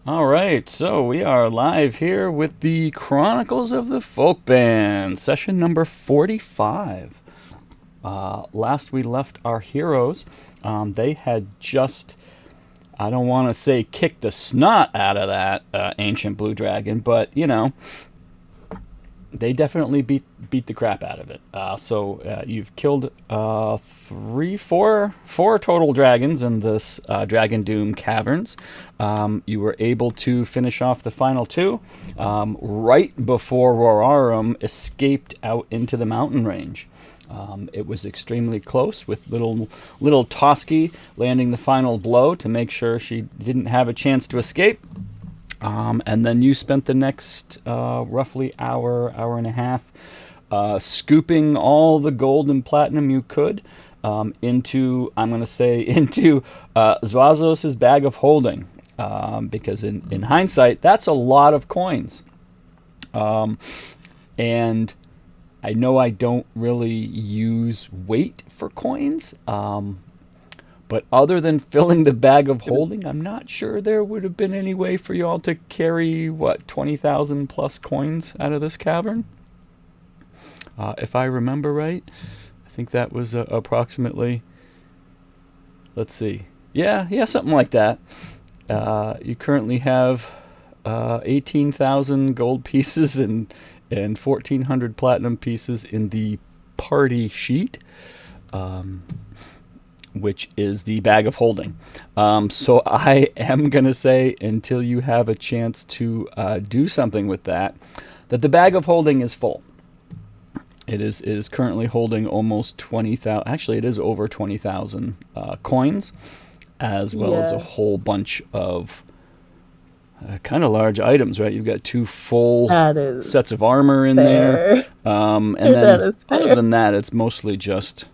All right, so we are live here with the Chronicles of the Folk Band, session number 45. Last we left our heroes, they had just, I don't want to say kicked the snot out of that ancient blue dragon, but, they definitely beat the crap out of it. So you've killed four total dragons in this Dragon Doom caverns. You were able to finish off the final two right before Roraurim escaped out into the mountain range. It was extremely close, with little Toski landing the final blow to make sure she didn't have a chance to escape. And then you spent the next roughly hour and a half scooping all the gold and platinum you could into, I'm going to say, into Zwazos' bag of holding. Because in hindsight, that's a lot of coins. And I know I don't really use weight for coins. But other than filling the bag of holding, I'm not sure there would have been any way for y'all to carry, 20,000 plus coins out of this cavern? If I remember right, I think that was approximately, let's see. Yeah, something like that. You currently have 18,000 gold pieces and 1,400 platinum pieces in the party sheet. Which is the bag of holding. So I am going to say, until you have a chance to do something with that the bag of holding is full. It is currently holding almost 20,000, actually it is over 20,000 coins, as well as a whole bunch of kind of large items, right? You've got two full sets of armor in there. And then other than that, it's mostly just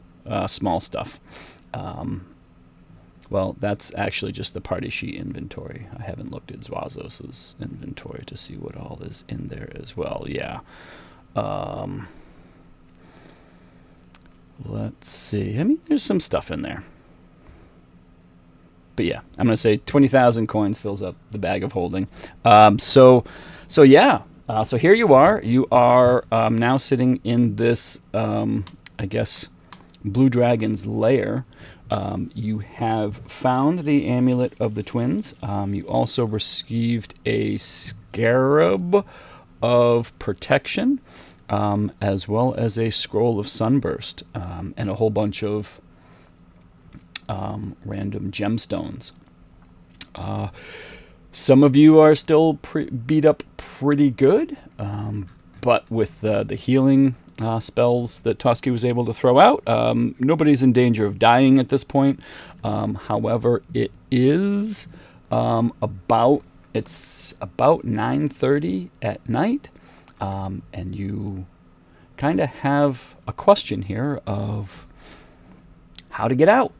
small stuff. Well, that's actually just the party sheet inventory. I haven't looked at Zwazos' inventory to see what all is in there as well. Yeah. Let's see. I mean, there's some stuff in there. But yeah, I'm going to say 20,000 coins fills up the bag of holding. So yeah. So here you are. You are now sitting in this, I guess, Blue Dragon's lair. You have found the amulet of the twins. You also received a scarab of protection, as well as a scroll of sunburst, and a whole bunch of random gemstones. Some of you are still beat up pretty good, but with the healing spells that Toski was able to throw out, nobody's in danger of dying at this point. However, it is about 9:30 at night, and you kind of have a question here of how to get out.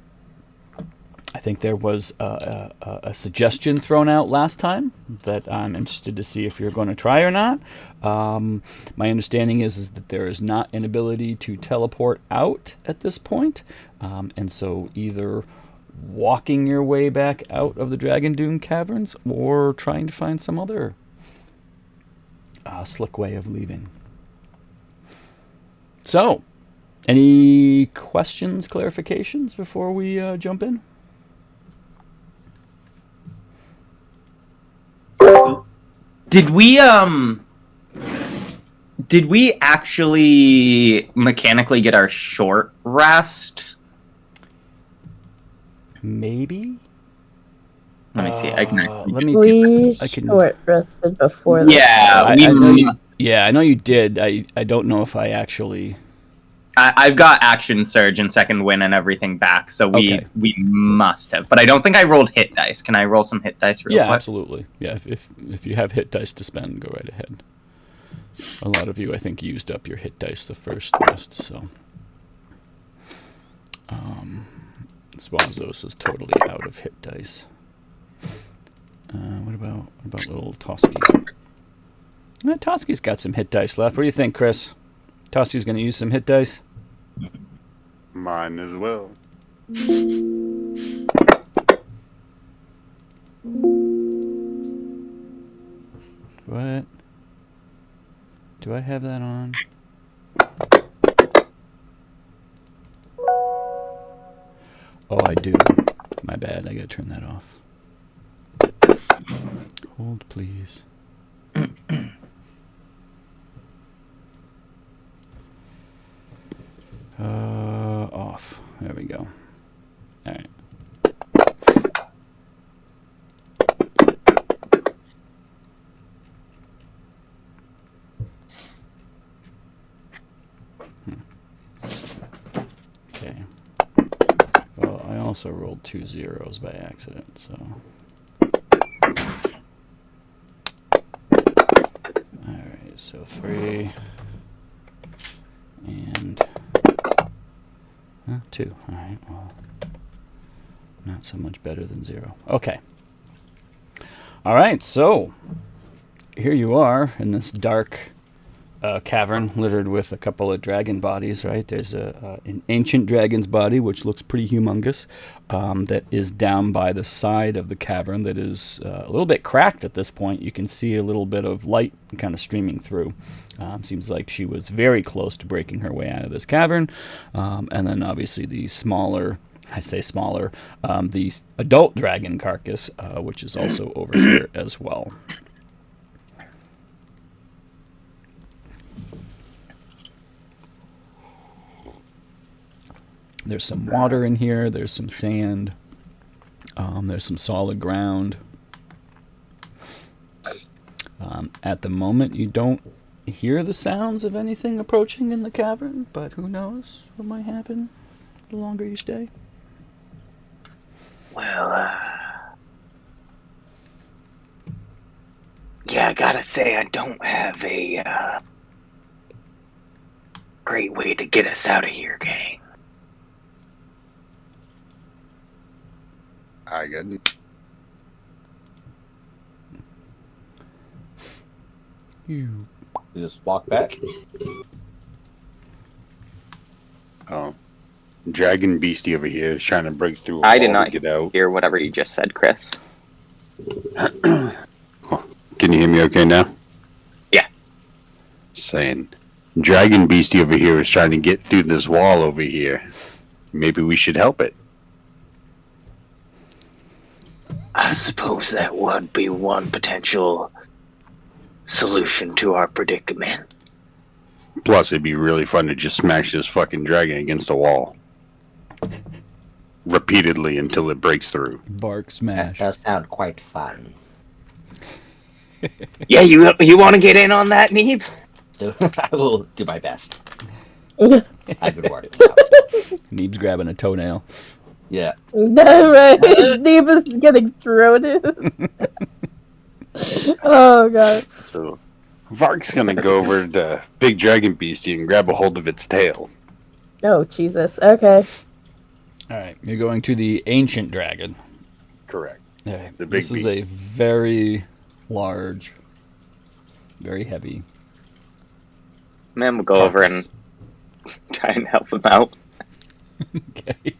I think there was a suggestion thrown out last time that I'm interested to see if you're going to try or not. My understanding is that there is not an ability to teleport out at this point. And so either walking your way back out of the Dragon Doom caverns or trying to find some other slick way of leaving. So, any questions, clarifications before we jump in? Did we actually mechanically get our short rest? Maybe. Let me see. I can short rested before that. Yeah, I know you did. I don't know if I actually. I've got action surge and second wind and everything back, so we must have. But I don't think I rolled hit dice. Can I roll some hit dice real quick? Yeah, absolutely. Yeah, if you have hit dice to spend, go right ahead. A lot of you, I think, used up your hit dice the first rest, so. Zwazos is totally out of hit dice. What about little Toski? Toski's got some hit dice left. What do you think, Chris? Toski's going to use some hit dice? Mine as well. What? Do I have that on? Oh, I do. My bad. I gotta turn that off. Hold, please. Off. There we go. All right. Okay. Well, I also rolled 2 zeros by accident, so. Alright, so 3 and 2. Alright, well, not so much better than 0. Okay. Alright, so here you are in this dark cavern littered with a couple of dragon bodies, right? There's an ancient dragon's body, which looks pretty humongous, that is down by the side of the cavern that is a little bit cracked at this point. You can see a little bit of light kind of streaming through. Seems like she was very close to breaking her way out of this cavern. And then obviously the smaller, I say smaller, the adult dragon carcass, which is also over here as well. There's some water in here. There's some sand. There's some solid ground. At the moment, you don't hear the sounds of anything approaching in the cavern, but who knows what might happen the longer you stay. Well, yeah, I gotta say, I don't have a great way to get us out of here, gang. I got it. You just walk back. Dragon beastie over here is trying to break through. I did not get out. hear whatever you just said, Chris. Can you hear me okay now? Yeah. Saying, dragon beastie over here is trying to get through this wall over here. Maybe we should help it. I suppose that would be one potential solution to our predicament. Plus, it'd be really fun to just smash this fucking dragon against a wall. Repeatedly until it breaks through. bark That smash. does sound quite fun. Yeah, you want to get in on that, Neeb? So I will do my best. Yeah. I've been working. Neeb's grabbing a toenail. Yeah. Right. Steve is getting thrown in. Oh god. So, Vark's gonna go over to Big Dragon Beastie and grab a hold of its tail. Oh Jesus. Okay. All right, you're going to the ancient dragon. Correct. Okay. The big This is a very large, very heavy. Man, we'll go over and try and help him out. Okay.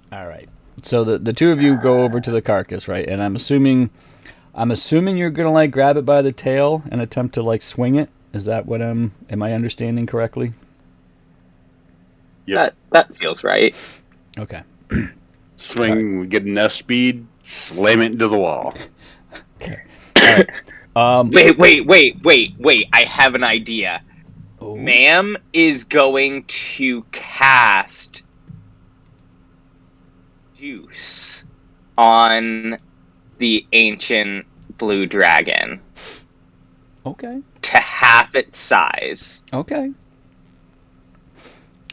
All right. So the two of you go over to the carcass, right? And I'm assuming you're gonna like grab it by the tail and attempt to like swing it. Is that what am I understanding correctly? Yep. That feels right. Okay. Swing, we get enough speed, slam it into the wall. Okay. All right. Wait. I have an idea. Oh. Ma'am is going to cast juice on the ancient blue dragon Okay. to half its size. Okay.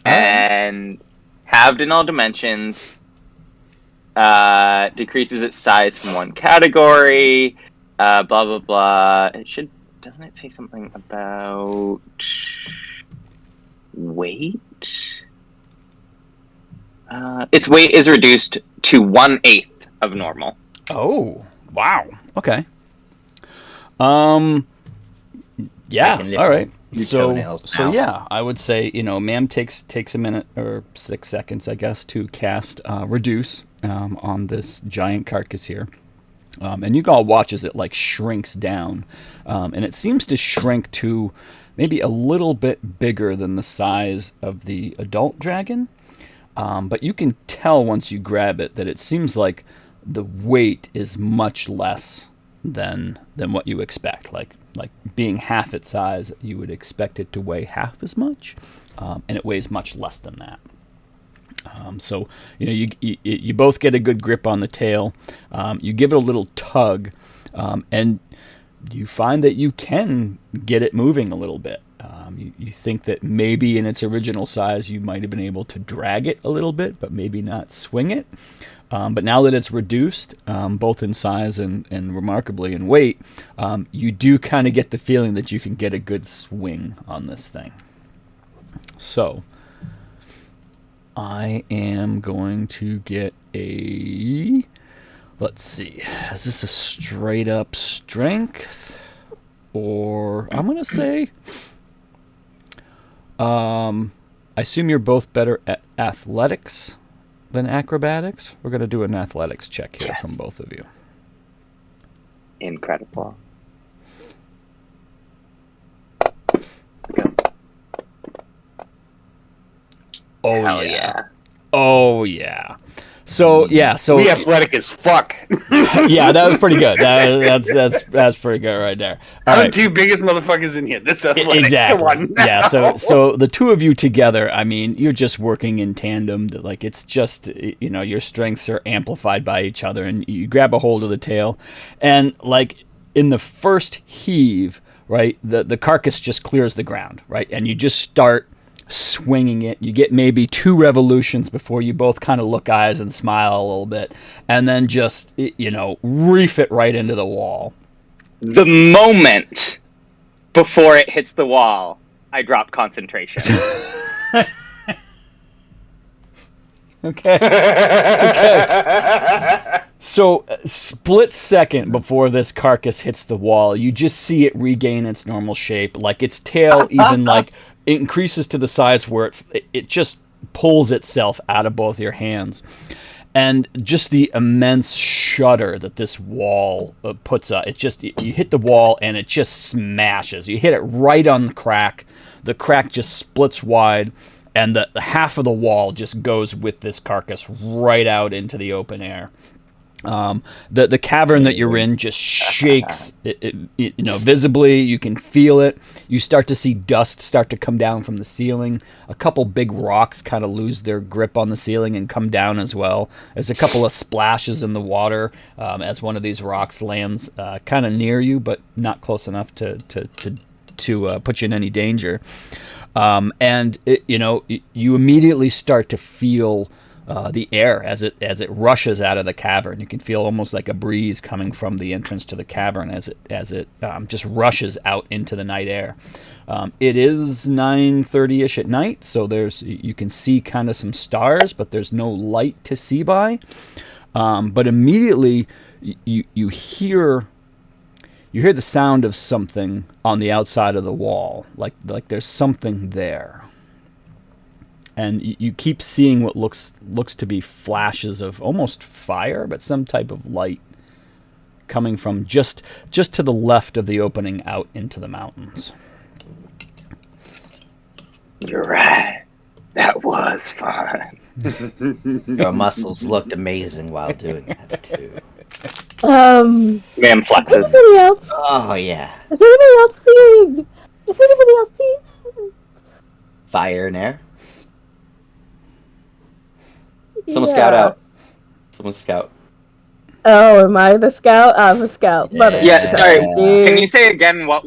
And halved in all dimensions, decreases its size from one category, blah blah blah. Doesn't it say something about weight? Its weight is reduced to 1/8 of normal. Oh, wow. Okay. Yeah. I can lift All right. your So toenails now. yeah, I would say ma'am takes a minute or 6 seconds, I guess, to cast reduce on this giant carcass here. And you can all watch as it like shrinks down, and it seems to shrink to maybe a little bit bigger than the size of the adult dragon. But you can tell once you grab it that it seems like the weight is much less than what you expect. Like being half its size, you would expect it to weigh half as much, and it weighs much less than that. So you both get a good grip on the tail. You give it a little tug, and you find that you can get it moving a little bit. You think that maybe in its original size you might have been able to drag it a little bit, but maybe not swing it. But now that it's reduced, both in size and remarkably in weight, you do kind of get the feeling that you can get a good swing on this thing. So I am going to get a... Let's see. Is this a straight up strength? Or I'm going to say... I assume you're both better at athletics than acrobatics. We're going to do an athletics check here from both of you. Incredible. Oh, Hell yeah. Oh, yeah. So we athletic as fuck. Yeah, that was pretty good. That's pretty good right there. All I'm right. the two biggest motherfuckers in here. This athletic. Exactly. Come on. Yeah. So the two of you together, I mean, you're just working in tandem. Like it's just your strengths are amplified by each other, and you grab a hold of the tail, and like in the first heave, right, the carcass just clears the ground, right, and you just start swinging it. You get maybe 2 revolutions before you both kind of look eyes and smile a little bit, and then just reef it right into the wall. The moment before it hits the wall, I drop concentration. Okay. So, split second before this carcass hits the wall, you just see it regain its normal shape. Like its tail even like increases to the size where it just pulls itself out of both your hands. And just the immense shudder that this wall puts up. You hit the wall and it just smashes. You hit it right on the crack. The crack just splits wide, and the half of the wall just goes with this carcass right out into the open air. The cavern that you're in just shakes, visibly. You can feel it. You start to see dust start to come down from the ceiling. A couple big rocks kind of lose their grip on the ceiling and come down as well. There's a couple of splashes in the water as one of these rocks lands kind of near you, but not close enough to put you in any danger. And you immediately start to feel the air as it rushes out of the cavern. You can feel almost like a breeze coming from the entrance to the cavern as it just rushes out into the night air. It is 9:30ish at night, so you can see kind of some stars, but there's no light to see by. But immediately you hear the sound of something on the outside of the wall, like there's something there. And you keep seeing what looks to be flashes of almost fire, but some type of light coming from just to the left of the opening out into the mountains. You're right. That was fun. Your muscles looked amazing while doing that too. Man Is flexes. anybody else? Oh yeah. Is anybody else seeing? Is anybody else seeing? Fire and air. Someone scout out. Someone scout. Oh, am I the scout? I'm the scout. Yeah. Yeah, sorry. Dude. Can you say again what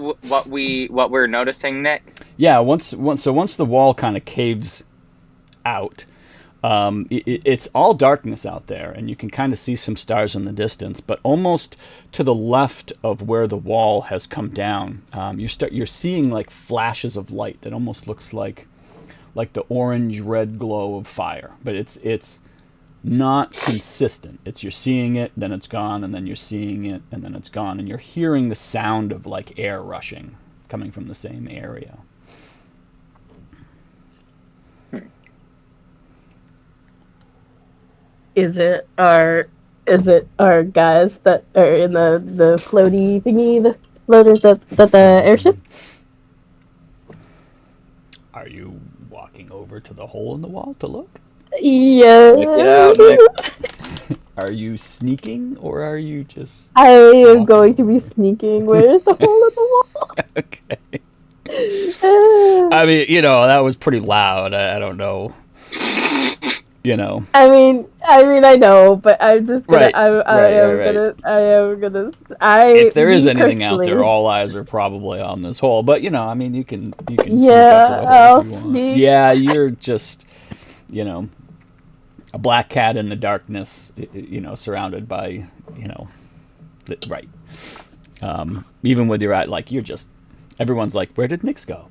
we're noticing, Nick? Yeah, once the wall kind of caves out, it's all darkness out there, and you can kind of see some stars in the distance. But almost to the left of where the wall has come down, you're seeing like flashes of light that almost looks like the orange red glow of fire, but it's not consistent. You're seeing it, then it's gone, and then you're seeing it, and then it's gone, and you're hearing the sound of like air rushing coming from the same area. Is it our Is it our guys that are in the floaty thingy, the floaters that the airship? Are you walking over to the hole in the wall to look? Yeah. Check it out, Nick. Are you sneaking or are you just... I am walking going to over? be sneaking. Where's the hole in the wall? Okay. I mean, that was pretty loud. I don't know. I mean, I know, but I'm just gonna. Right, I am gonna. If there is anything out there, all eyes are probably on this hole. But you can sneak up to the hole I'll if you want. sneak. Yeah, you're just, a black cat in the darkness. Surrounded by, right. Even with your eye, like you're just. Everyone's like, where did Nix go?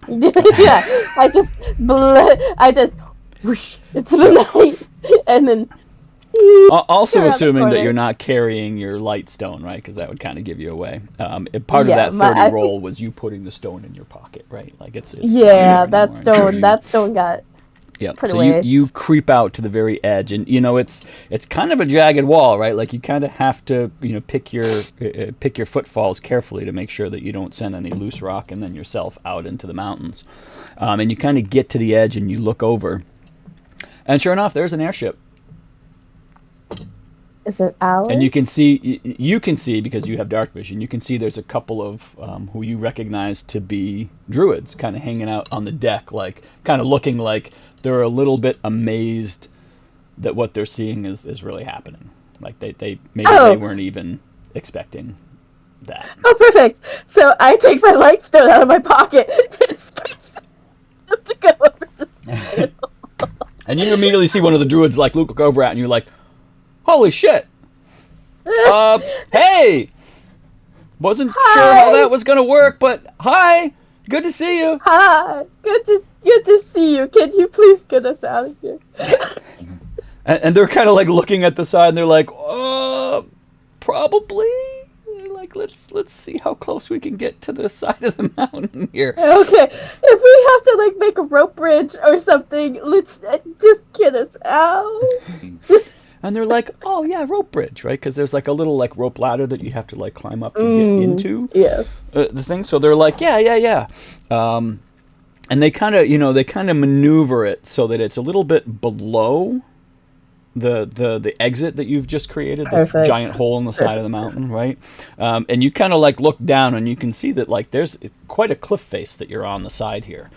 Yeah, I just whoosh into the night, and then. Also around the assuming that corner. you're not carrying your light stone, right? Because that would kind of give you away. Part of that 30 I roll think- was you putting the stone in your pocket, right? Like it's Yeah, not that there anymore. stone. That stone got. Yeah. put So away. you creep out to the very edge, and it's kind of a jagged wall, right? Like you kind of have to pick your footfalls carefully to make sure that you don't send any loose rock and then yourself out into the mountains. And you kind of get to the edge and you look over, and sure enough, there's an airship. Is it ours? And you can see because you have dark vision. You can see there's a couple of who you recognize to be druids, kind of hanging out on the deck, like kind of looking like they're a little bit amazed that what they're seeing is really happening. Like they weren't even expecting that. Oh, perfect. So I take my light stone out of my pocket to go over to. And you immediately see one of the druids like look over at, and you're like, "Holy shit! Hey, wasn't sure how that was gonna work, but hi, good to see you." Hi, good to see you. Can you please get us out of here? And they're kind of like looking at the side, and they're like, probably. They're like, let's see how close we can get to the side of the mountain here. Okay, if we have to like make a rope bridge or something, let's just get us out. And they're like, oh yeah, rope bridge, right? Because there's like a little like rope ladder that you have to like climb up to get into Yeah. the thing. So they're like, yeah. And they kind of maneuver it so that it's a little bit below the exit that you've just created, this Perfect. giant hole in the side of the mountain, right? And you kind of like look down and you can see that like there's quite a cliff face that you're on the side here,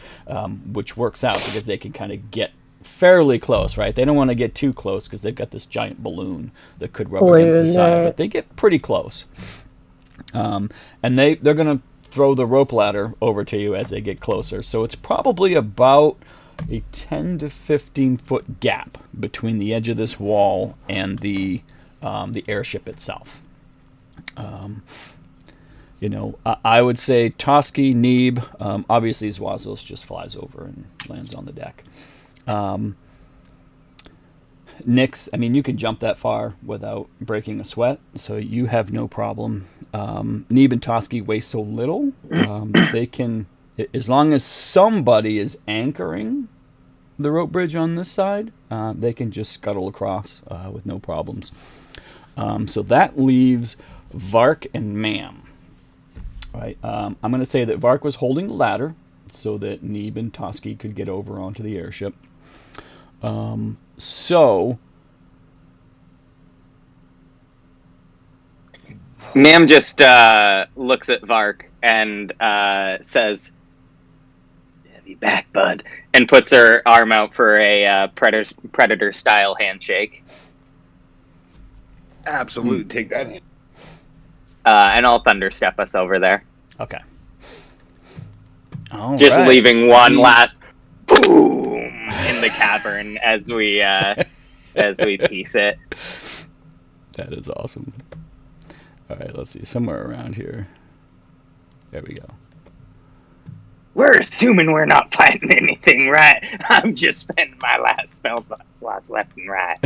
which works out because they can kind of get fairly close, right? They don't want to get too close because they've got this giant balloon that could rub against the side, but they get pretty close. And they're going to throw the rope ladder over to you as they get closer. So it's probably about a 10 to 15 foot gap between the edge of this wall and the airship itself. I would say Toski, Neeb, obviously Zwazos just flies over and lands on the deck. Nyx, I mean, you can jump that far without breaking a sweat, so you have no problem. Neeb and Toski weigh so little, they can, as long as somebody is anchoring the rope bridge on this side, they can just scuttle across with no problems. So that leaves Vark and Mam. Right? I'm going to say that Vark was holding the ladder so that Neeb and Toski could get over onto the airship. So Mam just looks at Vark and says, "Have you back, bud?" and puts her arm out for a predator style handshake. Absolutely, take that in. And I'll thunderstep us over there. okay. Just leaving one last boom in the cavern as we piece it. That is awesome. All right, let's see. Somewhere around here. There we go. We're assuming we're not fighting anything, right? I'm just spending my last spell slots left and right.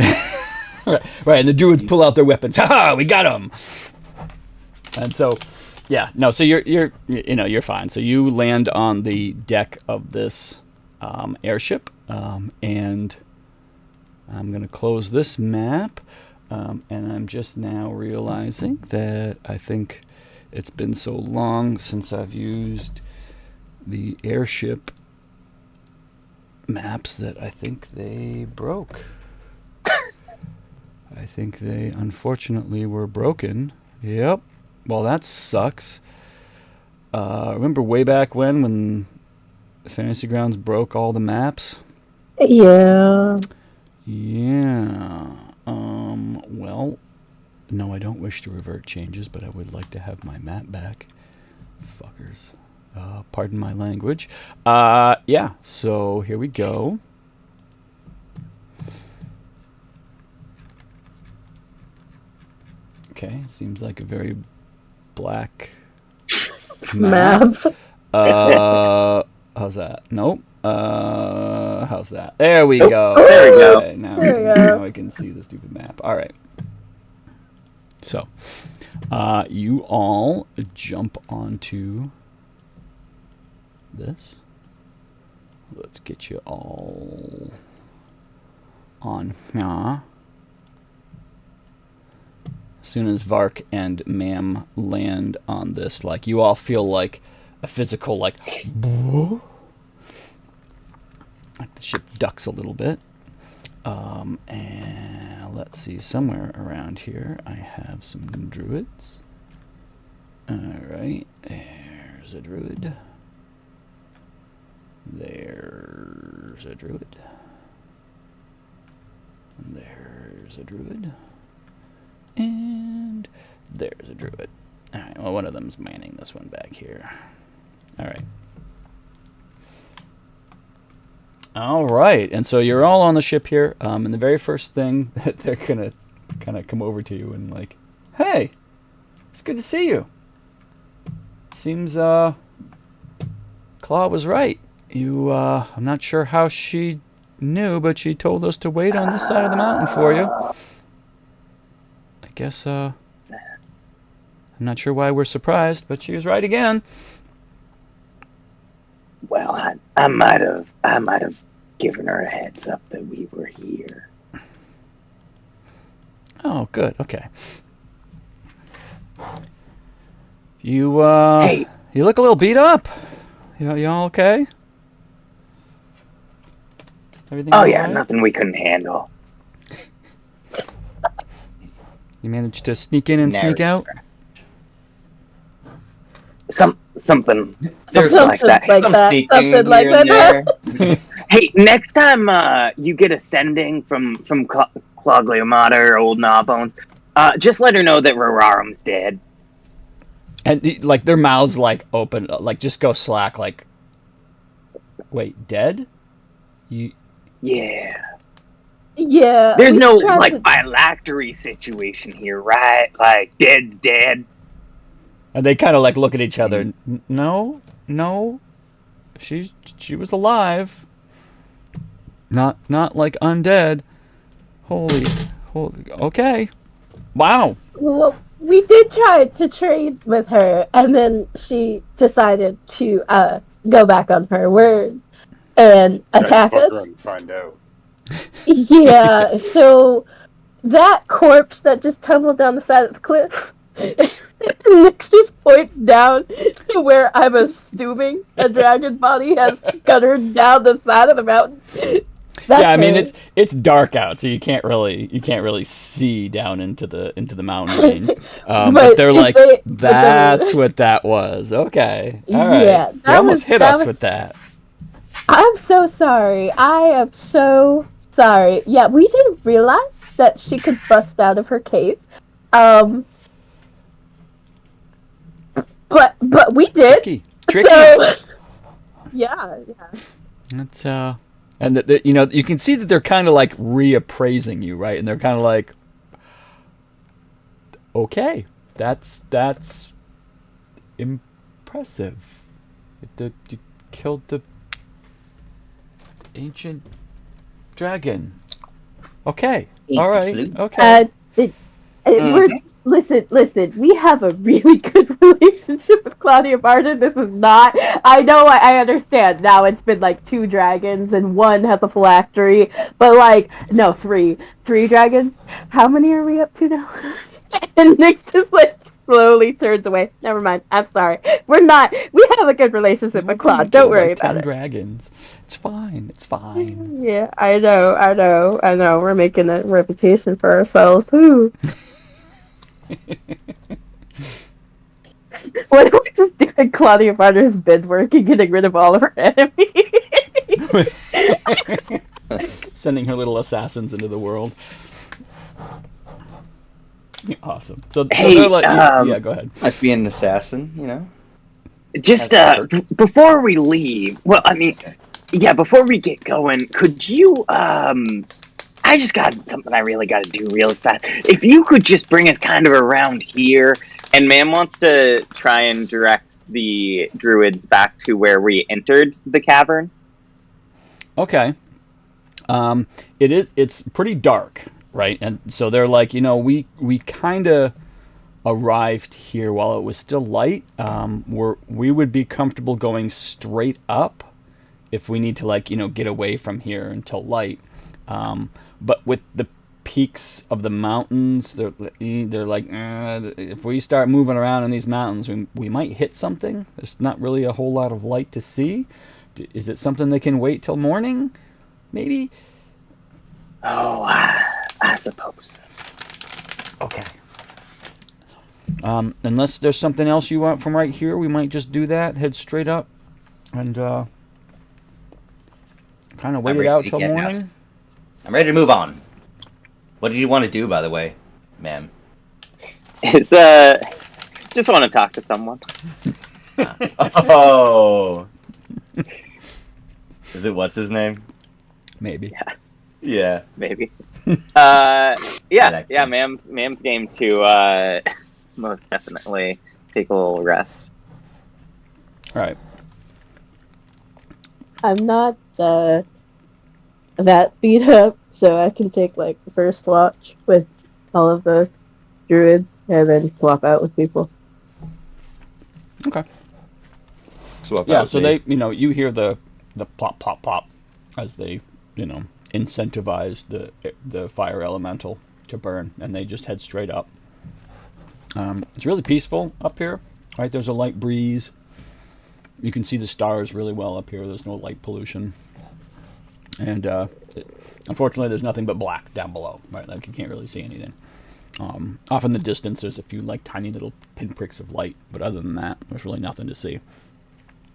Right, and the druids pull out their weapons. Ha! We got them. And so, yeah, no. So you're fine. So you land on the deck of this airship, and I'm gonna close this map. And I'm just now realizing that I think it's been so long since I've used the airship maps that I think they broke. I think they unfortunately were broken. Yep. Well, that sucks. Remember way back when Fantasy Grounds broke all the maps? Yeah. Yeah. Well, no, I don't wish to revert changes, but I would like to have my map back. Fuckers. Pardon my language. Yeah, so here we go. Okay, seems like a very black map. How's that? Nope. How's that? There we go. There we go. Okay, now, There we go. now I can see the stupid map. All right. So, you all jump onto this. Let's get you all on here. As soon as Vark and Mam land on this, like, you all feel like a physical, like the ship ducks a little bit. And let's see, somewhere around here I have some druids. Alright, there's a druid. There's a druid. There's a druid. And there's a druid. Alright, well, one of them's manning this one back here. Alright. Alright, and so you're all on the ship here, and the very first thing that they're gonna kind of come over to you and like, hey, it's good to see you. Seems, Claw was right. You, I'm not sure how she knew, but she told us to wait on this side of the mountain for you. I guess, I'm not sure why we're surprised, but she was right again. Well, I might have given her a heads up that we were here. Oh, good. Okay. You, Hey. you look a little beat up. You all okay? Everything Oh all yeah, right? nothing we couldn't handle. You managed to sneak in and sneak out? Something There's like that. some sneaking Something like here and that. there. Hey, next time you get a sending from Loudwater or old Gnawbones, just let her know that Roraurim's dead. And like their mouths like open, like just go slack. Like, wait, dead? You? Yeah. Yeah. There's we no tried like to- phylactery situation here, right? Like dead's dead. And they kind of like look at each other. No, she was alive. Not like undead. Holy. Okay. Wow. Well, we did try to trade with her, and then she decided to go back on her word and attack Fuck us. around and find out. Yeah, so that corpse that just tumbled down the side of the cliff, Nick just points down to where I'm assuming a dragon body has scuttered down the side of the mountain. That's yeah, I mean her. it's dark out, so you can't really see down into the mountain range. But they're like, that's what that was. Okay, all right. Yeah, You almost hit us with that. I'm so sorry. I am so sorry. Yeah, we didn't realize that she could bust out of her cave. But we did. Tricky. So, yeah. That's and you know, you can see that they're kind of like reappraising you, right? And they're kind of like, okay, that's impressive. You killed the ancient dragon. Okay, all right, okay. Listen. We have a really good relationship with Claudia Martin. This is not. I know. I understand. Now it's been like 2 dragons and one has a phylactery, but like no, 3 dragons. How many are we up to now? And Nick's just like slowly turns away. Never mind. I'm sorry. We're not. We have a good relationship with Claude. Don't worry about 10 it. dragons. It's fine. It's fine. Yeah, I know. We're making a reputation for ourselves. Ooh. Why don't we just do a Claudia Martin's bid work and getting rid of all of her enemies? Sending her little assassins into the world. Yeah, awesome. So Hey, they're like, yeah, go ahead. Must be an assassin, you know? Just before we leave, well, I mean, yeah, before we get going, could you I just got something I really got to do real fast. If you could just bring us kind of around here. And Ma'am wants to try and direct the druids back to where we entered the cavern. Okay. It's pretty dark, right? And so they're like, we kind of arrived here while it was still light. We would be comfortable going straight up if we need to get away from here until light. But with the peaks of the mountains, they're like, if we start moving around in these mountains, we might hit something. There's not really a whole lot of light to see. Is it something they can wait till morning? Maybe? Oh, I suppose. Okay. Unless there's something else you want from right here, we might just do that, head straight up, and kind of wait it out till morning. I'm ready to move on. What do you want to do, by the way, ma'am? Is just want to talk to someone. Oh. Is it what's his name? Maybe. Yeah. Maybe. Yeah. Ma'am's game to most definitely take a little rest. All right. I'm not that beat up, so I can take the first watch with all of the druids and then swap out with people. Okay. Swap Yeah, out so me. they, you hear the plop, plop, plop as they, incentivize the fire elemental to burn, and they just head straight up. It's really peaceful up here, right? There's a light breeze. You can see the stars really well up here. There's no light pollution. And unfortunately, there's nothing but black down below, right? You can't really see anything. Off in the distance, there's a few tiny little pinpricks of light, but other than that, there's really nothing to see.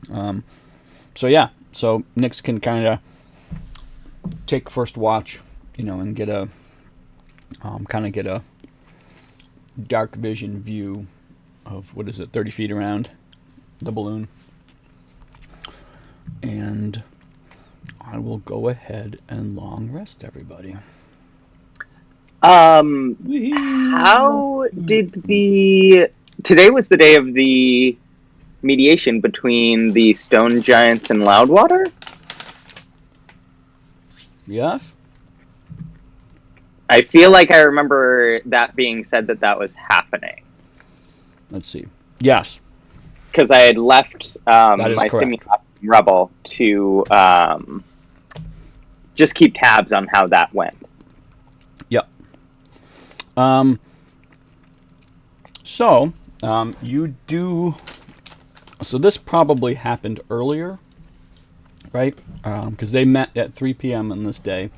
So Nyx can kind of take first watch, and get a get a dark vision view of 30 feet around the balloon, and I will go ahead and long rest everybody. How did today was the day of the mediation between the stone giants and Loudwater? Yes? I feel like I remember that being said that was happening. Let's see. Yes. Because I had left my correct. simulation rebel to just keep tabs on how that went. Yep. So this probably happened earlier, right? Because they met at 3 p.m. on this day.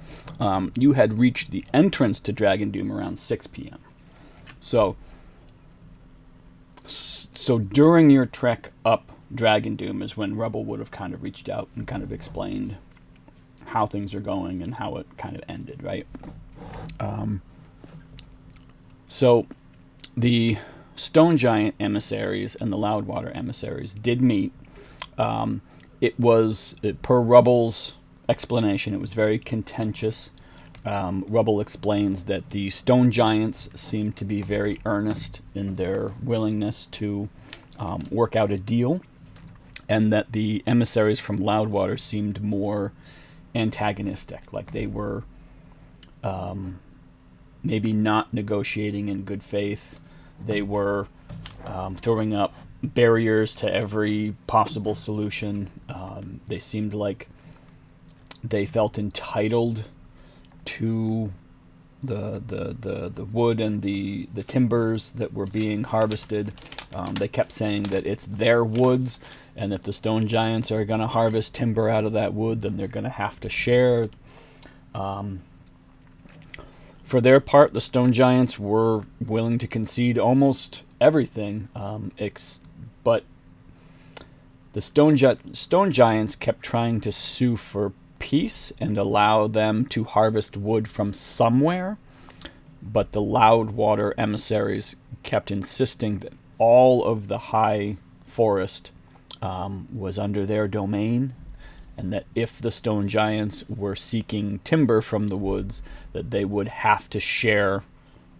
You had reached the entrance to Dragon Doom around 6 p.m. So during your trek up Dragon Doom is when Rebel would have kind of reached out and kind of explained how things are going and how it kind of ended, right? So the Stone Giant emissaries and the Loudwater emissaries did meet. It was, per Rubble's explanation, it was very contentious. Rubble explains that the Stone Giants seemed to be very earnest in their willingness to work out a deal, and that the emissaries from Loudwater seemed more antagonistic, like they were maybe not negotiating in good faith, They were throwing up barriers to every possible solution. They seemed like they felt entitled to the wood and the timbers that were being harvested. They kept saying that it's their woods, and if the stone giants are going to harvest timber out of that wood, then they're going to have to share. For their part, the stone giants were willing to concede almost everything, but the stone giants kept trying to sue for peace and allow them to harvest wood from somewhere, but the Loudwater emissaries kept insisting that all of the high forest was under their domain, and that if the stone giants were seeking timber from the woods, that they would have to share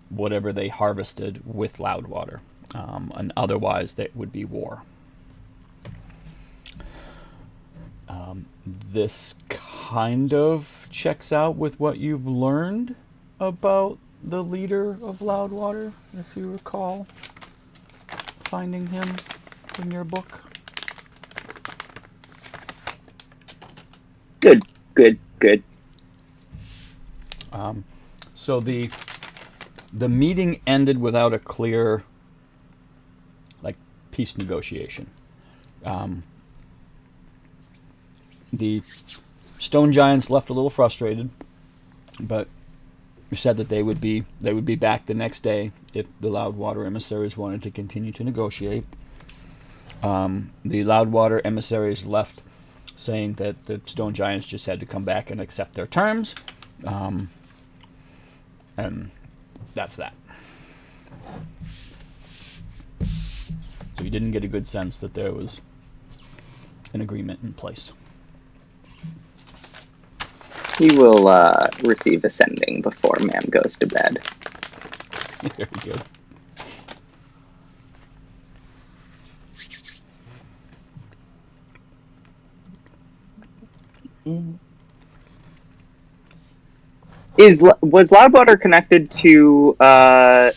whatever they harvested with Loudwater, and otherwise there would be war. This kind of checks out with what you've learned about the leader of Loudwater, if you recall finding him in your book. Good. So the meeting ended without a clear, peace negotiation. The stone giants left a little frustrated, but said that they would be back the next day if the Loudwater emissaries wanted to continue to negotiate. The Loudwater emissaries left, saying that the stone giants just had to come back and accept their terms, and that's that. So you didn't get a good sense that there was an agreement in place. He will receive a sending before Ma'am goes to bed. Very good. Was Loudwater connected to Lord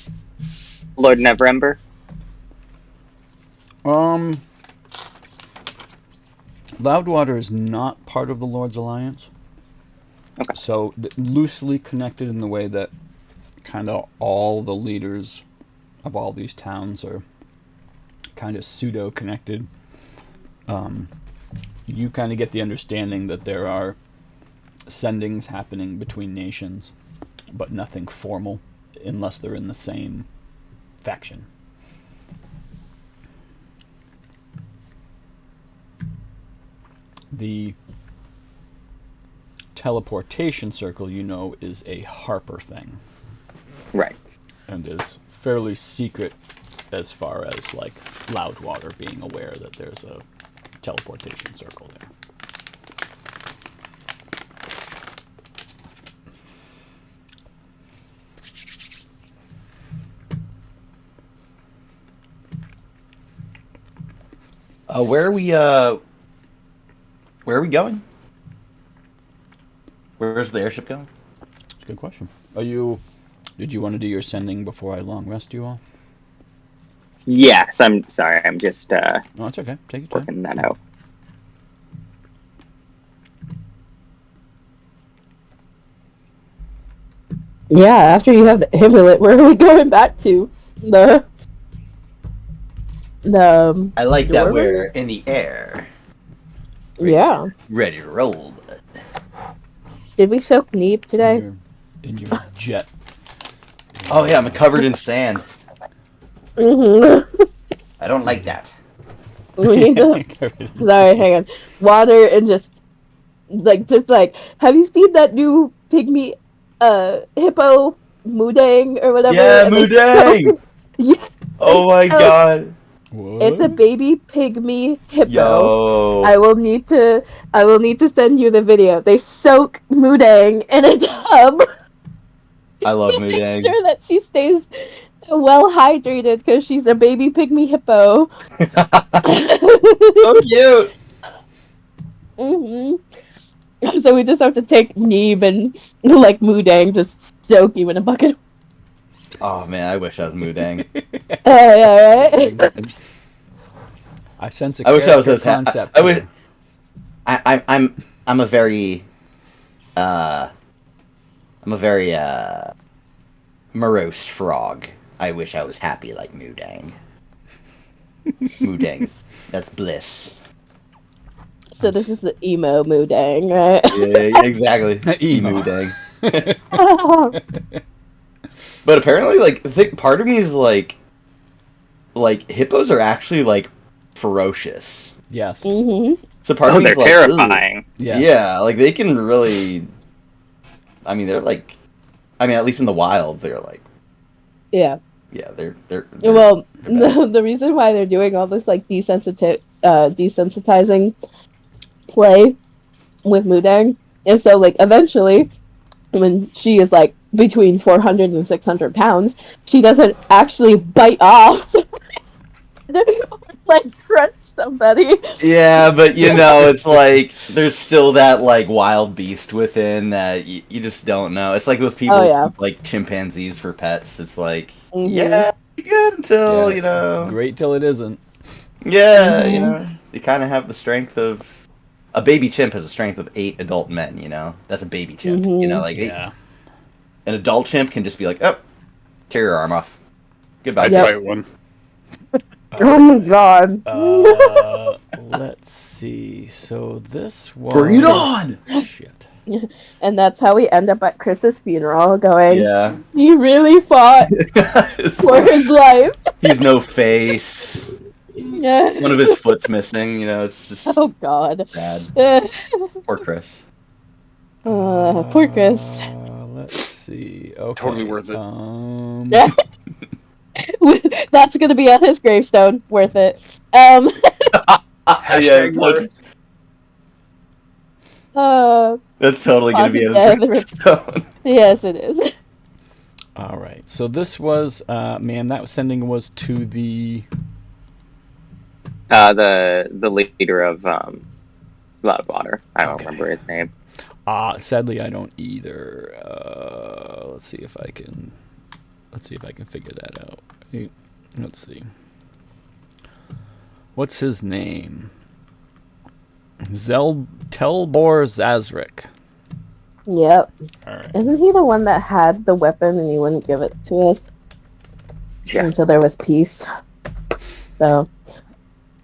Neverember? Loudwater is not part of the Lord's Alliance. Okay. So loosely connected in the way that kind of all the leaders of all these towns are kind of pseudo-connected. You kind of get the understanding that there are sendings happening between nations, but nothing formal unless they're in the same faction. The teleportation circle, is a Harper thing. Right. And is fairly secret as far as, Loudwater being aware that there's a teleportation circle there. Where are we going? Where's the airship going? That's a good question. Did you want to do your sending before I long rest you all? Yes, I'm sorry. I'm just No, it's okay. Take your time. working that out. Yeah, after you have the amulet, where are we going back to? The I like that doorway? we're in the air. Yeah. Ready to roll. Did we soak Neeb today? In your jet. Oh yeah, I'm covered in sand. Mm-hmm. I don't like that. We need to. Sorry, hang on. Water and just like, have you seen that new pygmy, hippo, Mudang or whatever? Yeah, And they Mudang! Yeah. Oh my god. What? It's a baby pygmy hippo. Yo. I will need to send you the video. They soak Mudang in a tub I love to make Mudang. sure that she stays well hydrated because she's a baby pygmy hippo. So cute. So we just have to take Neeb and Mudang, just soak you in a bucket. Oh man, I wish I was Mudang. Yeah, right. I sense a I wish I was character as concept. I would. here. I'm a very morose frog. I wish I was happy like Moodang. Moodang's that's bliss. So this is the emo Moodang, right? Yeah, exactly. Emo. Moodang. But apparently, like, part of me is like hippos are actually like ferocious. Yes. Mm-hmm. So part Oh, of me they're is like, terrifying. Yes. yeah, like they can really. I mean, they're like, at least in the wild, they're like, Yeah. yeah, they're Well, they're bad. the reason why they're doing all this like desensitizing play with Moodang is so like eventually when she is like between 400 and 600 pounds, she doesn't actually bite off or, like crunch somebody. Yeah, but you know, it's like there's still that like wild beast within that you just don't know. It's like those people Oh, who yeah. keep, like chimpanzees for pets. It's like, Mhm. yeah, you're good until Yeah. you know, Great till it isn't. yeah, you Mhm. know, they kind of have the strength of a baby chimp has the strength of 8 adult men. You know, that's a baby chimp. You know, Mhm. like Yeah. an adult chimp can just be like, oh, tear your arm off, goodbye. I'd Yep. fight one. Oh my god. Let's see. So this was. Bring it on! Shit. And that's how we end up at Chris's funeral going, Yeah, he really fought It's for like, his life. he's no face. Yeah. One of his foot's missing. You know, it's just Oh god. sad. Poor Chris. Poor Chris. Let's see. Okay. Totally worth it. Yeah. That's gonna be on his gravestone. Worth it. Hashtag worth. That's totally gonna be Yeah, in his gravestone. yes, it is. All right. So this was, ma'am, that sending was to the. The leader of Loudwater. I don't Okay. remember his name. Sadly, I don't either. Let's see if I can figure that out. Let's see. What's his name? Telbor Zazrek. Yep. All right. Isn't he the one that had the weapon and he wouldn't give it to us Yeah. until there was peace? So.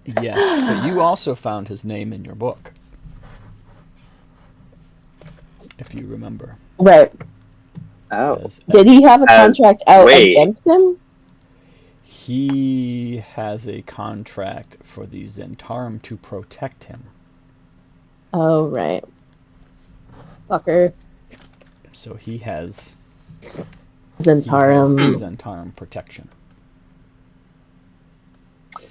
Yes, but you also found his name in your book, if you remember. Right. Oh. As- Did he have a contract out wait. against him? He has a contract for the Zhentarim to protect him. Oh, right. Fucker. So he has Zhentarim. Zhentarim protection.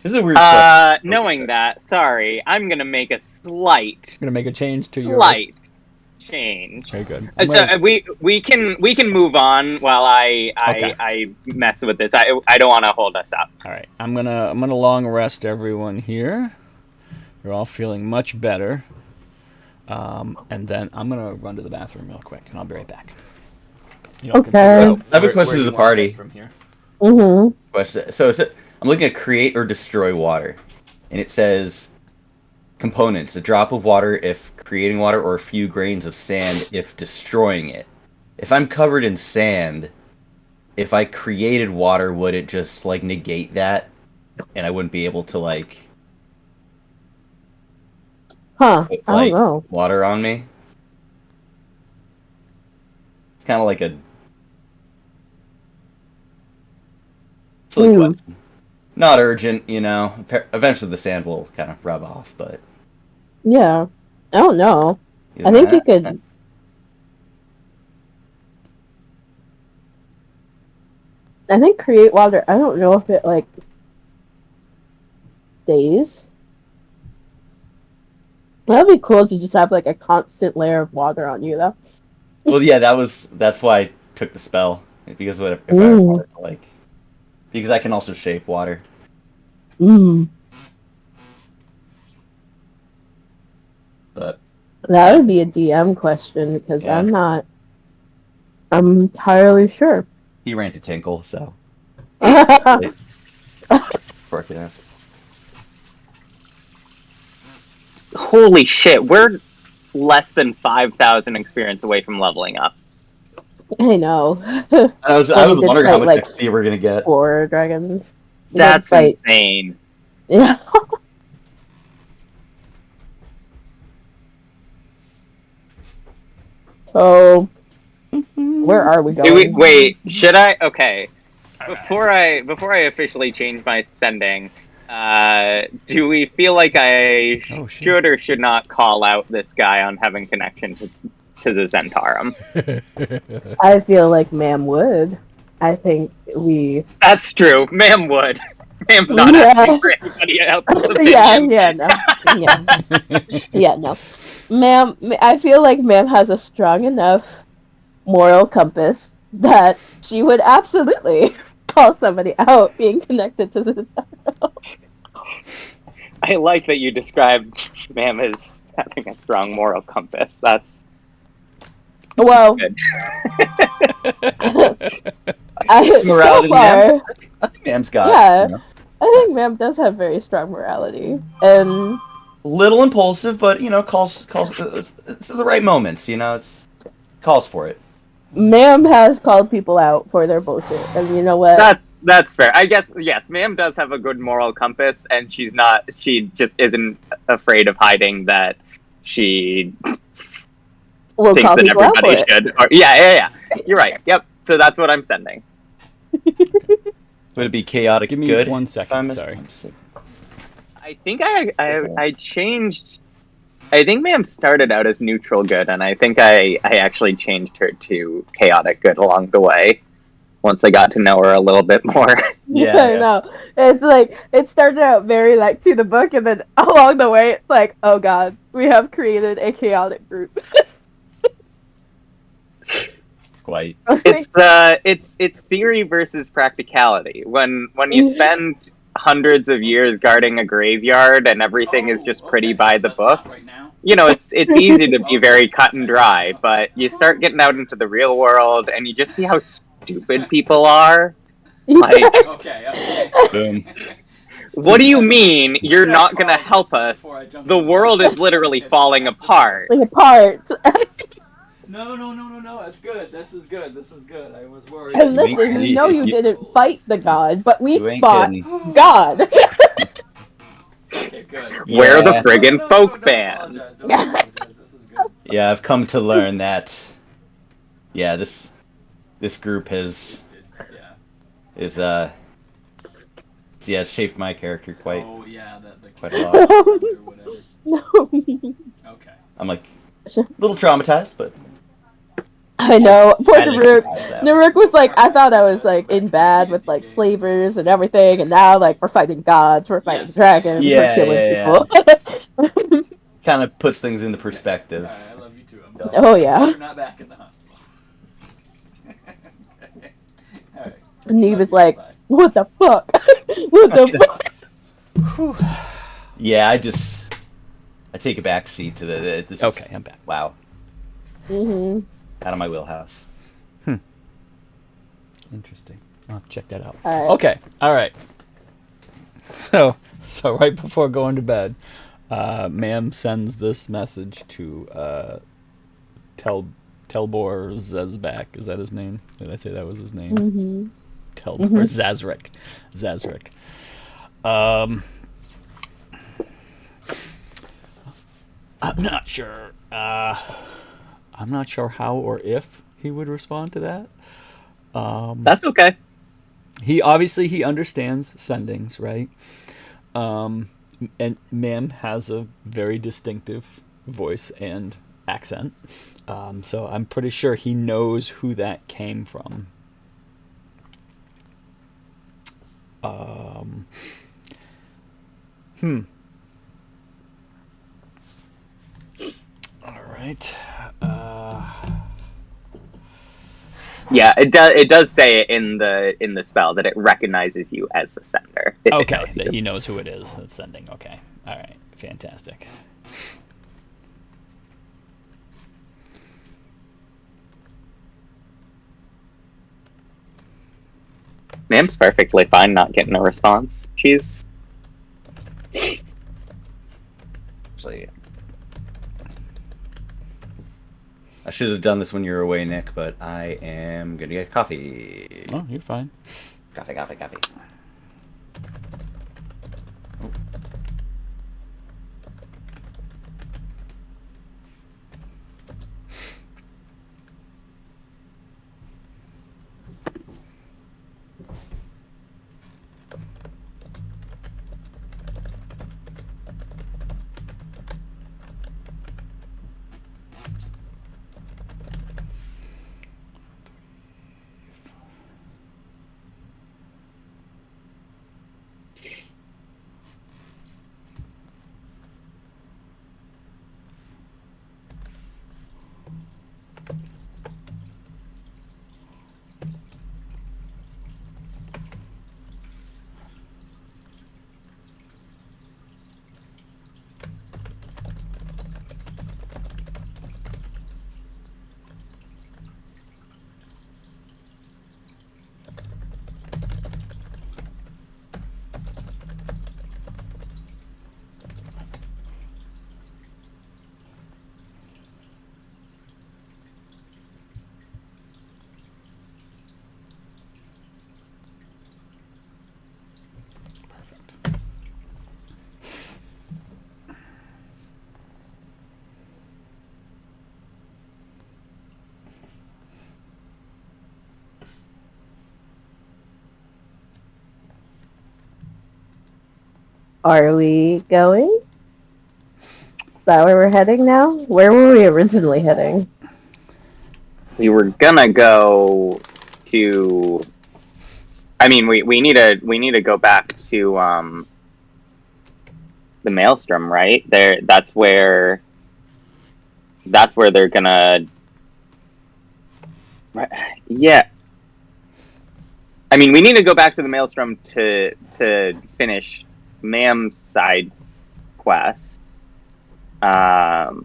This is a weird question. Knowing that, sorry, I'm gonna make a slight I'm gonna make a change to your. change. Very good. So we can move on while I mess with this. I don't want to hold us up. All right, I'm gonna long rest everyone here. You're all feeling much better, and then I'm gonna run to the bathroom real quick, and I'll be right back. You all can Okay. figure out I have a where question you to the wanna party. head from here. Mm-hmm. Question. So I'm looking at create or destroy water, and it says components: a drop of water if creating water, or a few grains of sand if destroying it. If I'm covered in sand, if I created water, would it just like negate that, and I wouldn't be able to like Huh. put I like don't know. water on me? It's kind of like a silly question. Not urgent, you know. Eventually the sand will kind of rub off, but Yeah. I don't know. I isn't think that- you could. I think create water. I don't know if it like stays. That'd be cool to just have like a constant layer of water on you, though. Well, yeah, that's why I took the spell, because if I Ooh. wanted to, like, because I can also shape water. Mm. But That would be a DM question because Yeah. I'm entirely sure. he ran to Tinkle, so Well, Before I can ask. Holy shit, we're less than 5,000 experience away from leveling up. I know. I was When we did wondering how fight, much like, XP we're gonna get. 4 dragons. We did That's fight. insane. Yeah. So, where are we going? Wait, should I? Okay. Before I officially change my sending, do we feel like I Oh, shit. should or should not call out this guy on having connection to the Zhentarim? I feel like ma'am would. I think we. That's true. Ma'am would. Ma'am's not Yeah. asking for anybody else's Yeah, opinion. no. Yeah, no. Ma'am, I feel like ma'am has a strong enough moral compass that she would absolutely call somebody out being connected to this. I like that you described ma'am as having a strong moral compass. That's Well, good. Morality, so far, I think Mam's got. yeah. You know, I think ma'am does have very strong morality, and little impulsive, but calls it's the right moments. It's calls for it. ma'am has called people out for their bullshit. And you know what? That's fair. I guess yes, ma'am does have a good moral compass, and she just isn't afraid of hiding that she We'll thinks call that people out for everybody it. should. Yeah. You're right. Yep. So that's what I'm sending. Would it be chaotic Give me good? 1 if second, I'm- sorry. I think I changed. I think ma'am started out as neutral good, and I think I actually changed her to chaotic good along the way. Once I got to know her a little bit more. Yeah, I know. It's like it started out very like to the book, and then along the way, it's like, oh god, we have created a chaotic group. Quite. It's theory versus practicality. When you spend hundreds of years guarding a graveyard and everything is just pretty by the book, it's easy to be very cut and dry. But you start getting out into the real world and you just see how stupid people are. Like, Okay. Boom. what do you mean you're not gonna help us? The world is literally falling apart. Like apart. No. That's good. This is good. I was worried. And You ain't- listen, we know you didn't fight the god, but we You ain't fought kidding. God. Okay, good. Where are the Yeah. friggin' folk band? Don't apologize. This is good. Yeah, I've come to learn that. Yeah, this group has shaped my character quite Oh yeah, the quite a lot. or whatever. No. Okay. I'm like a little traumatized, but I know. Poor I didn't Naruk. realize that. Naruk was like, I thought I was like in bad with like slavers and everything, and now like we're fighting gods, we're fighting dragons, Yeah, we're killing people. kind of puts things into perspective. Alright, I love you too. I'm Oh yeah. You're not back in the hospital. Okay. Alright. Neve Love is you. like, Bye. what the fuck? What the fuck? Yeah, I take a back seat to this is- Okay, I'm back. Wow, Mhm. out of my wheelhouse. Interesting. I'll check that out. Alright. Okay. All right. So right before going to bed, ma'am sends this message to Telbor Zazrek. Is that his name? Did I say that was his name? Mhm. Telbor Zazrek. I'm not sure. I'm not sure how or if he would respond to that. That's okay. He understands sendings, right? And ma'am has a very distinctive voice and accent. So I'm pretty sure he knows who that came from. All right. Yeah, it does say it in the spell that it recognizes you as the sender. if it Okay, knows you. that he knows who it is that's sending. Okay. All right. Fantastic. Ma'am's perfectly fine not getting a response. She's... So yeah. I should have done this when you were away, Nick, but I am gonna get coffee. Oh, you're fine. Coffee. Oh. Are we going? Is that where we're heading now? Where were we originally heading? We were gonna go to... I mean, we need to go back to the Maelstrom, right? That's where they're gonna... Yeah. I mean, we need to go back to the Maelstrom to finish Ma'am's side quest. But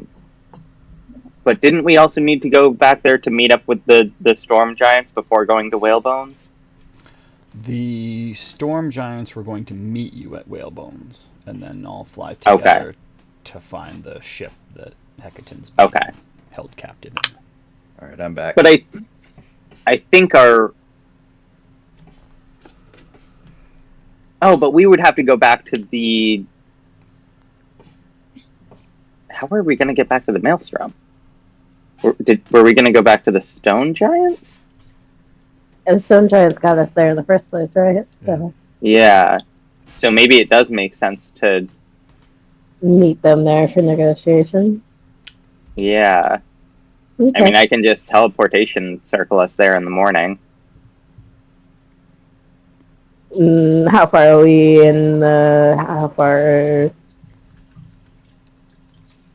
didn't we also need to go back there to meet up with the storm giants before going to Whalebones? The storm giants were going to meet you at Whalebones, and then all fly together to find the ship that Hecaton's being held captive in. All right, I'm back. But I think our... Oh, but we would have to go back to the... How are we going to get back to the Maelstrom? Were we going to go back to the stone giants? And stone giants got us there in the first place, right? So Yeah. So maybe it does make sense to... meet them there for negotiation. Yeah. Okay. I mean, I can just teleportation circle us there in the morning. How far are we in the... How far...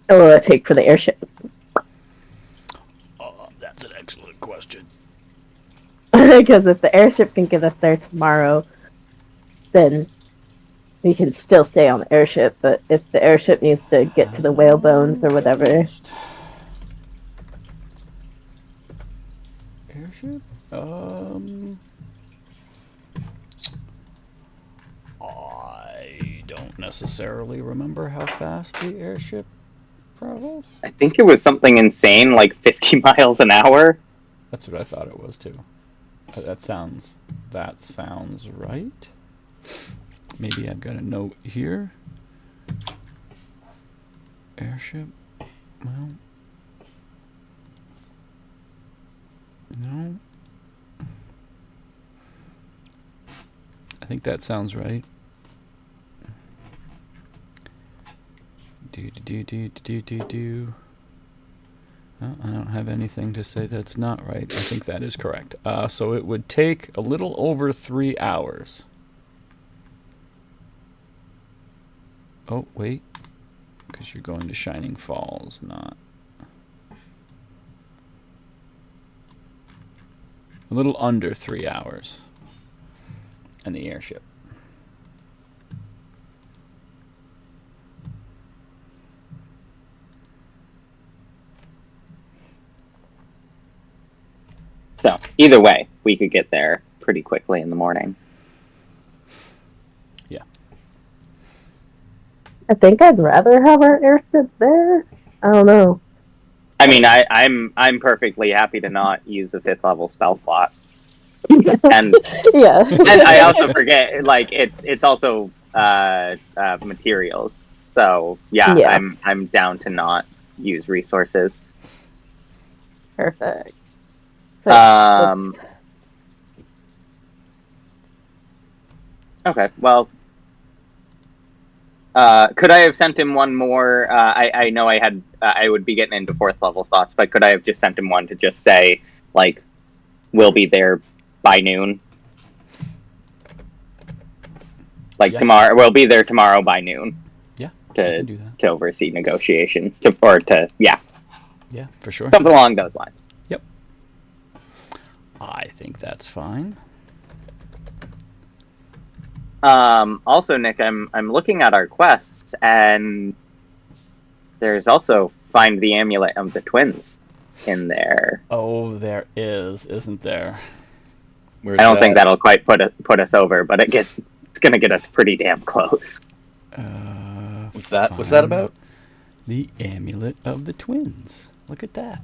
What will it take for the airship? That's an excellent question. Because if the airship can get us there tomorrow, then we can still stay on the airship. But if the airship needs to get to the Whalebones or whatever... Airship? I don't necessarily remember how fast the airship travels. I think it was something insane, like 50 miles an hour. That's what I thought it was too. That sounds right. Maybe I've got a note here. Airship. Well, no. I think that sounds right. I don't have anything to say that's not right. I think that is correct. So it would take a little over 3 hours. Oh, wait. Because you're going to Shining Falls, not... A little under 3 hours. And the airship. So, either way, we could get there pretty quickly in the morning. I think I'd rather have our airship there. I don't know. I mean, I'm perfectly happy to not use the 5th level spell slot. And Yeah. and I also forget, like, it's also materials. So yeah, Yeah. I'm down to not use resources. Perfect. Okay, well, could I have sent him one more? I know I had I would be getting into 4th level slots, but could I have just sent him one to just say, like, we'll be there by noon? Like, Yeah. tomorrow, we'll be there tomorrow by noon. Yeah, I can do that. To oversee negotiations, yeah, for sure. something along those lines. Yep. I think that's fine. Also, Nick, I'm looking at our quests, and there's also find the amulet of the twins in there. Oh, there is, isn't there? Where's I don't think that? that'll quite put us over, but it's gonna get us pretty damn close. What's that? What's that about? The amulet of the twins. Look at that.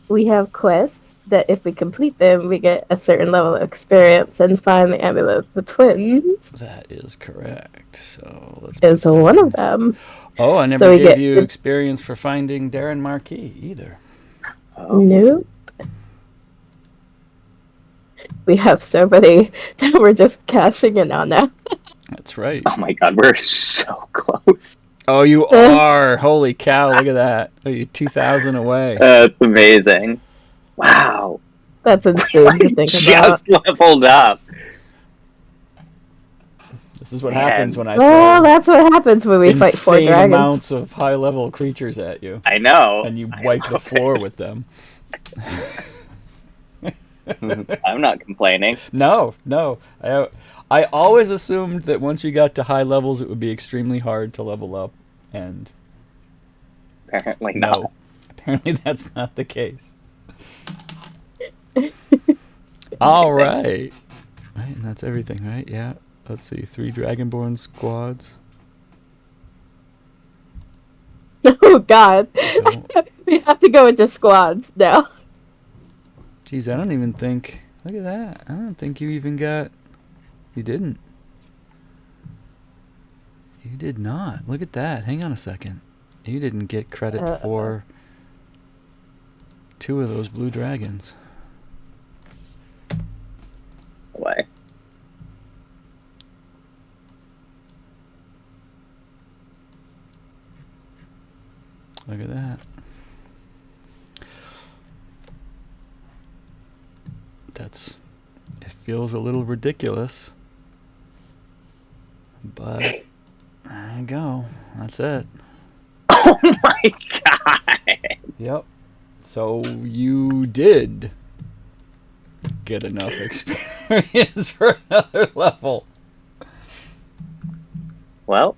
We have quests that if we complete them, we get a certain level of experience and find the amulet of the twins. That is correct. So let's. Is one of them. Oh, I never gave you experience for finding Darren Marquis either. Oh. Nope. We have so many that we're just cashing in on now. That's right. Oh my god, we're so close. Oh, you are! Holy cow! Look at that. Oh, you're 2,000 away. That's amazing. Wow. That's insane to think Just leveled up. This is what happens when I Oh, throw that's what happens when we fight 4 insane dragons. amounts of high-level creatures at you, I know. and you wipe the floor with them. I'm not complaining. No. I always assumed that once you got to high levels, it would be extremely hard to level up, and Apparently no. not. Apparently that's not the case. All right. Right, and that's everything, right? Yeah. Let's see. 3 Dragonborn squads. Oh god. Don't- We have to go into squads now. Geez, I don't even think... Look at that. I don't think you even got... You didn't. You did not. Look at that. Hang on a second. You didn't get credit for 2 of those blue dragons. Way. Look at that. It feels a little ridiculous. But there you go. That's it. Oh my god. Yep. So you did get enough experience for another level. Well,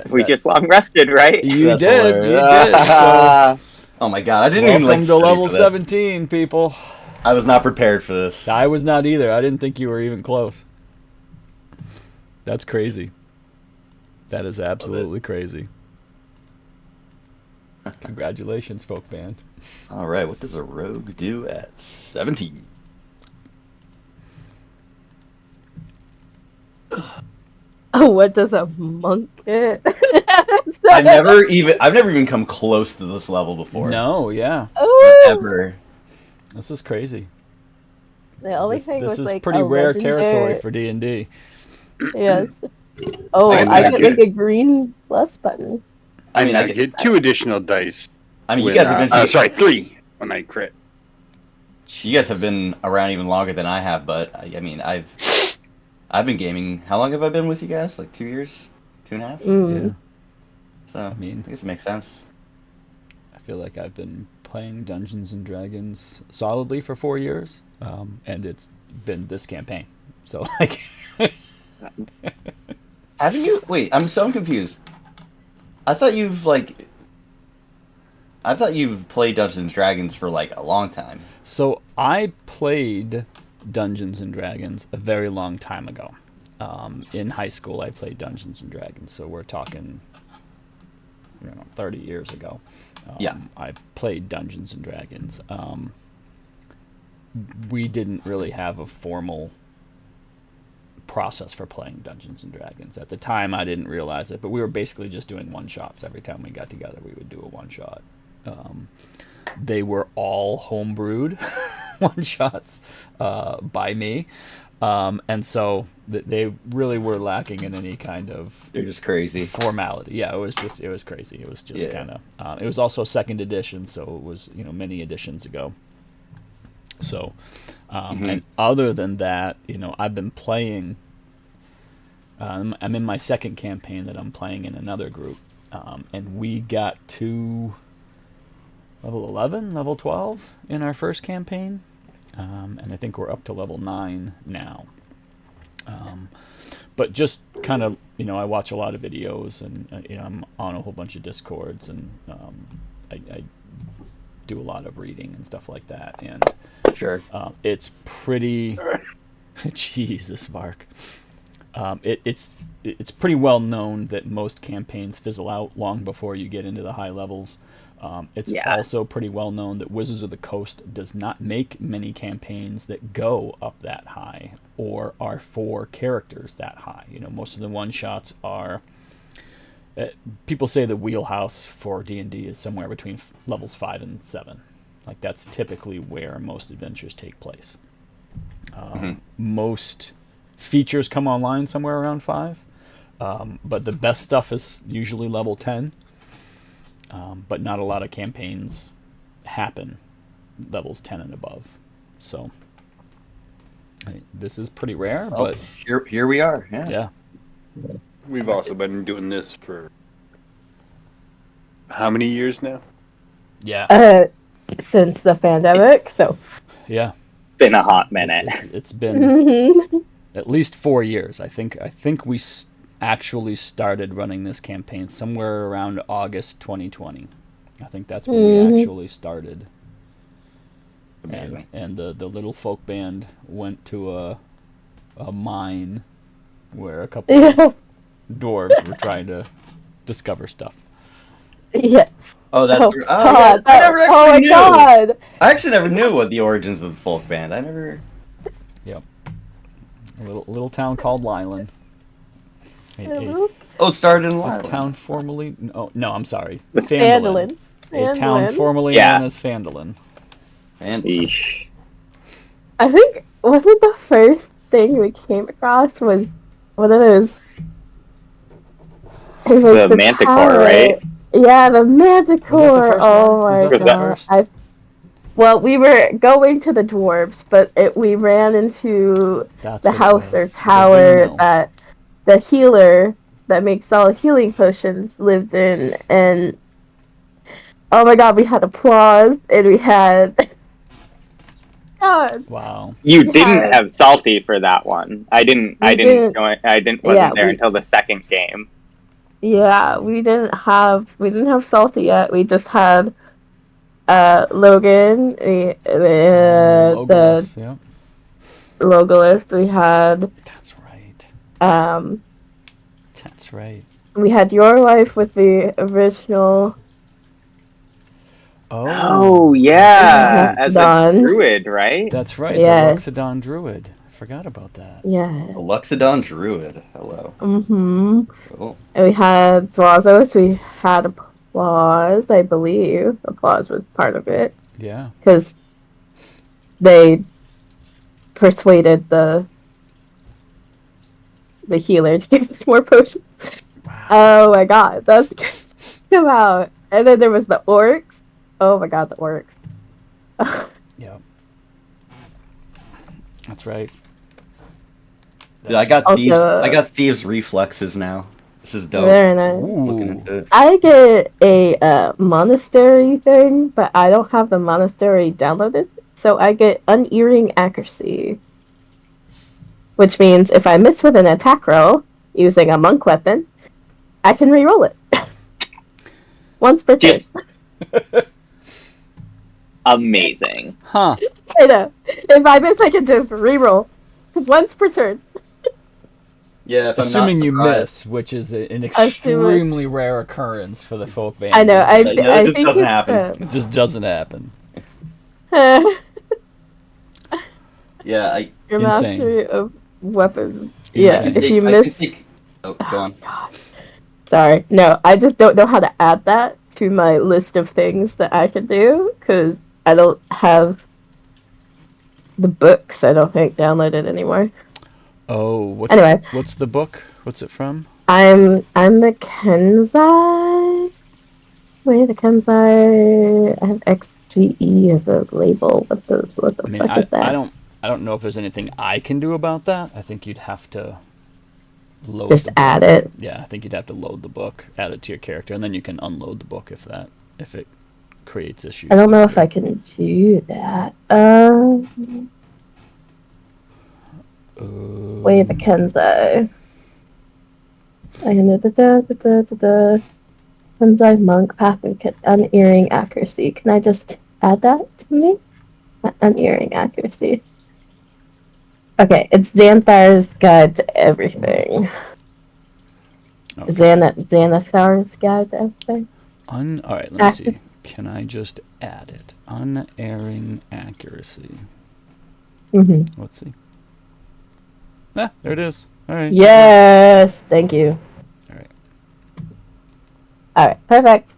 we just long rested, right? You That's did. hilarious. You did. So Oh my god, I didn't even welcome like to study level for this. 17, people. I was not prepared for this. I was not either. I didn't think you were even close. That's crazy. That is absolutely crazy. Congratulations, folk band. All right, what does a rogue do at 17? Oh, what does a monk get? I've never even come close to this level before. No, yeah. Oh, Ever. This is crazy. the only This thing was is like pretty a rare legendary- territory for D&D. Yes. Oh, I guess I I could could- make a green plus button. I mean, mean, I I could- get 2 additional dice. I mean, when, you guys have been. sorry, 3 when I crit. You guys have been around even longer than I have, but I mean, I've been gaming. How long have I been with you guys? Like 2 years, 2.5. Mm. Yeah. So I mean- I guess it makes sense. I feel like I've been playing Dungeons and Dragons solidly for 4 years, and it's been this campaign. So like, Haven't you? Wait, I'm so confused. I thought you've played Dungeons and Dragons for like a long time. so I played Dungeons and Dragons a very long time ago. In high school, I played Dungeons and Dragons, so we're talking, 30 years ago. I played Dungeons and Dragons. We didn't really have a formal process for playing Dungeons and Dragons. At the time, I didn't realize it, but we were basically just doing one-shots. Every time we got together, we would do a one-shot. They were all homebrewed one-shots by me. And so they really were lacking in any kind of... They're just crazy. Formality. Yeah, it was crazy. It was just kind of... it was also second edition, so it was, many editions ago. So, and other than that, I've been playing... I'm in my second campaign that I'm playing in another group. And we got to level 11, level 12 in our first campaign. And I think we're up to level 9 now. But just kind of, I watch a lot of videos, and I'm on a whole bunch of Discords, and I do a lot of reading and stuff like that. And sure, it's pretty. Jesus, Vark. It's pretty well known that most campaigns fizzle out long before you get into the high levels. It's also pretty well known that Wizards of the Coast does not make many campaigns that go up that high or are for characters that high. Most of the one-shots are... people say the wheelhouse for D&D is somewhere between levels 5 and 7. Like, that's typically where most adventures take place. Most features come online somewhere around 5. But the best stuff is usually level 10. But not a lot of campaigns happen levels 10 and above. So this is pretty rare, but here we are. Yeah. We've also been doing this for how many years now? Yeah. Since the pandemic, so yeah. Been a hot minute. It's been at least 4 years. I think we actually started running this campaign somewhere around August 2020. I think that's when we actually started. Amazing. And the little folk band went to a mine where a couple of dwarves were trying to discover stuff. Yes. Oh, that's true. Oh, God, yeah. I never actually knew. God. I actually never knew what the origins of the folk band. I never. Yep. A little town called Lylan. It started in A Loudwater. town formerly... No, I'm sorry. Fandolin. A town formerly known as Fandolin. And I think, wasn't the first thing we came across was one of those... It was The Manticore, tower. right? Yeah, the Manticore. first Oh one? my Was that the god. first? Well, we were going to the dwarves, but we ran into That's the what it house or was. The tower windmill. that the healer that makes all healing potions lived in, and oh my god, we had applause, and we had God. Wow. You didn't have Salty for that one. I didn't wasn't there until the second game. Yeah, we didn't have Salty yet. We just had Logan, the Logos, yeah. Logolist. We had That's right. That's right. we had your wife with the original. Oh yeah, as a Done. druid, right? That's right. Yes. The Loxodon Druid. I forgot about that. Yeah. a Luxodon Druid. Hello. Cool. And we had Zwazos. We had Applause, I believe. Applause was part of it. Yeah. Because they persuaded the healer to give us more potions. Wow. Oh my god, that's come out. And then there was the orcs. Oh my god, the orcs. Yeah. That's right. Dude, I got Also- thieves. I got thieves reflexes now. This is dope. Very nice. Looking Ooh. into it. I get a monastery thing, but I don't have the monastery downloaded. So I get unerring accuracy. Which means if I miss with an attack roll using a monk weapon, I can re-roll it. Once per turn. Just amazing. Huh. I know. If I miss, I can just reroll once per turn. Yeah, if Assuming I'm not you surprised. miss, which is an extremely rare occurrence for the folk band. I know. Yeah, that just think doesn't it's, happen. It just doesn't happen. Yeah, I Your Insane. mastery of weapons. Insane. Yeah, if you I miss. can take. Oh, go on. Sorry. No, I just don't know how to add that to my list of things that I can do because I don't have the books. I don't think downloaded anymore. Oh, Anyway. what's the book? What's it from? I'm the Kenzai. Wait, the Kenzai. I have XGE as a label. What the I mean, fuck is that? I don't know if there's anything I can do about that. I think you'd have to load Just the book. add it. Yeah, I think you'd have to load the book, add it to your character, and then you can unload the book if it creates issues. I don't know if I can do that. Way the Kenzai. I can do the Kenzai monk path of unerring accuracy. Can I just add that to me? Unerring accuracy. Okay, it's Xanthar's guide to everything. Okay. Xanathar's guide to everything. All right, let me see. Can I just add it? Unerring accuracy. Mm-hmm. Let's see. Ah, there it is. All right. Yes, thank you. All right. All right, perfect.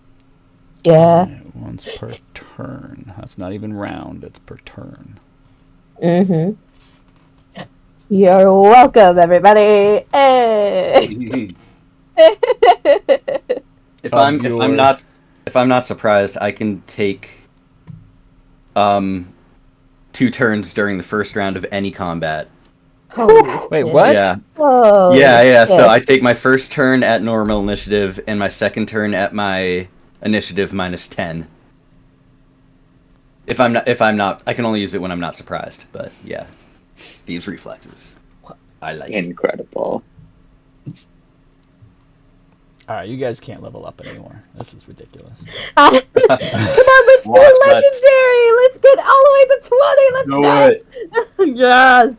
Yeah. All right, once per turn. That's not even round. It's per turn. Mm-hmm. You're welcome, everybody. Hey. If I'm not surprised, I can take 2 turns during the first round of any combat. Wait, what? Yeah. Oh, Yeah. So I take my first turn at normal initiative and my second turn at my initiative minus 10. If I'm not, I can only use it when I'm not surprised. But yeah, thieves' reflexes. I like it. Incredible. All right, you guys can't level up anymore. This is ridiculous. Come on, let's do legendary. Let's get all the way to 20. Let's Do it. Yes.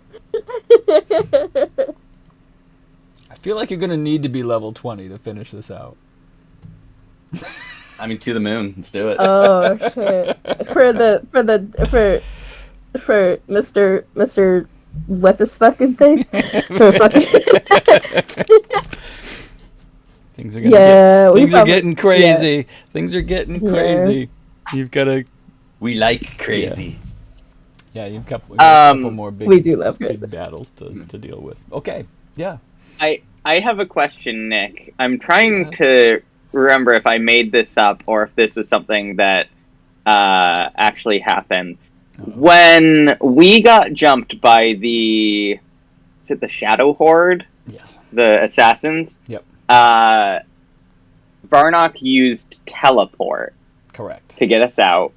I feel like you're gonna need to be level 20 to finish this out. I mean, to the moon. Let's do it. Oh shit! For Mr. What's his fucking thing? For fucking. Things are getting crazy. Yeah. Things are getting crazy. You've got to. We like crazy. Yeah, you've got a couple more big, we do love big crazy. battles to deal with. Okay, yeah. I have a question, Nick. I'm trying to remember if I made this up or if this was something that actually happened. When we got jumped by the Shadow Horde? Yes. The assassins? Yep. Varnock used teleport. Correct. To get us out.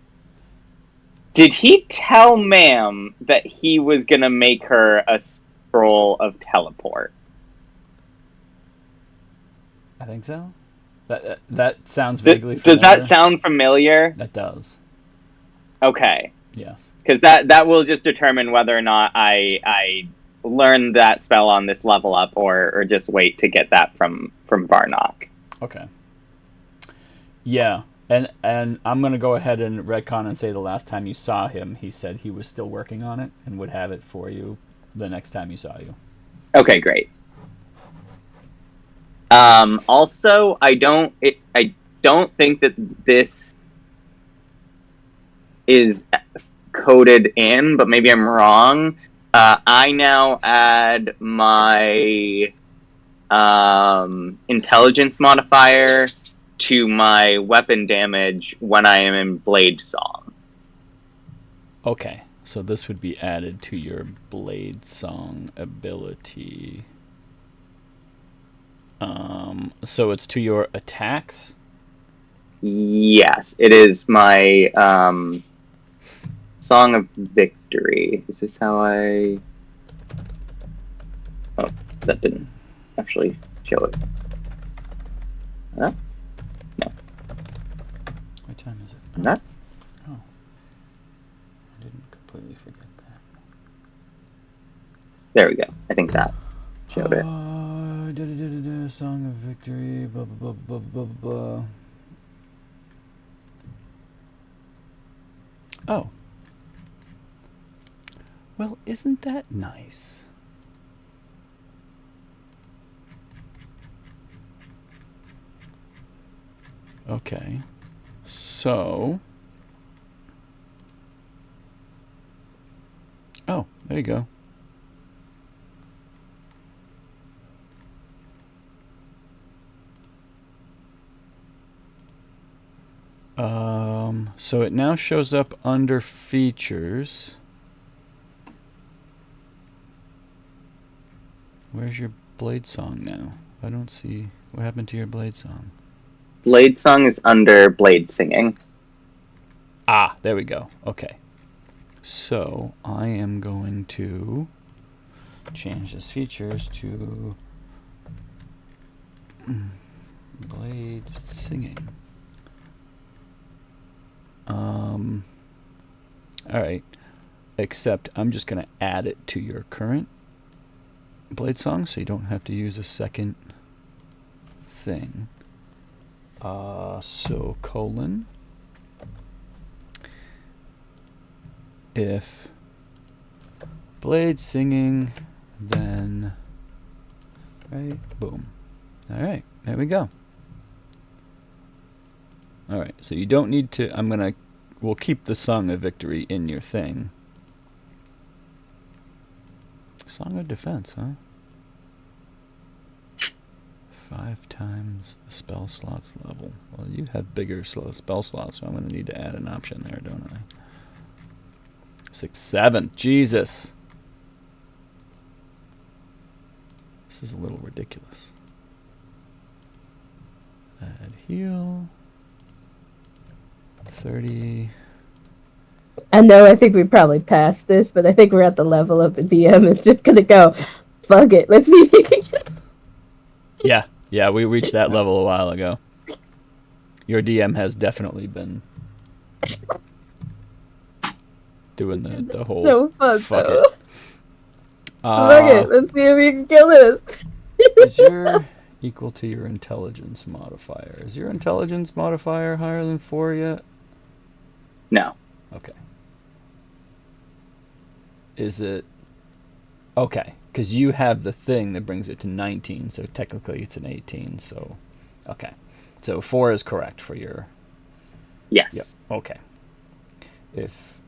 Did he tell Ma'am that he was gonna make her a scroll of teleport? I think so. That sounds vaguely familiar. Does that sound familiar? That does. Okay. Yes. Because that will just determine whether or not I learn that spell on this level up or just wait to get that from Varnock. Okay. Yeah. And I'm going to go ahead and retcon and say the last time you saw him, he said he was still working on it and would have it for you the next time you saw you. Okay, great. Also, I don't think that this is coded in, but maybe I'm wrong. I now add my intelligence modifier to my weapon damage when I am in Blade Song. Okay, so this would be added to your Blade Song ability. So it's to your attacks? Yes, it is my Song of Victory. Is this how I... Oh, that didn't actually show it. Huh? No. What time is it? Not? Oh. completely forget that. There we go. I think that showed it. Song of Victory. Blah blah blah blah blah blah. Oh. Well, isn't that nice? Okay. So. Oh, there you go. So it now shows up under features. Where's your blade song now? I don't see what happened to your blade song. Blade song is under blade singing. Ah, there we go. Okay. So I am going to change this features to blade singing. Alright. Except I'm just going to add it to your current blade song so you don't have to use a second thing. So colon. If blade singing, then right, boom. Alright, there we go. Alright, so you don't need to, we'll keep the Song of Victory in your thing. Song of Defense, huh? 5 times the spell slots level. Well, you have bigger spell slots, so I'm going to need to add an option there, don't I? 6, 7. Jesus. This is a little ridiculous. Add heal. 30. I know, I think we probably passed this, but I think we're at the level of the DM is just gonna go, fuck it, let's see. Yeah, we reached that level a while ago. Your DM has definitely been doing the whole So fun, fuck though. it. Fuck it, let's see if we can kill this. Is your equal to your intelligence modifier? Is your intelligence modifier higher than 4 yet? No. Okay. Is it... Okay, because you have the thing that brings it to 19, so technically it's an 18, so... Okay. So 4 is correct for your... Yes. Yep, okay. If...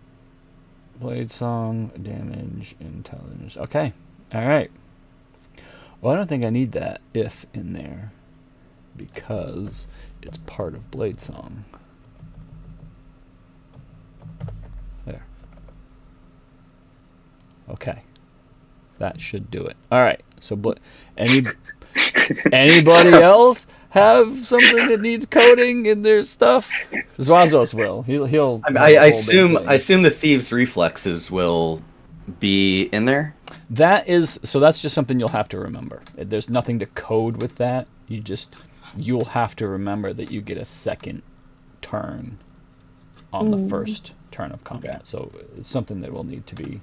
Blade song, damage, intelligence... Okay, alright. Well, I don't think I need that if in there, because it's part of blade song. There. Okay. That should do it. All right. So, anybody else have something that needs coding in their stuff? Zwazos will. He'll. I assume the thieves' reflexes will be in there. That's just something you'll have to remember. There's nothing to code with that. You'll have to remember that you get a second turn on the first turn of combat. Okay. So it's something that will need to be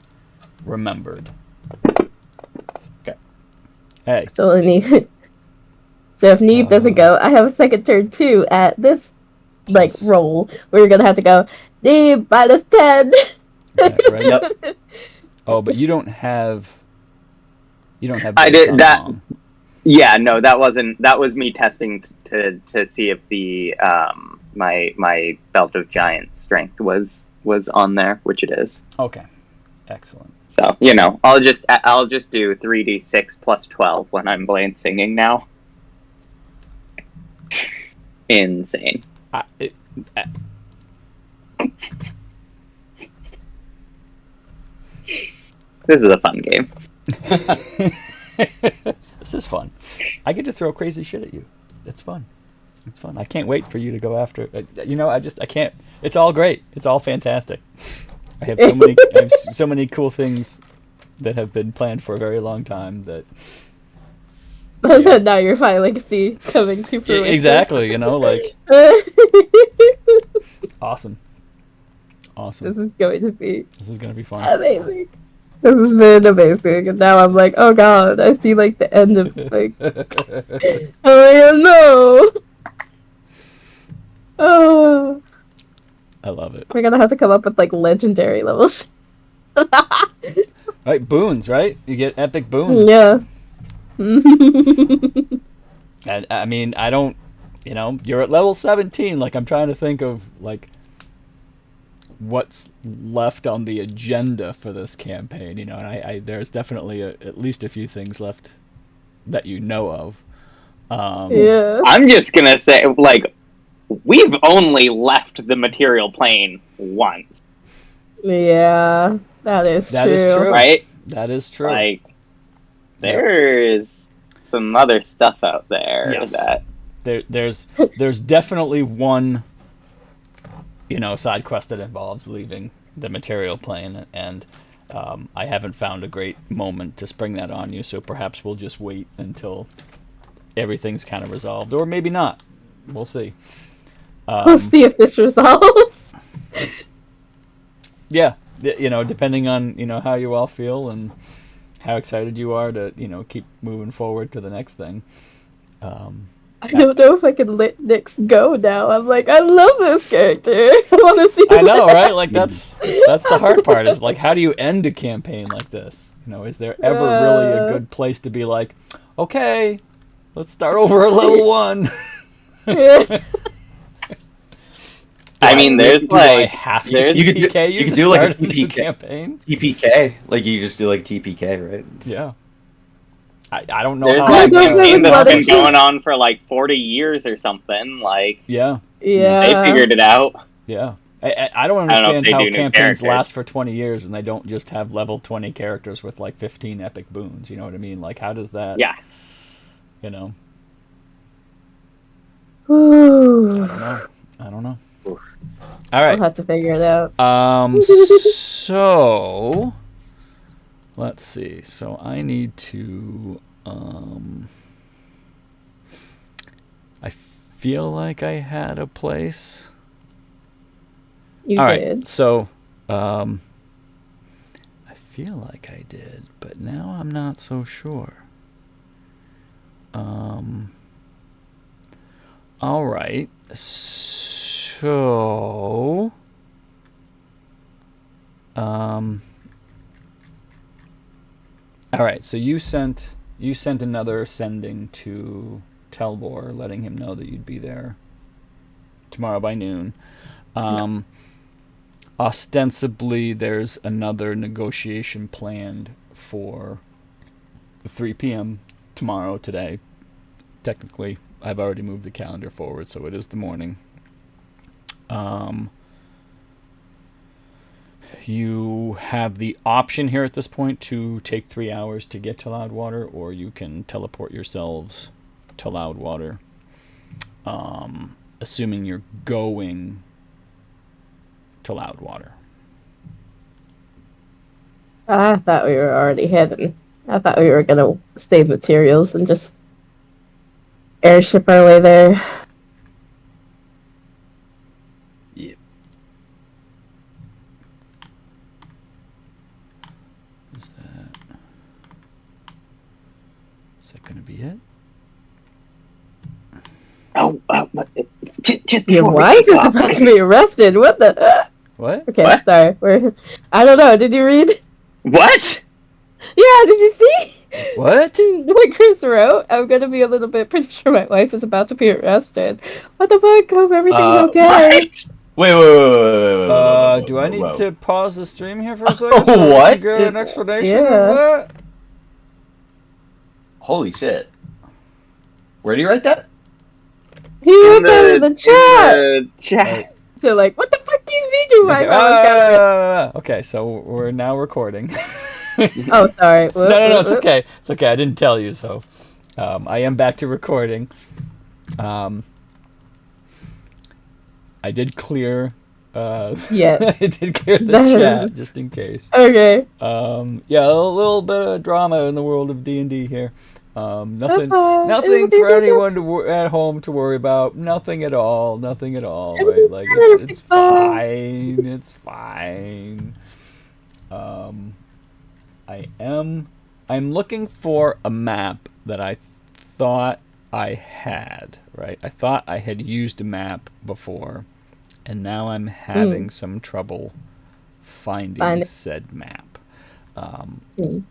remembered. Okay. Hey. So if Neve doesn't go, I have a second turn too at this roll. We're gonna have to go Neve minus 10. Is that right? Yep. Oh, but you don't have. I did that. Yeah, no, that was me testing to see if the my belt of giant strength was on there, which it is. Okay, excellent. So I'll just do 3d6 plus 12 when I'm blade singing now. Insane. This is a fun game. This is fun. I get to throw crazy shit at you. It's fun. It's fun. I can't wait for you to go after. I can't. It's all great. It's all fantastic. I have so many cool things that have been planned for a very long time that. Yeah. Now you're finally see coming to fruition. Exactly. Awesome. Awesome. This is going to be This is gonna be fun. amazing. This has been amazing, and now I'm like, oh god, I see like the end of like, oh no. Oh, I love it. we're gonna have to come up with like legendary levels. Right, boons, right? You get epic boons. Yeah. And I mean, I don't, you're at level 17. Like, I'm trying to think of like what's left on the agenda for this campaign. And I there's definitely at least a few things left that you know of. Yeah. I'm just gonna say, like, we've only left the material plane once, Yeah. That is true. right? That is true. Like, there's some other stuff out there Yes. that There's definitely one, side quest that involves leaving the material plane, and I haven't found a great moment to spring that on you, so perhaps we'll just wait until everything's kind of resolved, or maybe not. We'll see. We'll see if this resolves. Yeah, depending on how you all feel and how excited you are to keep moving forward to the next thing. I don't know if I can let Nyx go now. I'm like, I love this character. I want to see. I know, right? Like that's the hard part. Is like, how do you end a campaign like this? Is there ever really a good place to be like, okay, let's start over at level 1? Yeah. I mean, there's do I like have to there's- TPK you could to do like a start new TPK. campaign. TPK, like you just do like TPK, right? It's- Yeah. I don't know there's how. I a don't know campaign what that's been it is. going on for like 40 years or something. Like, Yeah, Yeah. they figured it out. yeah. I don't I don't know if understand they how do new campaigns characters. last for 20 years and they don't just have level 20 characters with like 15 epic boons. You know what I mean? Like, how does that? Yeah. I don't Ooh. know. I don't know. All I'll right. have to figure it out. So let's see. So I need to I feel like I had a place. You All did. right. So I feel like I did, but now I'm not so sure. All right. So all right, so you sent another sending to Telbor, letting him know that you'd be there tomorrow by noon. Ostensibly, there's another negotiation planned for 3 p.m. tomorrow today. Technically, I've already moved the calendar forward, so it is the morning. You have the option here at this point to take 3 hours to get to Loudwater, or you can teleport yourselves to Loudwater. Assuming you're going to Loudwater. I thought we were already heading. I thought we were gonna save materials and just airship our way there. Yeah. Is that going to be it? Just Your before we wife take is off, about to be arrested. What the? What? Okay, What? sorry. I don't know. Did you read? What? Yeah, did you see? What? What Chris wrote? I'm gonna be a little bit pretty sure my wife is about to be arrested. What the fuck? Hope everything's okay. What? Wait. Do I need whoa. to pause the stream here for a second? So What? we can get an explanation Yeah. of that? Holy shit! Where do you write that? He wrote that in the chat. the chat. So like, what the fuck do you mean your wife? Okay, okay, so we're now recording. Oh, sorry. No, it's okay. It's okay. I didn't tell you, so I am back to recording. I did clear Yeah. I did clear the chat just in case. Okay. Yeah, a little bit of drama in the world of D&D here. Nothing fine. nothing It'll be for better. anyone at home to worry about. Nothing at all. Nothing at all. It'll Right? be Like better. it's fine. It's fine. I'm looking for a map that I thought I had, right? I thought I had used a map before, and now I'm having some trouble finding Find it. said map. Mm.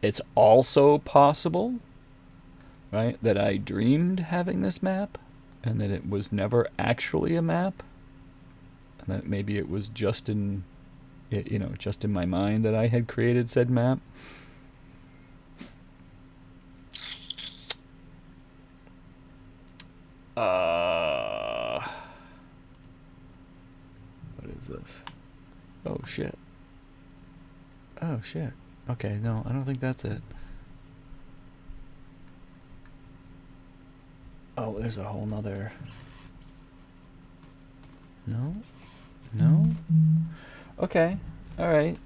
It's also possible, right, that I dreamed having this map, and that it was never actually a map, and that maybe it was just in my mind that I had created said map. What is this? Oh shit. Okay, no, I don't think that's it. Oh, there's a whole nother. No? Okay. All right.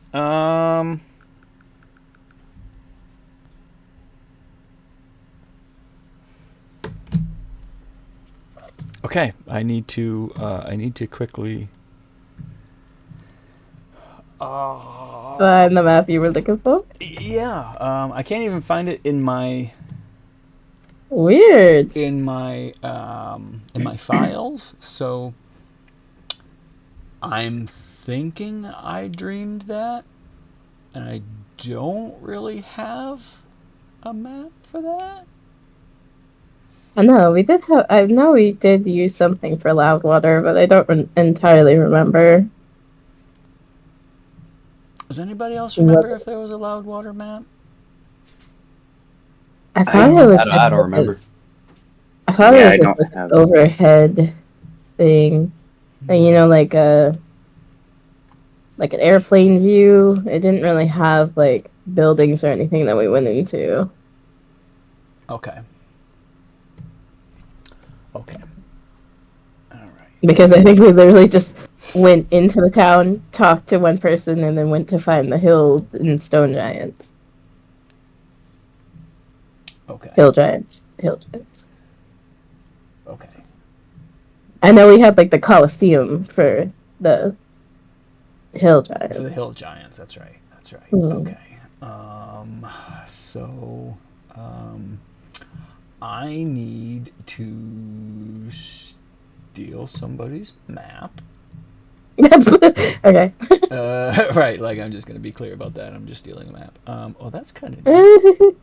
Okay, I need to quickly Find the map you were looking for. yeah, I can't even find it in my Weird. in my files, so I'm thinking I dreamed that, and I don't really have a map for that. I know we did have. I know we did use something for Loudwater, but I don't entirely remember. Does anybody else remember if there was a Loudwater map? I thought it was. I don't remember. I thought Yeah, I it was don't just like have an overhead thing, and like an airplane view. It didn't really have like buildings or anything that we went into. Okay. All right. Because I think we literally just went into the town, talked to one person, and then went to find the hill and stone giants. Okay. Hill giants. Okay. I know we had like the Colosseum for the hill giants. For the hill giants, that's right. Mm. Okay. So, I need to steal somebody's map. Okay. Right, like I'm just gonna be clear about that. I'm just stealing a map. Oh, that's kind of neat.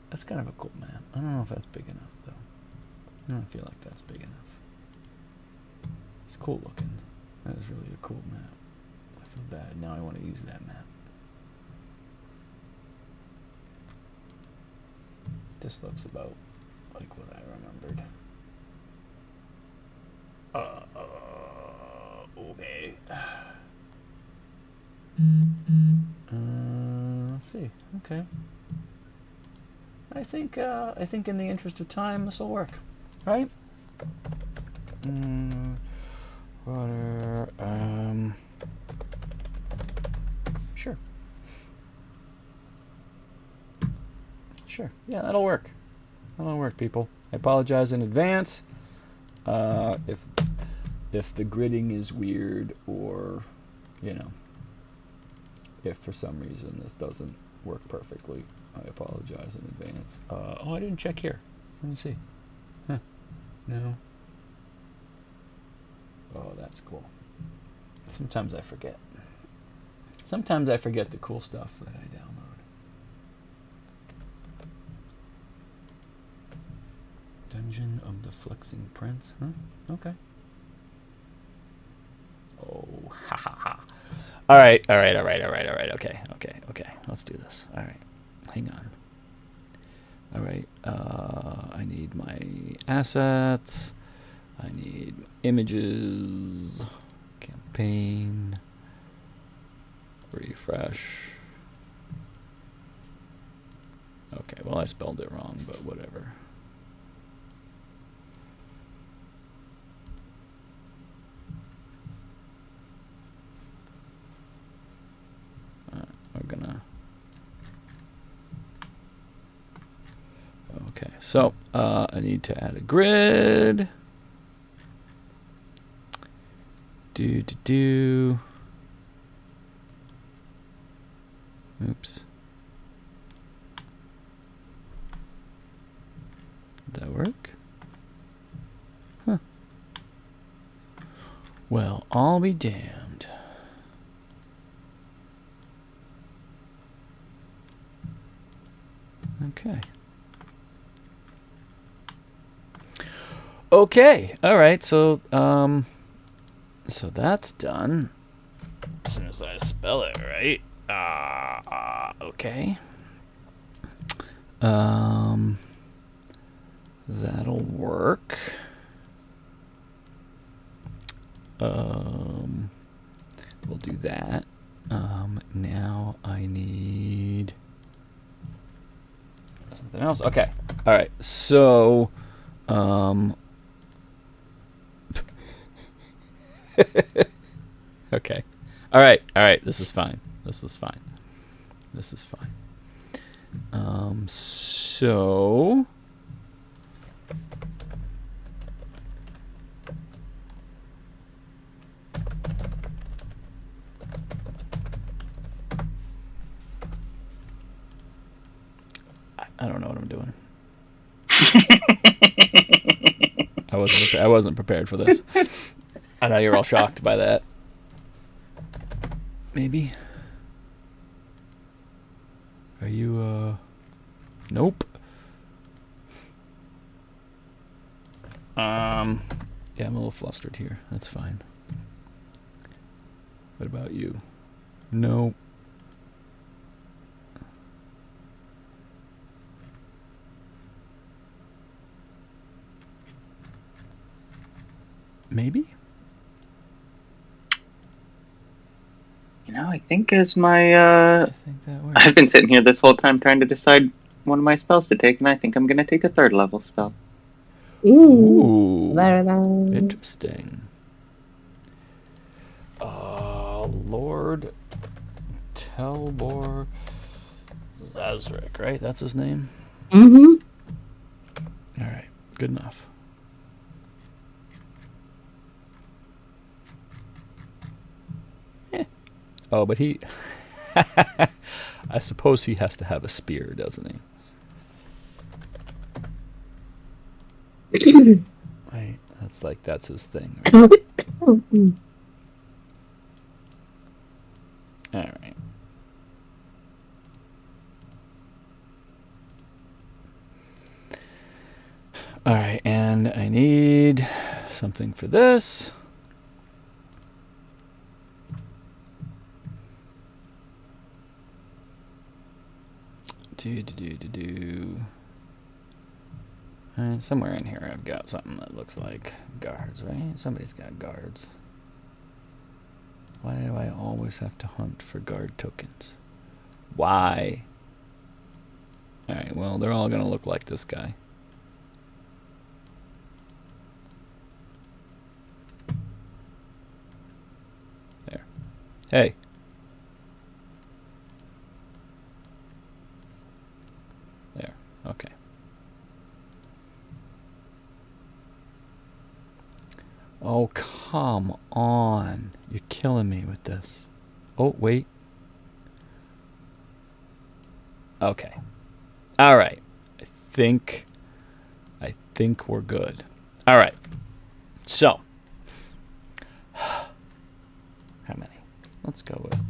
That's kind of a cool map. I don't know if that's big enough though. I don't feel like that's big enough. It's cool looking. That is really a cool map. I feel bad. Now I want to use that map. This looks about like what I remembered. Okay. Let's see. Okay. I think in the interest of time, this will work, right? Water. Sure. Yeah, that'll work. People. I apologize in advance if the gridding is weird, or if for some reason this doesn't work perfectly. I apologize in advance. I didn't check here. Let me see. Huh. No. Oh, that's cool. Sometimes I forget. The cool stuff that I download. Dungeon of the Flexing Prince. Huh? Okay. Oh, ha ha ha. All right. Okay. Let's do this. All right. Hang on. All right. I need my assets. I need images. Campaign. Refresh. Okay, well, I spelled it wrong, but whatever. Okay, so I need to add a grid. Oops. Did that work? Huh. Well, I'll be damned. Okay. Okay. All right. So so that's done. As soon as I spell it right. Okay. That'll work. We'll do that. Now I need something else. Okay. All right. So, okay. All right. All right. This is fine. This is fine. This is fine. So. I don't know what I'm doing. I wasn't prepared for this. I know you're all shocked by that. Maybe. Are you nope. Yeah, I'm a little flustered here. That's fine. What about you? Nope. Maybe? You know, I think as my I think that works. I've been sitting here this whole time trying to decide one of my spells to take, and I think I'm gonna take a 3rd level spell. Ooh. Very nice. Interesting. Lord Telbor Zazrek, right? That's his name? Mm-hmm. All right. Good enough. Oh, but he... I suppose he has to have a spear, doesn't he? Right. That's his thing. Right? All right. All right, and I need something for this. Somewhere in here I've got something that looks like guards, right? Somebody's got guards. Why do I always have to hunt for guard tokens? Why? Alright, well, they're all gonna look like this guy. There. Hey. There. Okay. Oh, come on. You're killing me with this. Oh, wait. Okay. All right. I think we're good. All right. So. How many? Let's go with...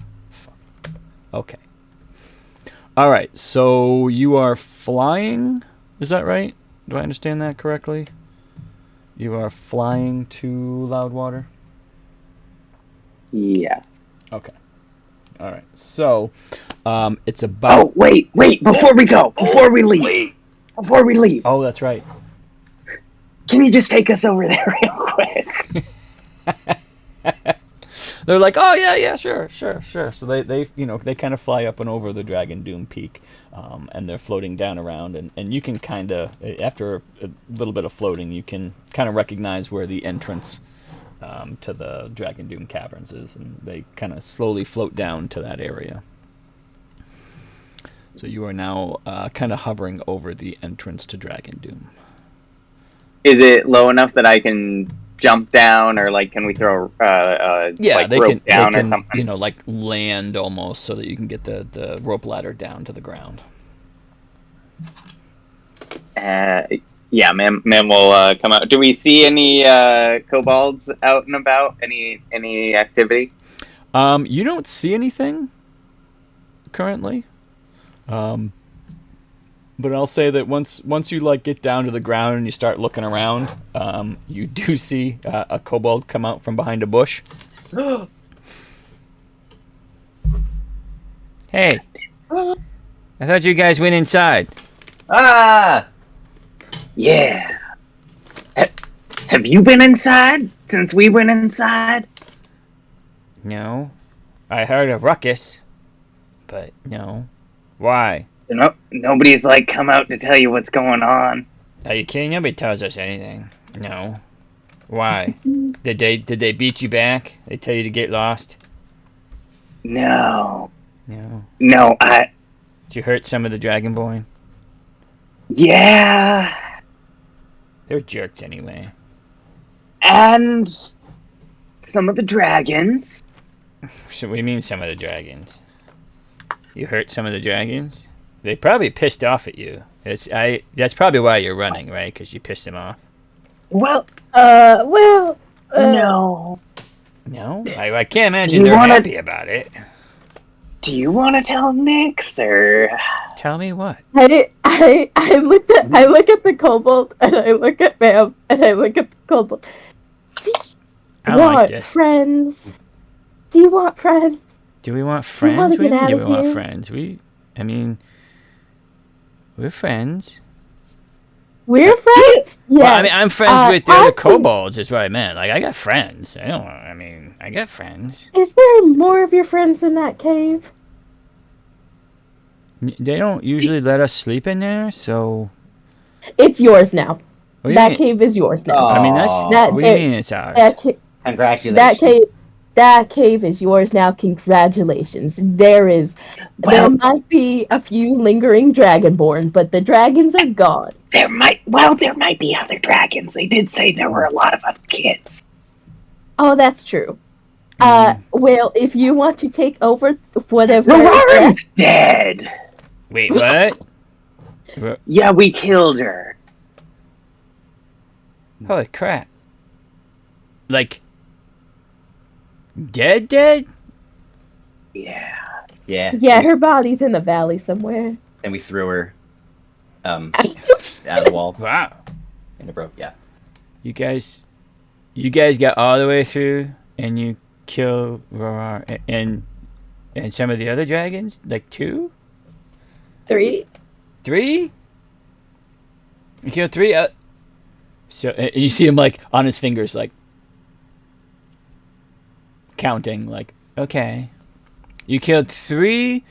Okay. All right. So you are flying? Is that right? Do I understand that correctly? You are flying to Loudwater? Yeah. Okay. All right. So, it's about... Oh, wait, before we go, before we leave. Oh, that's right. Can you just take us over there real quick? They're like, oh, yeah, sure. So they they kind of fly up and over the Dragon Doom Peak, and they're floating down around, and you can kind of, after a little bit of floating, you can kind of recognize where the entrance to the Dragon Doom caverns is, and they kind of slowly float down to that area. So you are now kind of hovering over the entrance to Dragon Doom. Is it low enough that I can jump down, or like, can we throw rope down or something? You know, like land almost, so that you can get the rope ladder down to the ground. Yeah, man will come out. Do we see any kobolds out and about? Any activity? You don't see anything currently. But I'll say that once you like get down to the ground and you start looking around, you do see a kobold come out from behind a bush. Hey, I thought you guys went inside. Ah! Yeah. Have you been inside since we went inside? No, I heard a ruckus, but no. Why? No, nobody's like come out to tell you what's going on. Are you kidding? Nobody tells us anything. No. Why? Did they beat you back? They tell you to get lost? No. No. No, Did you hurt some of the Dragonborn? Yeah. They're jerks anyway. And some of the dragons. So what do you mean some of the dragons? You hurt some of the dragons? They probably pissed off at you. That's probably why you're running, right? Because you pissed them off. Well. No. No? I can't imagine they're happy about it. Do you want to tell Nix, or? Tell me what? I look at the kobold, and I look at Ma'am, and I look at the kobold. Do I you like want this. friends? Do you want friends? Do we want friends? What do you mean, do we want here? friends? We're friends. We're friends? Yeah. Well, I'm friends with the other kobolds, is what I meant. Like, I got friends. I got friends. Is there more of your friends in that cave? They don't usually let us sleep in there, so... It's yours now. What do you That mean? cave is yours now. I mean, That- what do you mean it's ours? Congratulations. That cave is yours now. Congratulations. There might be a few lingering dragonborn, but the dragons are gone. There might be other dragons. They did say there were a lot of other kids. Oh, that's true. Well, if you want to take over whatever... Roraurim's dead! Wait, what? Yeah, we killed her. Holy crap. Like... Dead? Yeah. Yeah, her body's in the valley somewhere. And we threw her out of the wall. Wow. And it broke, yeah. You guys got all the way through, and you kill Rorar and some of the other dragons? Like 2? 3? 3? You killed 3? So and you see him, like, on his fingers, like, counting, like, okay. You killed 3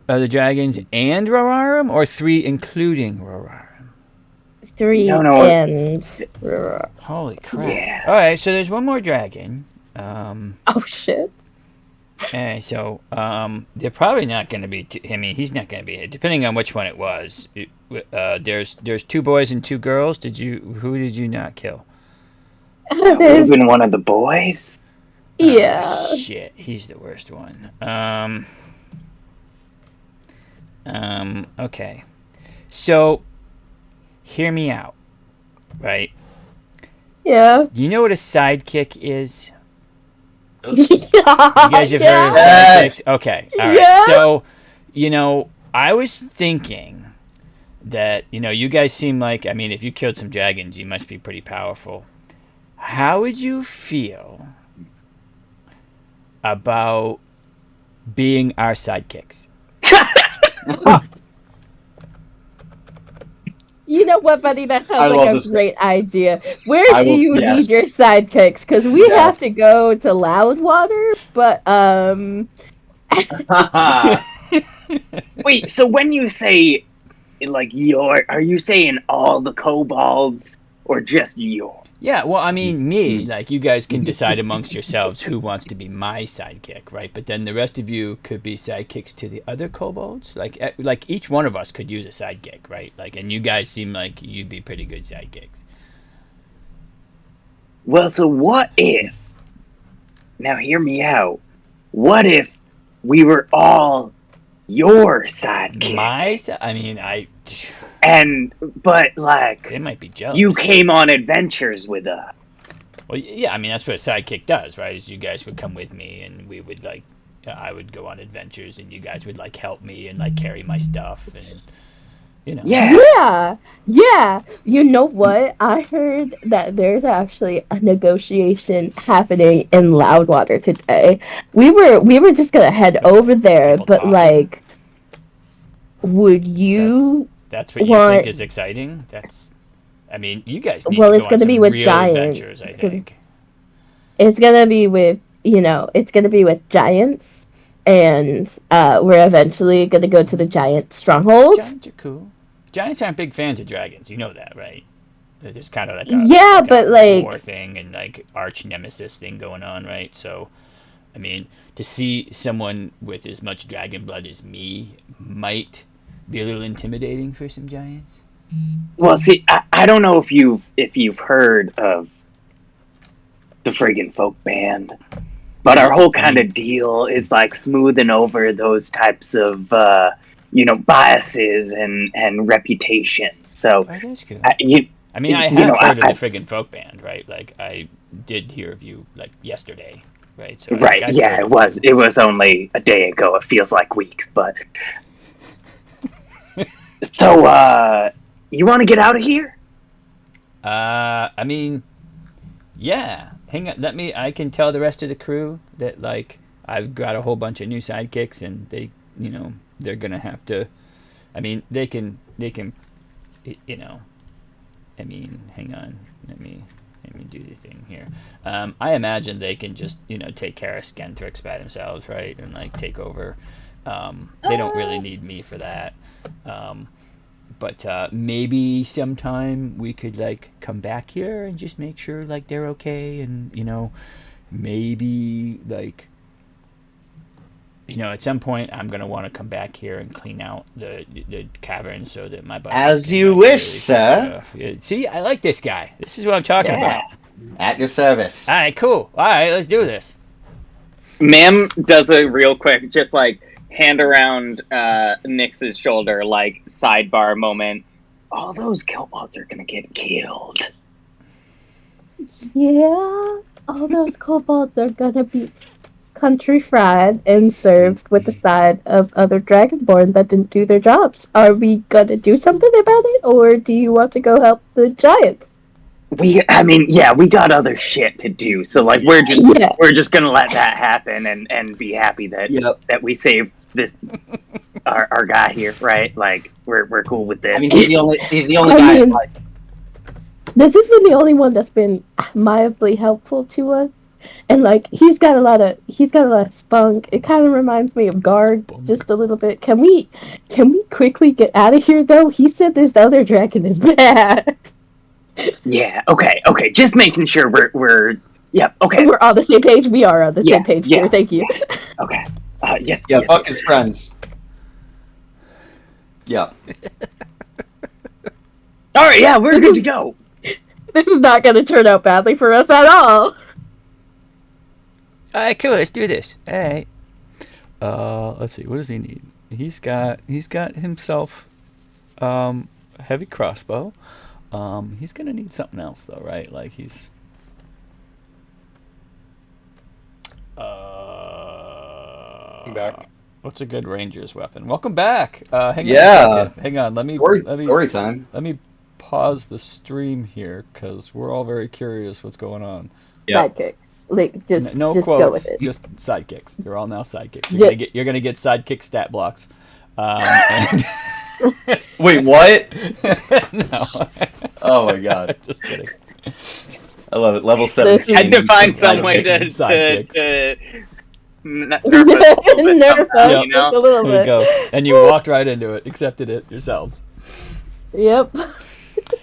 of the dragons and Roraurim, or 3 including Roraurim? 3 No. and... Holy crap. Yeah. Alright, so there's one more dragon. Oh, shit. So, they're probably not going to be... he's not going to be... Depending on which one it was. There's 2 boys and 2 girls. Who did you not kill? That would have been one of the boys. Yeah. Oh, shit, he's the worst one. Okay. So, hear me out, right? Yeah. You know what a sidekick is? You You guys have heard of sidekicks? Okay, alright. Yeah. So, I was thinking that, you guys seem like, if you killed some dragons, you must be pretty powerful. How would you feel about being our sidekicks? You know what, buddy? That I sounds love like a this. great idea. Where I do will- you yes. need your sidekicks? Because we Yeah. have to go to Loudwater, but, Wait, so when you say, like, are you saying all the kobolds, or just your? Yeah, well, I mean, me, like, you guys can decide amongst yourselves who wants to be my sidekick, right? But then the rest of you could be sidekicks to the other kobolds. Like each one of us could use a sidekick, right? Like, and you guys seem like you'd be pretty good sidekicks. Well, so what if... Now, hear me out. What if we were all your sidekick? But, like... They might be jealous. You came on adventures with us. Well, yeah, I mean, that's what a sidekick does, right? Is you guys would come with me, and we would, like... I would go on adventures, and you guys would, like, help me and, like, carry my stuff, and... You know. Yeah. You know what? I heard that there's actually a negotiation happening in Loudwater today. We were just gonna head over there, but talking. like, would you? That's what you think is exciting. I mean, you guys need to it's go gonna on be some with real giants. adventures. I think it's gonna be with it's gonna be with giants, and we're eventually gonna go to the giant stronghold. Giants are cool. Giants aren't big fans of dragons. You know that, right? They're just kind of like a war thing and like arch nemesis thing going on, right? So, I mean, to see someone with as much dragon blood as me might be a little intimidating for some giants. Well, see, I don't know if you've heard of the friggin' folk band, but our whole kind of deal is like smoothing over those types of biases and reputations. So that's good. I have heard of the friggin' folk band, right? Like I did hear of you like yesterday, right? So right, yeah, it was only a day ago. It feels like weeks, but so you want to get out of here? I mean, yeah. Hang on, I can tell the rest of the crew that like I've got a whole bunch of new sidekicks, and they, they're gonna have to. I mean, they can. I mean, hang on. Let me do the thing here. I imagine they can just take care of Zhentarim by themselves, right? And like take over. They don't really need me for that. But maybe sometime we could like come back here and just make sure like they're okay, and maybe like. At some point, I'm gonna want to come back here and clean out the cavern so that my buddies as you wish, sir. See, I like this guy. This is what I'm talking about. At your service. All right, cool. All right, let's do this. Ma'am does a real quick, just like hand around Nix's shoulder, like sidebar moment. All those kobolds are gonna get killed. Yeah, all those kobolds are gonna be country fried and served with the side of other dragonborn that didn't do their jobs. Are we gonna do something about it, or do you want to go help the giants? We got other shit to do, so like we're just gonna let that happen and be happy that that we saved this our guy here, right? Like we're cool with this. I mean, he's the only guy. This has been the only one that's been mildly helpful to us. And like he's got a lot of spunk. It kind of reminds me of Guard just a little bit. Can we quickly get out of here though? He said this other dragon is bad. Yeah. Okay. Just making sure we're okay. We're on the same page. We are on the same page here. Thank you. Yeah. Okay. Yes. Yeah. Yes, fuck his friends. Yeah. All right. Yeah, we're good to go. This is not going to turn out badly for us at all. All right, cool. Let's do this. All right. Let's see. What does he need? He's got himself a heavy crossbow. He's gonna need something else though, right? Like he's. Back. What's a good ranger's weapon? Welcome back. Hang on. Let me story time. Let me pause the stream here because we're all very curious what's going on. Sidekick. Like just no just quotes, go with it. just sidekicks. They're all now sidekicks. You're gonna get sidekick stat blocks. Wait, what? No. Oh my god. Just kidding. I love it. Level 17. I had to find some way to nerf us, you know? a little There you bit. go. And you walked right into it, accepted it yourselves. Yep.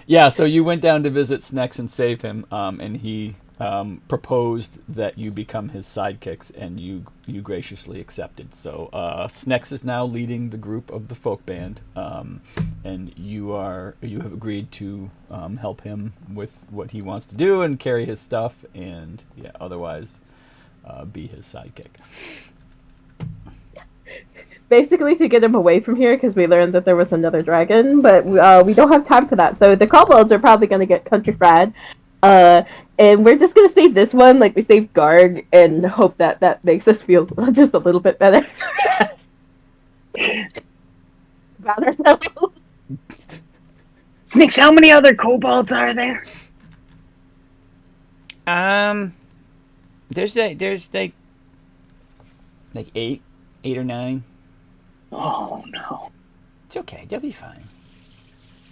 Yeah, so you went down to visit Snex and save him, and he proposed that you become his sidekicks, and you graciously accepted. So Snex is now leading the group of the folk band, and you have agreed to help him with what he wants to do and carry his stuff, and otherwise be his sidekick. Basically to get him away from here because we learned that there was another dragon, but we don't have time for that. So the kobolds are probably going to get country fried, and we're just going to save this one like we saved Garg and hope that makes us feel just a little bit better about ourselves. Snakes, how many other kobolds are there? There's like 8 or 9. Oh no. It's okay. They'll be fine.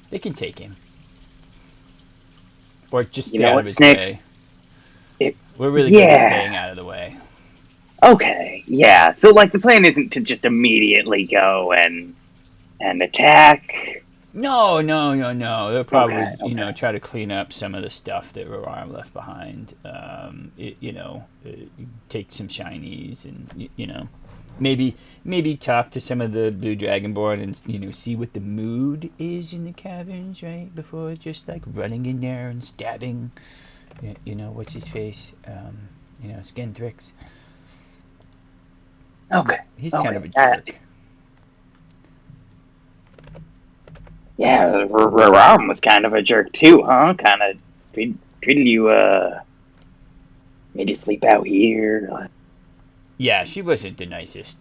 They can take him. Or just stay out of his way. We're really good at staying out of the way. Okay, yeah. So, like, the plan isn't to just immediately go and attack? No. They'll probably, try to clean up some of the stuff that Roraurim left behind. Take some shinies and, maybe talk to some of the blue dragonborn and see what the mood is in the caverns, right? Before just like running in there and stabbing, what's his face, Zhentarim. Okay. He's kind of a jerk. Yeah, Roraurim was kind of a jerk too, huh? Kind of treated you made you sleep out here. Yeah, she wasn't the nicest,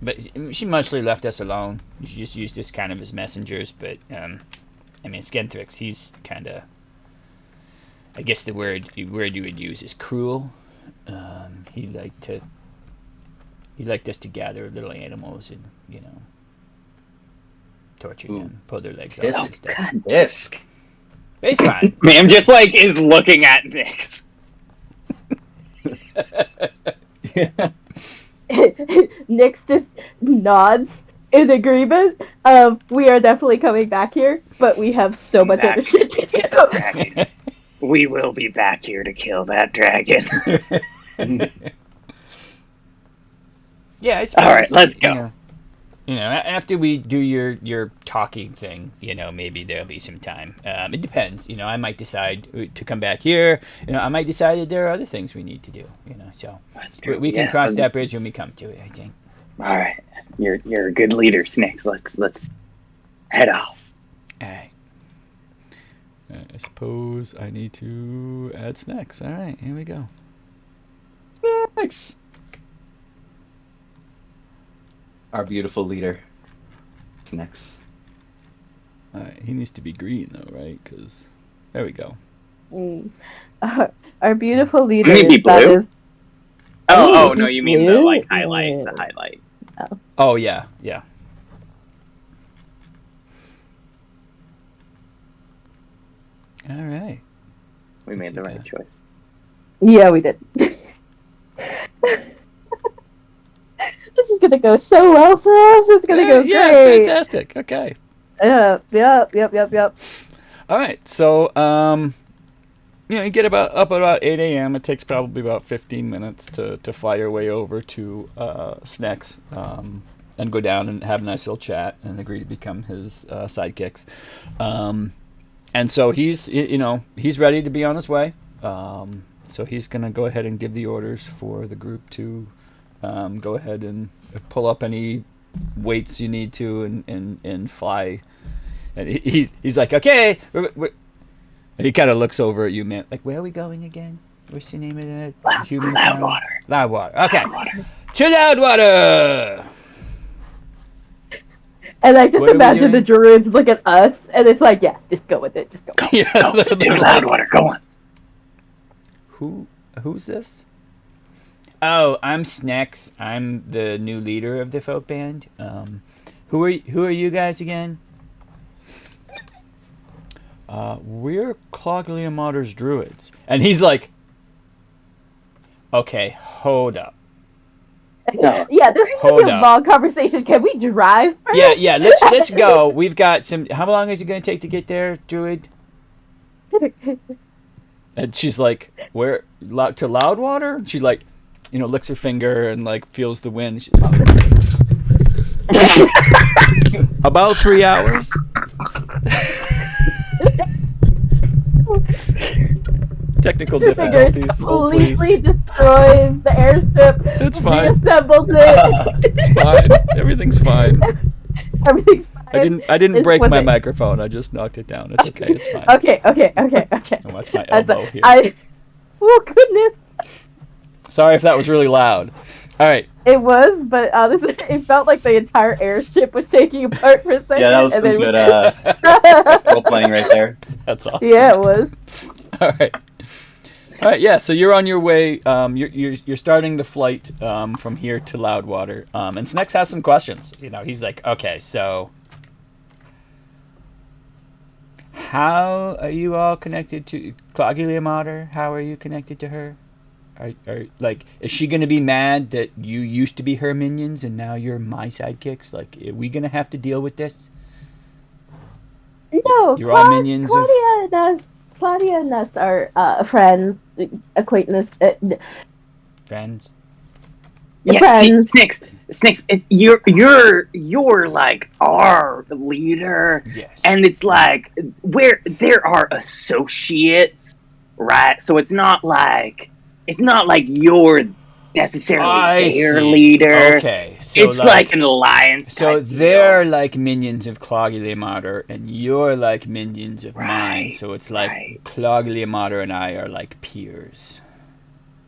but she mostly left us alone. She just used us kind of as messengers, but, Zhentarim, he's kind of, I guess the word you would use is cruel. He liked us to gather little animals and, torture them, pull their legs off and stuff. God, Disc. It's fine. Ma'am just like is looking at Nyx. Nyx just nods in agreement. We are definitely coming back here, but we have so much other shit to do. We will be back here to kill that dragon. Yeah, I suppose, all right, let's go. After we do your talking thing, maybe there'll be some time. It depends. I might decide to come back here. I might decide that there are other things we need to do. So we can cross that bridge when we come to it, I think. All right, you're a good leader, Snakes. Let's head off. All right. I suppose I need to add snacks. All right, here we go. Snacks. Our beautiful leader. Snacks. All right, he needs to be green though, right? Because there we go. Our beautiful leader. Maybe blue. Is... Oh no, you mean the highlight? The highlight. Oh yeah. All right. We made the right choice. Yeah, we did. This is gonna go so well for us. It's gonna go great. Yeah, fantastic. Okay. Yep. All right. So, you get up about 8 a.m. It takes probably about 15 minutes to fly your way over to Snex, and go down and have a nice little chat and agree to become his sidekicks. And so he's ready to be on his way. So he's gonna go ahead and give the orders for the group to go ahead and pull up any weights you need to and fly. And he's like, okay. He kind of looks over at you, man. Like, where are we going again? What's the name of that human town? Loudwater. Loudwater. Okay. To Loudwater. And I just imagine the druids look at us, and it's like, yeah, just go with it. Just go. Yeah, Go to Loudwater. Go on. Who's this? Oh, I'm Snex. I'm the new leader of the folk band. Who are you guys again? We're Clogliamarder's druids. And he's like, okay, hold up. Yeah, this is gonna Hold be a up. long conversation. Can we drive first? Yeah. Let's go. We've got some. How long is it going to take to get there, Druid? And she's like, "Where to Loudwater?" She like, licks her finger and like feels the wind. About 3 hours. Technical Fingers difficulties. Oh, please. completely destroys the airship. It's fine. Reassembles it. It's fine. Everything's fine. Everything's fine. I didn't It's break with my it. microphone. I just knocked it down. It's okay. It's fine. Okay. I watch my elbow here. Oh goodness. Sorry if that was really loud. All right. It was, but honestly, it felt like the entire airship was shaking apart for a second. Yeah, that was some and good role playing right there. That's awesome. Yeah, it was. All right. Yeah. So you're on your way. You're starting the flight from here to Loudwater. And Snex has some questions. He's like, okay, so how are you all connected to Cloguliamater? How are you connected to her? Is she gonna be mad that you used to be her minions and now you're my sidekicks? Like, are we gonna have to deal with this? No, You're all minions of- Claudia and us are friends, acquaintance. Friends. Yeah, Friends. Snix, you're like our leader, Yes. and it's like there are associates, right? So it's not like you're necessarily their leader. Okay. So It's like an alliance. So type they're deal. like minions of Cloguliamater, and you're like minions of mine. Right, So it's like right. Cloguliamater and I are like peers.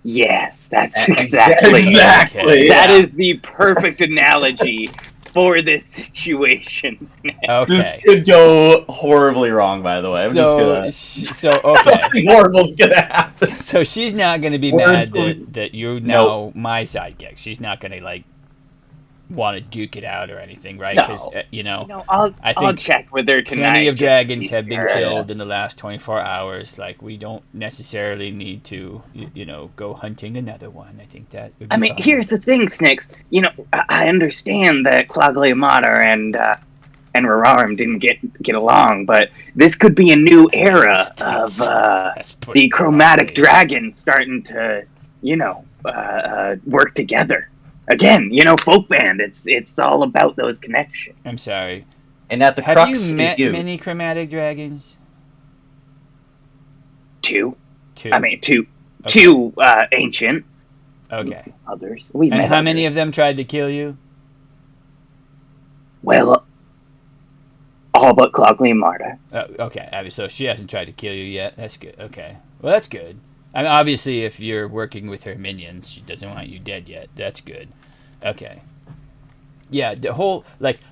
Yes, that's Exactly. Exactly. That yeah. is the perfect analogy for this situation, Snix. Okay. This could go horribly wrong, by the way. I'm okay. Something horrible's gonna happen. So she's not going to be Words mad goes- that you're now my sidekick. She's not going to like want to duke it out or anything, right? No. Because I'll I I'll think check with her tonight. plenty of just to dragons be have been sure. killed in the last 24 hours. Like, we don't necessarily need to, go hunting another one. I think that would be I mean, fine. here's the thing, Snix. I understand that Cloguliamater and Roraurim didn't get along, but this could be a new era of That's putting the it chromatic lightly. dragon starting to, work together. Again, folk band. It's all about those connections. I'm sorry. And at the Have crux you met is you. many chromatic dragons? Two. Two. I mean, two ancient. Okay. Others. We've And met how many others. of them tried to kill you? Well, all but Cloguliamater. Okay. So she hasn't tried to kill you yet. That's good. Okay. Well, that's good. I mean, obviously, if you're working with her minions, she doesn't want you dead yet. That's good. Okay. Yeah, the whole,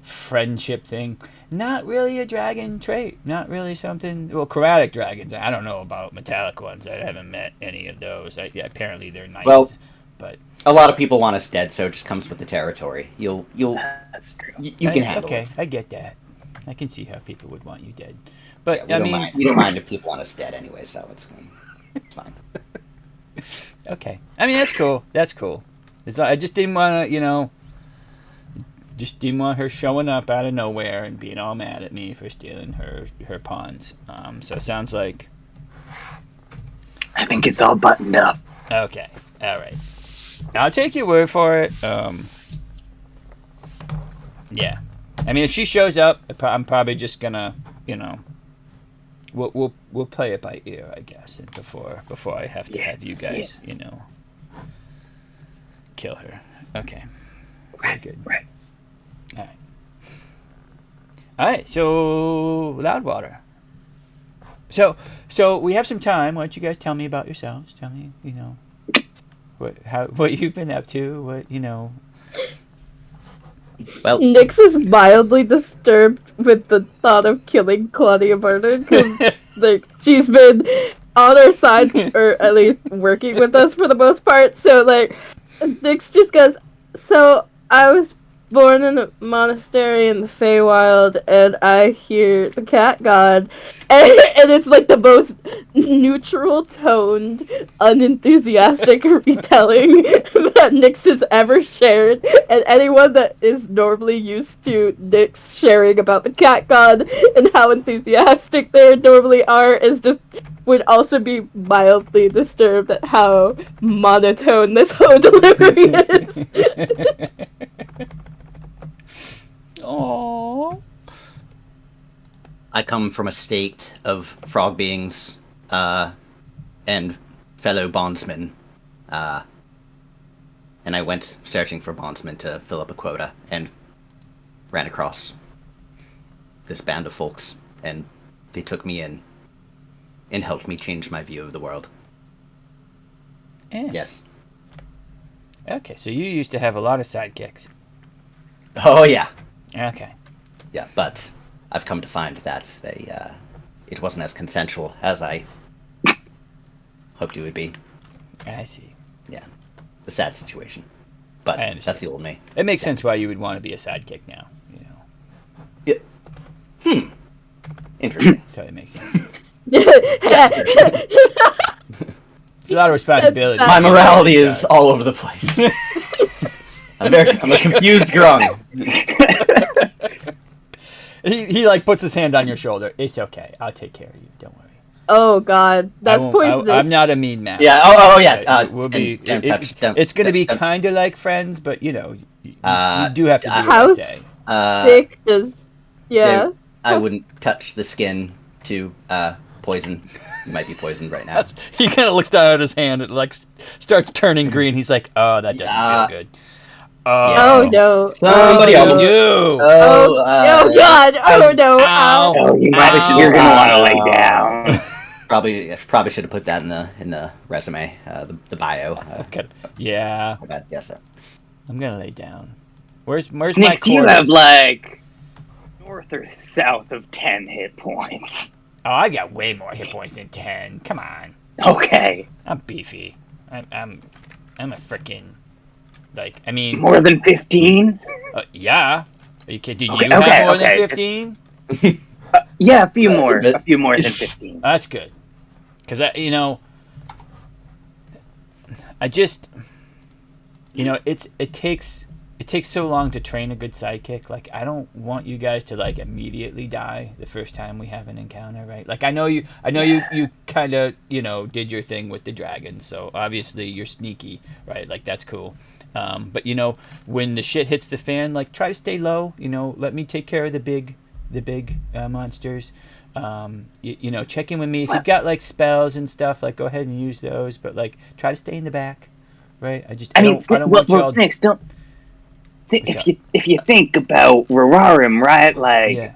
friendship thing, not really a dragon trait. Not really something... Well, chromatic dragons, I don't know about metallic ones. I haven't met any of those. Apparently, they're nice. Well, but A lot of people want us dead, so it just comes with the territory. You'll That's true. you can handle okay, it. I get that. I can see how people would want you dead. But, Yeah, we don't mind if people want us dead anyway, so it's fine. Okay. I mean, that's cool. That's cool. I just didn't want to, just didn't want her showing up out of nowhere and being all mad at me for stealing her pawns. So it sounds like... I think it's all buttoned up. Okay. All right. I'll take your word for it. Yeah. I mean, if she shows up, I'm probably just gonna, we'll play it by ear, I guess, and before I have to have you guys, kill her. Okay. Very good. Right. All right. So Loudwater. So we have some time. Why don't you guys tell me about yourselves? Tell me, what you've been up to. Well, Nyx is mildly disturbed with the thought of killing Claudia Barnard because she's been on our side, or at least working with us for the most part. So Nyx just goes, "So I was born in a monastery in the Feywild, and I hear the cat god, and it's like the most neutral toned, unenthusiastic retelling that Nyx has ever shared, and anyone that is normally used to Nyx sharing about the cat god and how enthusiastic they normally are is just would also be mildly disturbed at how monotone this whole delivery is. Aww. I come from a state of frog beings and fellow bondsmen. And I went searching for bondsmen to fill up a quota and ran across this band of folks. And they took me in and helped me change my view of the world. Yeah. Yes. Okay, so you used to have a lot of sidekicks. Oh, yeah. Okay. Yeah, but I've come to find that it wasn't as consensual as I hoped it would be. I see. Yeah. A sad situation. But I understand. that's the old me. It makes sense why you would want to be a sidekick now. You know, Yeah. Interesting. totally makes sense. It's It's a lot of responsibility. My morality is all over the place. I'm a confused grung. He like puts his hand on your shoulder. It's okay. I'll take care of you. Don't worry. Oh god, that's poisonous. I'm not a mean man. Yeah. Oh yeah. We'll be. Don't touch. It's going to be don't- kind of like friends, but you know, you Uh, do have to do what I House? say. Sick, just yeah. Dude, I wouldn't touch the skin to poison. You might be poisoned right now. He kind of looks down at his hand. It like starts turning green. He's like, "Oh, that doesn't feel good." Oh no. Somebody oh, else. do. Oh god. Oh no. Ow. Oh, you Probably should- you're gonna want to lay down. Probably should have put that in the resume, the bio. Yeah, My bad. Yes, sir. I'm gonna lay down. Where's my Snicks, you quarters? have like north or south of 10 hit points. Oh, I got way more hit points than 10. Come on, Okay. I'm beefy. I'm a freaking like. I mean, More than 15? yeah. Are you kidding? Do you Okay, have okay, more okay. than 15? Yeah, a few more. A few more than 15. That's good. Because I just, it takes so long to train a good sidekick. Like, I don't want you guys to like immediately die the first time we have an encounter, right? Like, I know you kind of did your thing with the dragon, so obviously you're sneaky, right? Like, that's cool. But when the shit hits the fan, like, try to stay low. Let me take care of the big monsters. Check in with me if you've got like spells and stuff. Like, go ahead and use those, but like, try to stay in the back, right? I don't want y'all. Snicks, don't. If you think about Roraurim, right? Like, Yeah.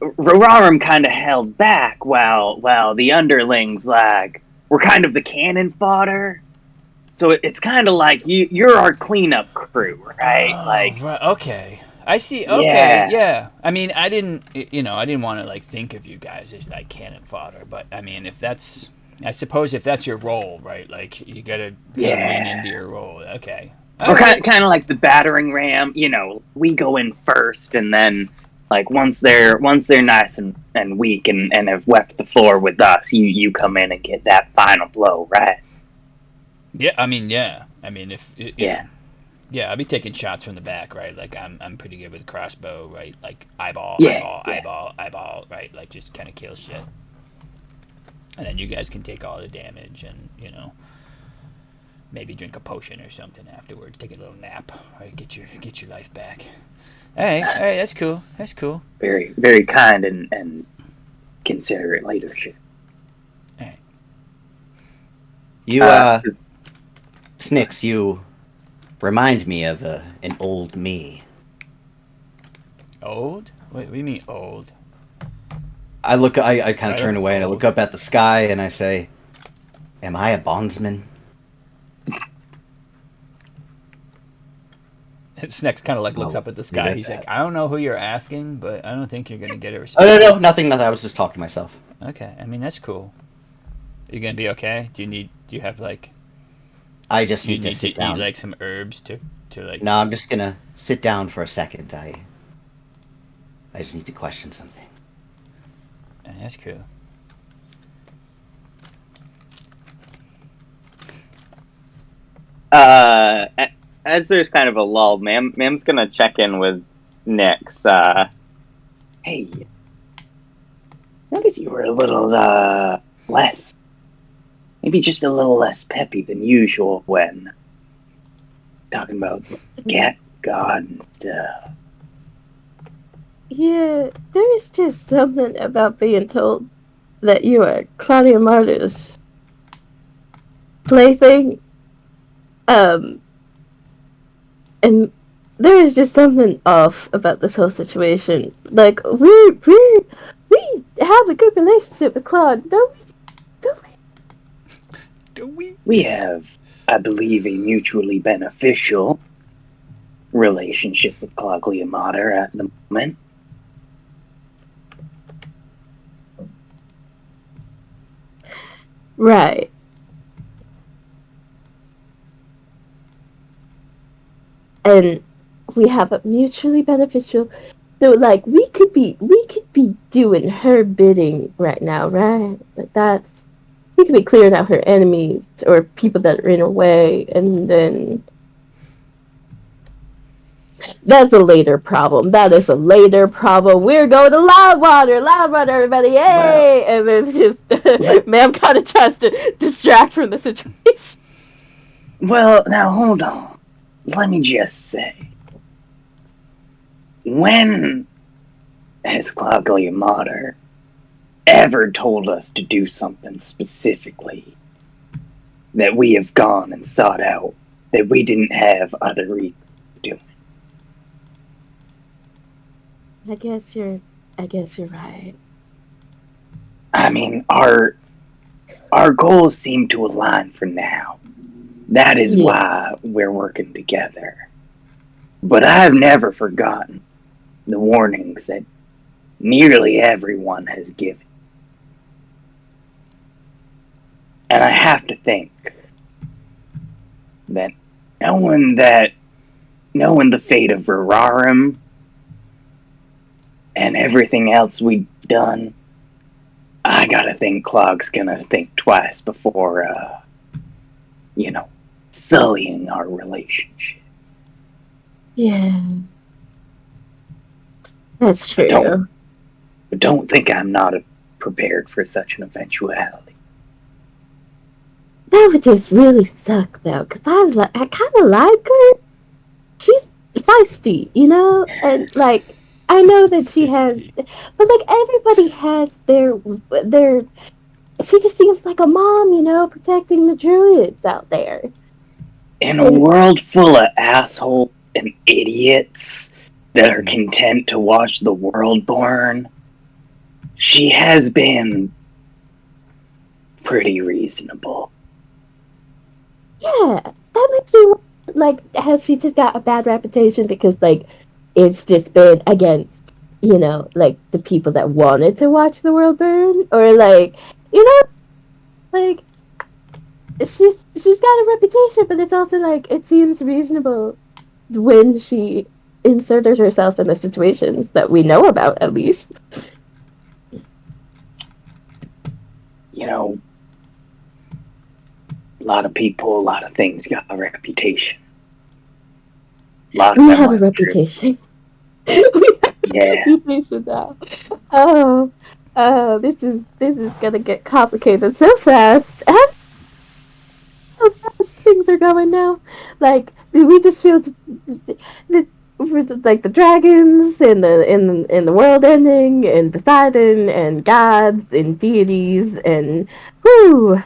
Roraurim kind of held back while the underlings like were kind of the cannon fodder. So it's kind of like you're our cleanup crew, right? Right, okay. I see. Okay, yeah. I mean, I didn't want to like think of you guys as like cannon fodder, but I mean, I suppose if that's your role, right? Like, you gotta lean into your role. Okay. We're kind of like the battering ram. We go in first, and then like once they're nice and weak and have wept the floor with us, you come in and get that final blow, right? Yeah. I mean, yeah. I mean, Yeah. Yeah, I'll be taking shots from the back, right? Like, I'm pretty good with crossbow, right? Like, eyeball, right? Like, just kind of kill shit. And then you guys can take all the damage and, maybe drink a potion or something afterwards. Take a little nap, right? Get your life back. All right, that's cool. That's cool. Very, very kind and considerate leadership. All right. You, Snicks, you remind me of an old me. Old? What do you mean old? I kind of turn away and I look up at the sky and I say, "Am I a bondsman?" Snex kind of like looks up at the sky. He's like, I don't know who you're asking, but I don't think you're gonna get a response. Oh no, nothing. I was just talking to myself. Okay, I mean, that's cool. You gonna be okay? Do you have like? I just You need to need sit to down. eat like some herbs to to like. No, I'm just gonna sit down for a second. I just need to question something. That's cool. As there's kind of a lull, Mam's gonna check in with Nyx. Hey, noticed you were a little less, maybe just a little less peppy than usual when talking about cat god and stuff. Yeah, there's just something about being told that you are Claudia Marta's plaything. And there is just something off about this whole situation. Like, we have a good relationship with Claude, don't we? Do we? We have, I believe, a mutually beneficial relationship with Claudia Mater at the moment. Right. And we have a mutually beneficial. So, like, we could be doing her bidding right now, right? Like we could be clearing out her enemies or people that are in her way, and then that's a later problem. That is a later problem. We're going to Loudwater, everybody, yay! Well, And then just, ma'am kind of tries to distract from the situation. Well, now hold on. Let me just say, when has Claudia Mater ever told us to do something specifically that we have gone and sought out that we didn't have other reasons to do? I guess you're right. I mean, our goals seem to align for now. That is why we're working together. But I've never forgotten the warnings that nearly everyone has given. And I have to think that knowing the fate of Roraurim and everything else we've done, I gotta think Clog's gonna think twice before, sullying our relationship. Yeah. That's true. But don't think I'm not prepared for such an eventuality. That would just really suck, though, because I kind of like her. She's feisty, and like I know that she has, but like everybody has their. She just seems like a mom, protecting the druids out there. In a world full of assholes and idiots that are content to watch the world burn, she has been pretty reasonable. Yeah, that makes me like. Has she just got a bad reputation because like it's just been against like the people that wanted to watch the world burn, or like like she's got a reputation, but it's also like it seems reasonable when she inserted herself in the situations that we know about, at least. A lot of people, a lot of things got a reputation. We have a reputation. We have Yeah. a reputation now. This is gonna get complicated so fast. How fast things are going now? Like we just feel like the dragons and the world ending and Poseidon and gods and deities and whoo.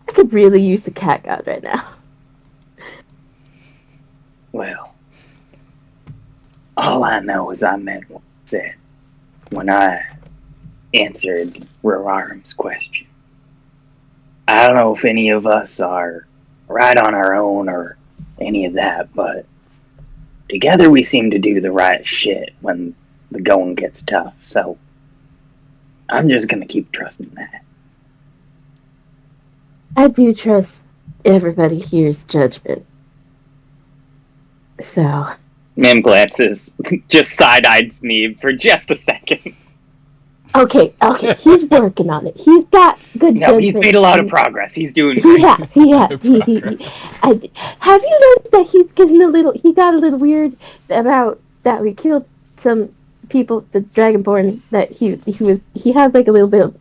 I could really use the cat god right now. Well, all I know is I meant what I said when I answered Roraurim's question. I don't know if any of us are right on our own or any of that, but together we seem to do the right shit when the going gets tough, so I'm just gonna keep trusting that. I do trust everybody here's judgment. So, Mim glances, just side-eyed Sneeb for just a second. okay, he's working on it. He's got good No, he's judgment. made a lot of progress. He's doing He great. has. Have you noticed that he's getting he got a little weird about that we killed some people, the Dragonborn, that he has like a little bit of,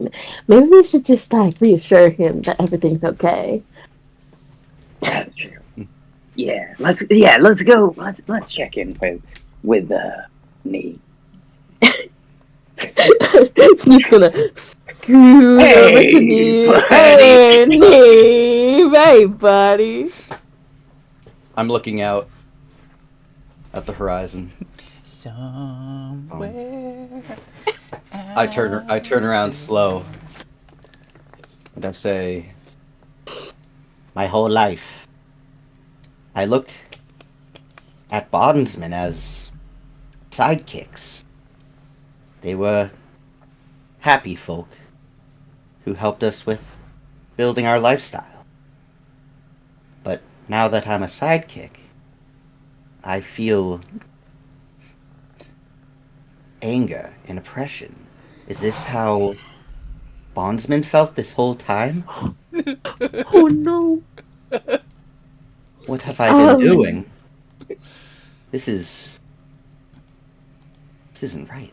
maybe we should just like reassure him that everything's okay. That's true. Yeah, let's go. Let's check in with Nate. He's gonna scoot over to me. Hey, Neve, hey, buddy. I'm looking out at the horizon. Somewhere. I turn around slow, and I say, My whole life, I looked at bondsmen as sidekicks. They were happy folk who helped us with building our lifestyle. But now that I'm a sidekick, I feel anger and oppression. Is this how bondsmen felt this whole time? Oh no. What have I been doing? This isn't right.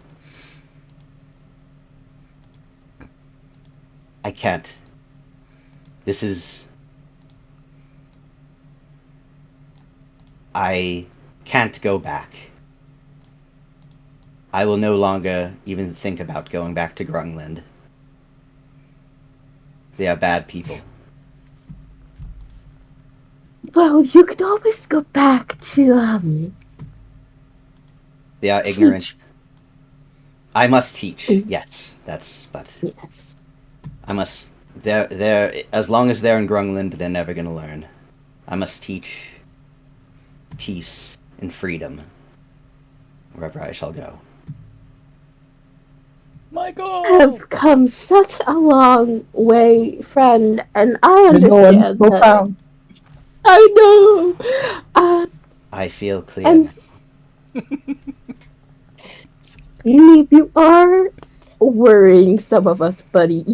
I can't. I can't go back. I will no longer even think about going back to Grungland. They are bad people. Well, you could always go back to They are ignorant. I must teach. Yes, but yes. I must. They're as long as they're in Grungland, they're never gonna learn. I must teach peace and freedom wherever I shall go. Michael! Have come such a long way, friend, and I understand that. I know. I feel clear. And you are worrying some of us, buddy.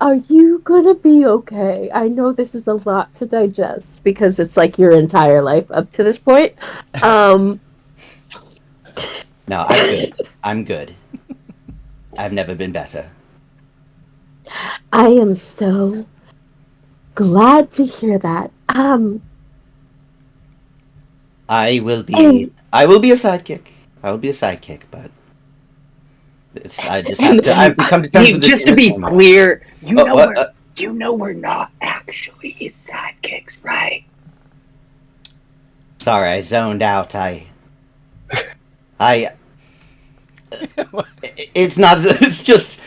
Are you gonna be okay? I know this is a lot to digest because it's like your entire life up to this point. No, I'm good. I'm good. I've never been better. I am so glad to hear that. I will be a sidekick. I will be a sidekick, but I just have to. I've come to terms with this. Just to be clear, you know we're not actually his sidekicks, right? Sorry, I zoned out. It's not. It's just.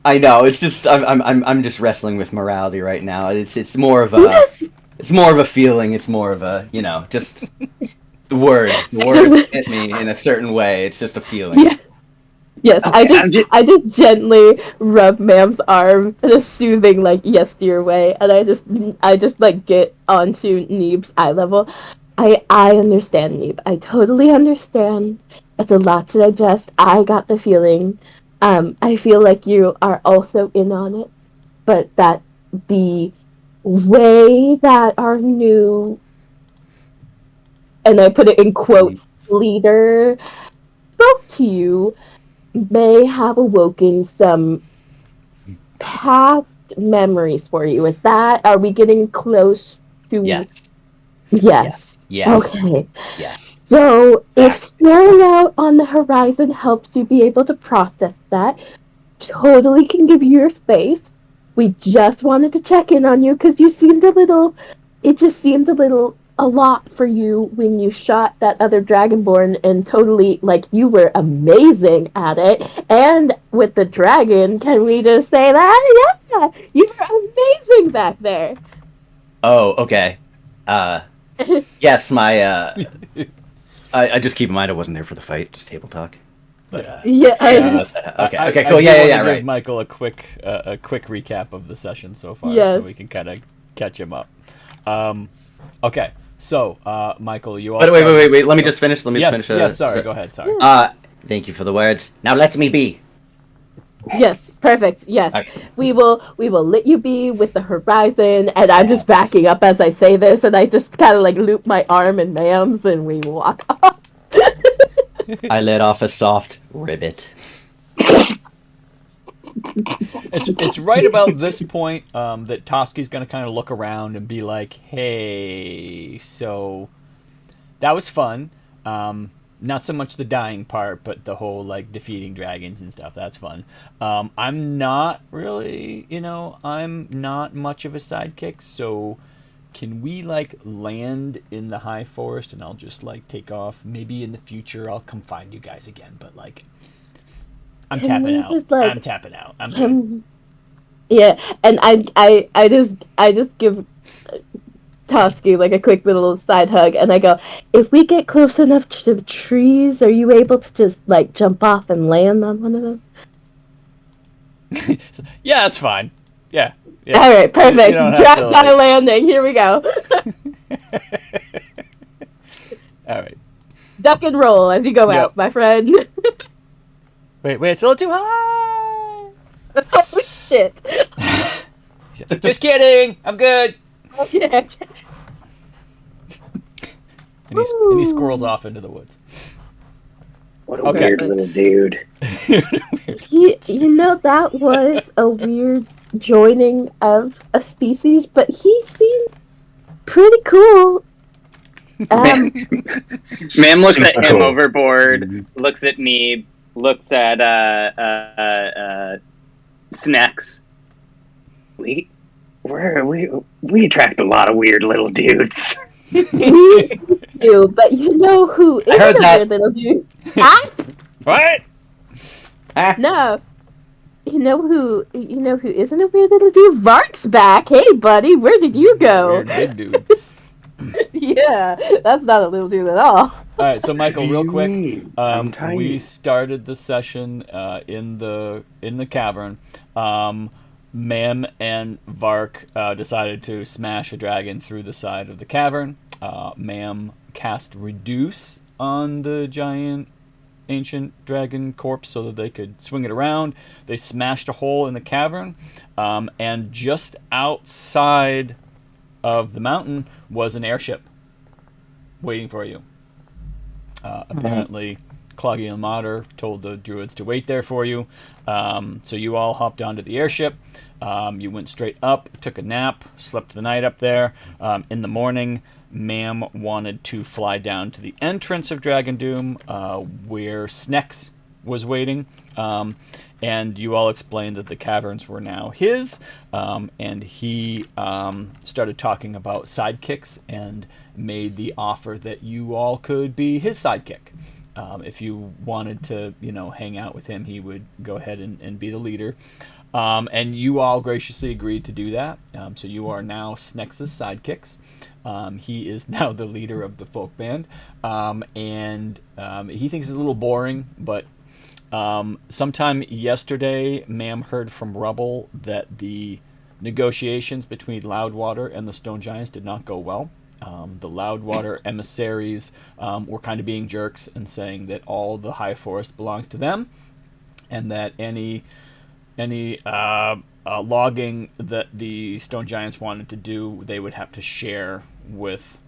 I know. It's just. I'm just wrestling with morality right now. It's more of a. It's more of a feeling. It's more of a, just the words. The words hit me in a certain way. It's just a feeling. Yeah. Yes, okay, I just gently rub Mam's arm in a soothing, like, yes to your way, and I just like get onto Neeb's eye level. I understand, Neeb. I totally understand. It's a lot to digest. I got the feeling. I feel like you are also in on it, but that the way that our new, and I put it in quotes, leader spoke to you may have awoken some past memories for you. Are we getting close to? Yes. Yes. Yes. Okay. Yes. So if staring out on the horizon helps you be able to process that, totally can give you your space. We just wanted to check in on you because you seemed a lot for you when you shot that other Dragonborn, and totally, like, you were amazing at it. And with the dragon, can we just say that? Yeah, you were amazing back there. Oh, okay. Yes, my, I just keep in mind I wasn't there for the fight, just table talk. But, okay, cool, yeah, right. Give Michael a quick recap of the session so far, yes. So we can kind of catch him up. Okay, So, Michael, you all. But wait. Let me just finish. Yes. Sorry. Go ahead. Sorry. Thank you for the words. Now let me be. Yes, perfect. Yes, Okay. we will let you be with the horizon, and I'm just backing up as I say this, and I just kind of like loop my arm in Mam's, and we walk off. I let off a soft ribbit. It's right about this point that Toski's going to kind of look around and be like, "Hey, so that was fun. Not so much the dying part, but the whole like defeating dragons and stuff. That's fun. I'm not really, I'm not much of a sidekick, so can we like land in the high forest and I'll just like take off? Maybe in the future I'll come find you guys again, but like I'm tapping out. I'm tapping out. I'm good. Yeah, and I just give Toski like a quick little side hug, and I go, if we get close enough to the trees, are you able to just like jump off and land on one of them? Yeah, that's fine. Yeah. All right, perfect. Drop to, by landing. Here we go. All right. Duck and roll as you go out, my friend. Wait, it's a little too high. Oh shit. Just kidding. I'm good. Okay. And he squirrels off into the woods. What a weird little dude. That was a weird joining of a species, but he seemed pretty cool. Ma'am looks at him overboard, looks at Neeb, looks at Snacks. We attract a lot of weird little dudes. We do, but you know who is a weird little dude? Huh? What? No. You know who isn't a weird little dude? Vark's back. Hey buddy, where did you go? Weird big dude. Yeah, that's not a little dude at all. Alright, so Michael, real quick. tiny. We started the session in the cavern. Mam and Vark decided to smash a dragon through the side of the cavern. Mam cast Reduce on the giant ancient dragon corpse so that they could swing it around. They smashed a hole in the cavern, and just outside of the mountain was an airship waiting for you. Apparently, Cloggy and Mater told the druids to wait there for you. So you all hopped onto the airship. You went straight up, took a nap, slept the night up there. In the morning, Mam wanted to fly down to the entrance of Dragon Doom, where Snex was waiting. And you all explained that the caverns were now his. And he started talking about sidekicks and made the offer that you all could be his sidekick. If you wanted to, hang out with him, he would go ahead and be the leader. And you all graciously agreed to do that. So you are now Snex's sidekicks. He is now the leader of the folk band. And he thinks it's a little boring, but sometime yesterday, Mam heard from Rubble that the negotiations between Loudwater and the Stone Giants did not go well. The Loudwater emissaries were kind of being jerks and saying that all the High Forest belongs to them, and that any logging that the Stone Giants wanted to do, they would have to share with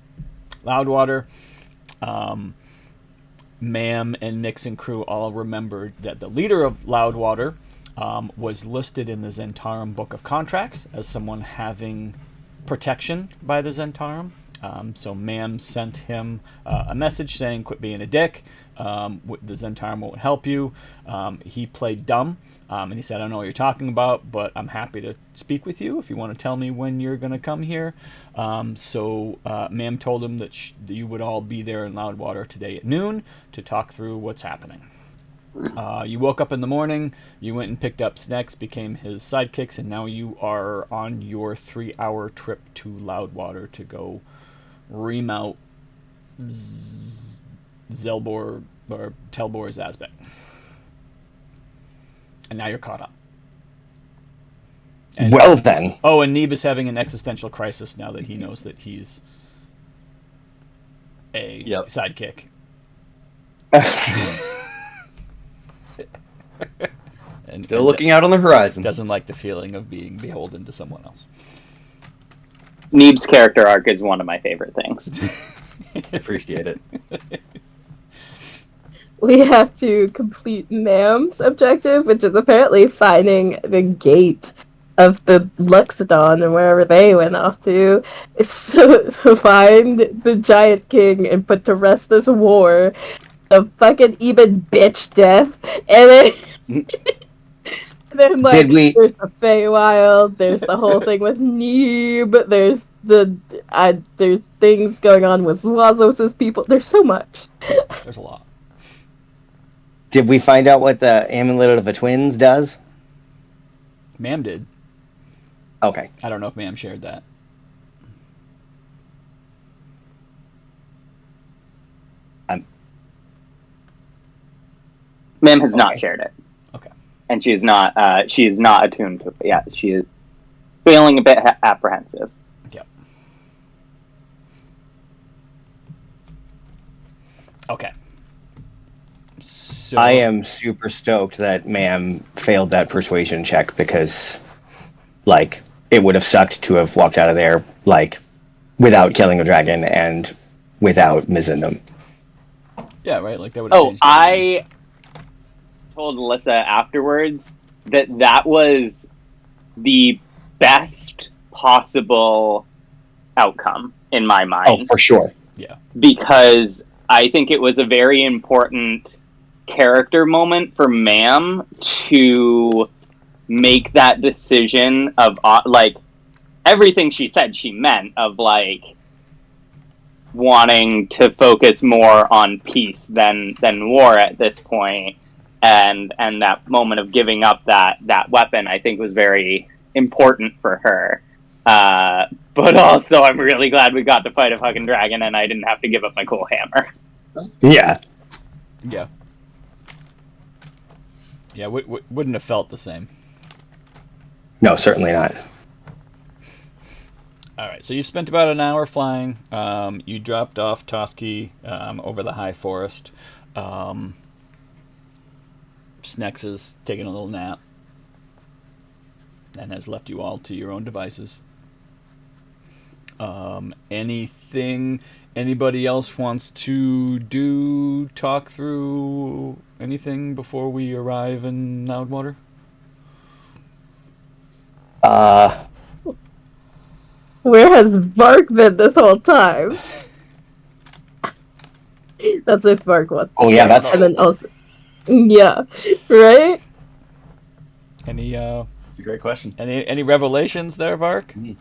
Loudwater. Mam and Nyx and crew all remembered that the leader of Loudwater was listed in the Zhentarim Book of Contracts as someone having protection by the Zhentarim. So Mam sent him a message saying, quit being a dick. The Zhentarim won't help you. He played dumb, and he said, I don't know what you're talking about, but I'm happy to speak with you if you want to tell me when you're going to come here. So Mam told him that you would all be there in Loudwater today at noon to talk through what's happening. You woke up in the morning, you went and picked up Snex, became his sidekicks, and now you are on your 3-hour trip to Loudwater to go remount Telbor Zazrek. And now you're caught up. And, well then. Oh, and Neeb is having an existential crisis now that he knows that he's a Yep. sidekick. And Still looking out on the horizon. Doesn't like the feeling of being beholden to someone else. Neeb's character arc is one of my favorite things. Appreciate it. We have to complete Nam's objective, which is apparently finding the gate of the Luxodon and wherever they went off to. So to find the Giant King and put to rest this war of fucking even bitch death. And then like, there's the Feywild, there's the whole thing with Neeb, there's there's things going on with Zwazos' people. There's so much. There's a lot. Did we find out what the amulet of the twins does? Ma'am did. Okay. I don't know if Ma'am shared that. Ma'am has not shared it. Okay. And she is not attuned to it yet. She is feeling a bit apprehensive. Yep. Okay. So I am super stoked that Ma'am failed that persuasion check because, like, it would have sucked to have walked out of there, like, without killing a dragon and without Mizindum. Yeah, right. Like that would have changed. I told Alyssa afterwards that was the best possible outcome in my mind. Oh, for sure. Yeah. Because I think it was a very important character moment for Ma'am to make that decision of, like, everything she said she meant, of, like, wanting to focus more on peace than war at this point. And that moment of giving up that weapon, I think, was very important for her. But also, I'm really glad we got to fight a fucking dragon and I didn't have to give up my cool hammer. Yeah. Yeah. Yeah, wouldn't have felt the same. No, certainly not. All right, so you've spent about an hour flying. You dropped off Toski over the high forest. Snex is taking a little nap and has left you all to your own devices. Anything anybody else wants to do, talk through anything before we arrive in Loudwater? Where has Vark been this whole time? That's if Vark was. Oh yeah, that's. And then also, yeah, right. It's a great question. Any revelations there, Vark? Mm-hmm.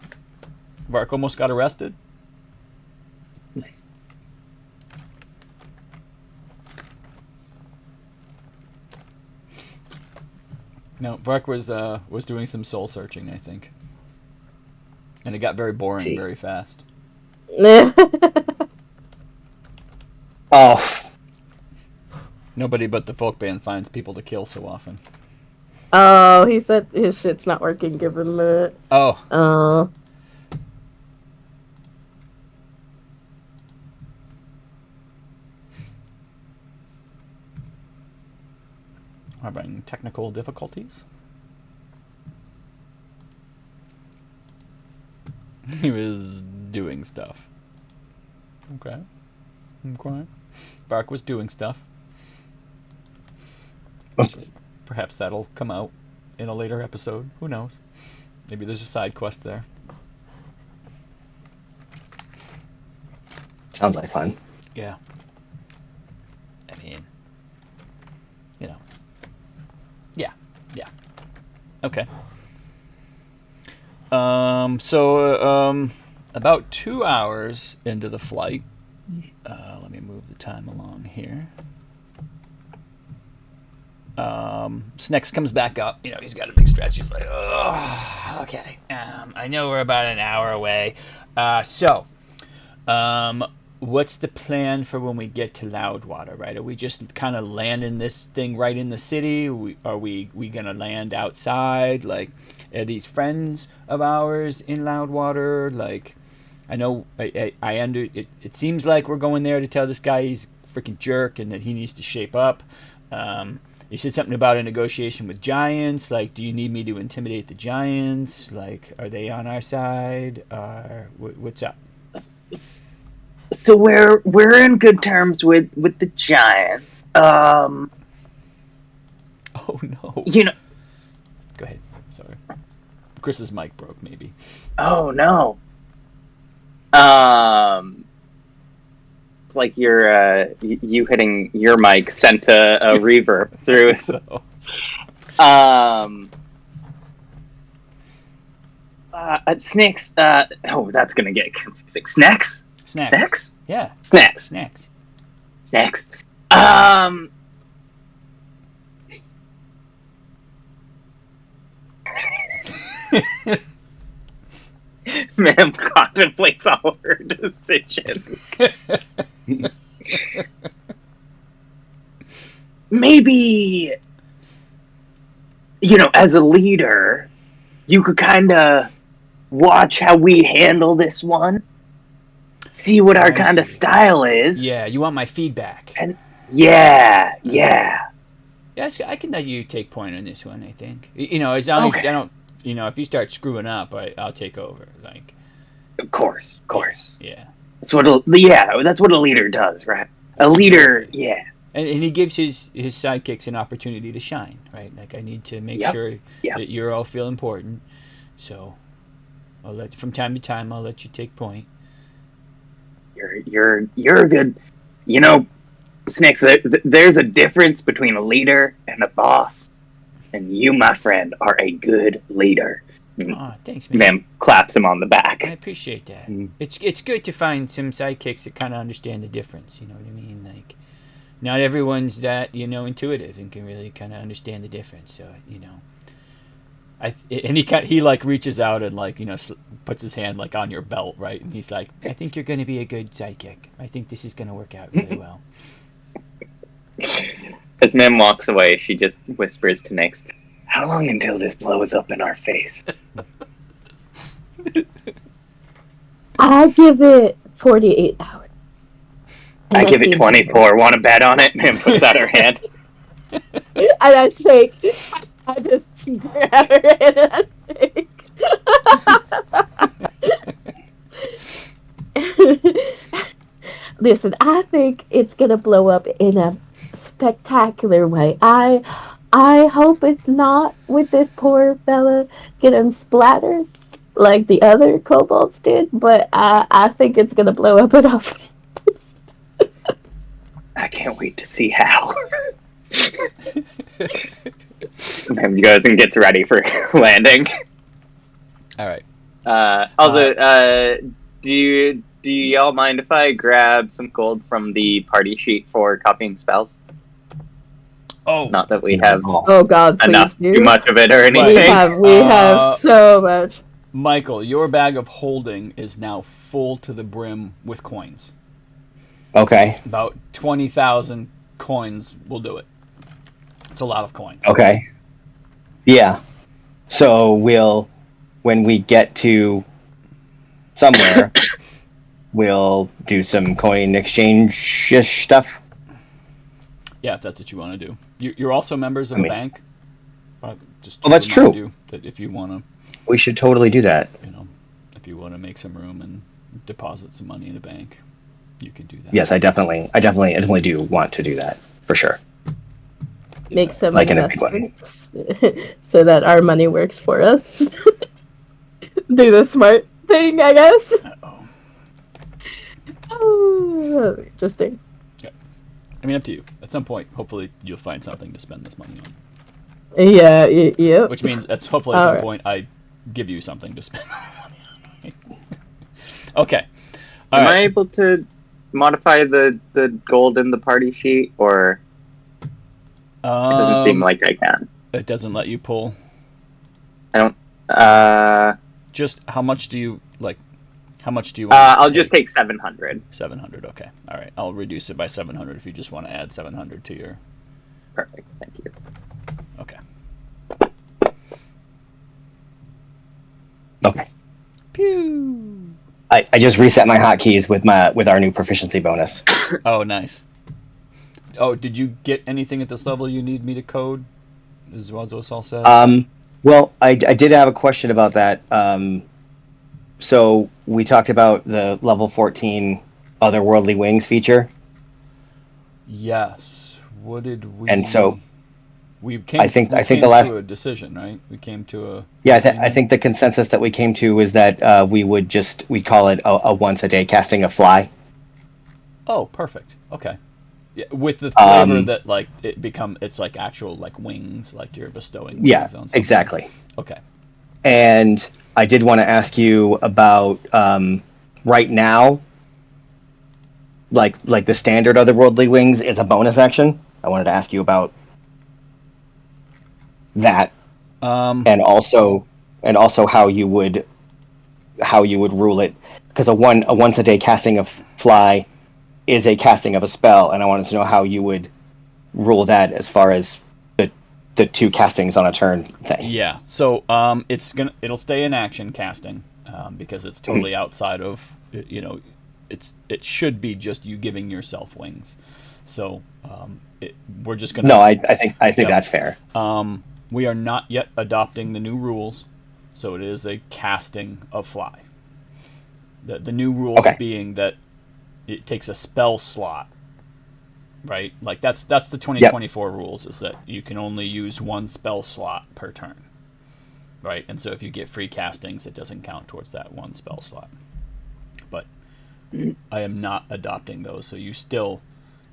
Vark almost got arrested. No, Vark was doing some soul searching, I think, and it got very boring very fast. Oh. Nobody but the folk band finds people to kill so often. Oh, he said his shit's not working. Give him a. Oh. Oh. Having technical difficulties. He was doing stuff. Okay. Vark was doing stuff. Perhaps that'll come out in a later episode. Who knows? Maybe there's a side quest there. Sounds like fun. Yeah. I mean, you know. Yeah. Okay. About 2 hours into the flight, let me move the time along here. Snex comes back up. You know, he's got a big stretch. He's like, oh, okay. I know we're about an hour away. What's the plan for when we get to Loudwater, right? Are we just kind of landing this thing right in the city? Are we going to land outside? Like, are these friends of ours in Loudwater? Like, I know. I under. It seems like we're going there to tell this guy he's a freaking jerk and that he needs to shape up. You said something about a negotiation with giants. Like, do you need me to intimidate the giants? Like, are they on our side? What's up? So we're in good terms with the giants. Oh no. You know. Go ahead. Sorry. Chris's mic broke. Maybe. Oh no. It's like you hitting your mic sent a reverb through it. So. Snacks. Oh, that's gonna get confusing. Snacks. Snacks. Yeah. Snacks. Ma'am contemplates all her decisions. Maybe, as a leader, you could kind of watch how we handle this one, see what our kind of style is. Yeah, you want my feedback. And yeah. Yes, I can let you take point on this one. I think as long as I don't. If you start screwing up, I'll take over. Like, of course. Yeah. That's what a leader does, right? A leader, yeah. And he gives his sidekicks an opportunity to shine, right? Like, I need to make sure that you all feel important. So, from time to time, I'll let you take point. You're a good, Snakes. There's a difference between a leader and a boss. And you, my friend, are a good leader. Oh, thanks, man. Ma'am claps him on the back. I appreciate that. It's good to find some sidekicks that kind of understand the difference. You know what I mean? Like, not everyone's that intuitive and can really kind of understand the difference. So he like reaches out and puts his hand like on your belt, right? And he's like, I think you're going to be a good sidekick. I think this is going to work out really well. As Mim walks away, she just whispers to Nix, "How long until this blows up in our face?" I give it 48 hours. I give it 24. Want to bet on it? Mim puts out her hand. And I shake. I just grab her hand and I shake. Listen, I think it's gonna blow up in a spectacular way. I hope it's not with this poor fella getting splattered like the other kobolds did, but I think it's gonna blow up enough. I can't wait to see how. Mim goes and gets ready for landing. All right. Do y'all mind if I grab some gold from the party sheet for copying spells? Oh, not that we have. Oh God, enough please too much of it or anything. We have so much. Michael, your bag of holding is now full to the brim with coins. Okay. About 20,000 coins will do it. It's a lot of coins. Okay. Yeah. So when we get to somewhere, we'll do some coin exchange-ish stuff. Yeah, if that's what you want to do. You're also members of a bank. Just that's true. You that if you want to, we should totally do that. If you want to make some room and deposit some money in a bank, you can do that. Yes, I definitely do want to do that for sure. Make some like investments so that our money works for us. Do the smart thing, I guess. Oh, interesting. Yeah. I mean, up to you. At some point, hopefully, you'll find something to spend this money on. Yeah, yeah. Which means, hopefully, at some point, I give you something to spend money on. Okay. Am I able to modify the gold in the party sheet, or it doesn't seem like I can? It doesn't let you pull. I don't. Just how much do you like? How much do you want? I'll just take 700. 700. Okay. All right. I'll reduce it by 700 if you just want to add 700 to your. Perfect. Thank you. Okay. Okay. Pew. I just reset my hotkeys with our new proficiency bonus. Oh, nice. Oh, did you get anything at this level you need me to code? Is Wazos all set? Well, I did have a question about that. So we talked about the level 14 otherworldly wings feature. Yes. What did we? And so we came. I think came the last to a decision, right? We came to a. Yeah, I think the consensus that we came to was that we call it a once a day casting of fly. Oh, perfect. Okay. Yeah, with the flavor that like it's like actual like wings, like you're bestowing wings on something. Exactly. Okay. And I did want to ask you about right now, like the standard otherworldly wings is a bonus action. I wanted to ask you about that, and also how you would rule it, because a once a day casting of fly is a casting of a spell, and I wanted to know how you would rule that as far as the two castings on a turn thing. Yeah. So it'll stay in action casting because it's totally outside of it should be just you giving yourself wings. So we're just gonna. No, I think that's fair. We are not yet adopting the new rules, so it is a casting of fly. The new rules being that it takes a spell slot, right? Like that's the 2024 rules, is that you can only use one spell slot per turn, right? And so if you get free castings, it doesn't count towards that one spell slot. But I am not adopting those, so you still,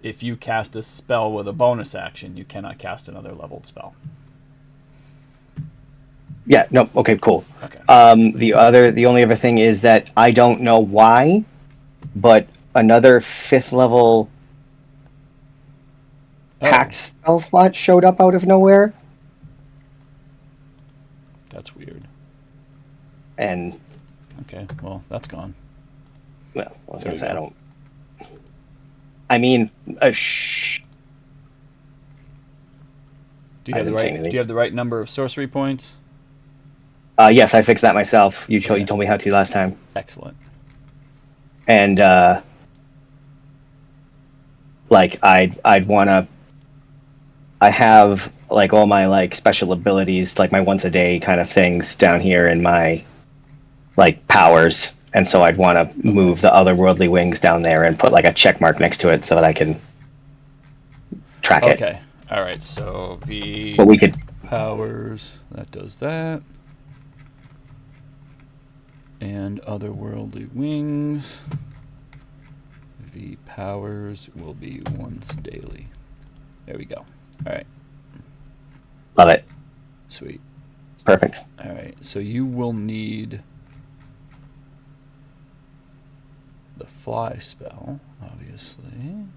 if you cast a spell with a bonus action, you cannot cast another leveled spell. Yeah, no, okay, cool. Okay. The only other thing is that I don't know why, but another 5th level hack spell slot showed up out of nowhere. That's weird. And okay, well, that's gone. Well, I was going to say, I mean, do you have the right number of sorcery points? Yes, I fixed that myself. You told me how to last time. Excellent. And like I'd want to. I have like all my like special abilities, like my once a day kind of things down here in my like powers, and so I'd want to move the otherworldly wings down there and put like a check mark next to it so that I can track it. Okay. All right. So but we could powers that does that. And otherworldly wings. The powers will be once daily. There we go. All right. Love it. Sweet. Perfect. All right. So you will need the fly spell, obviously.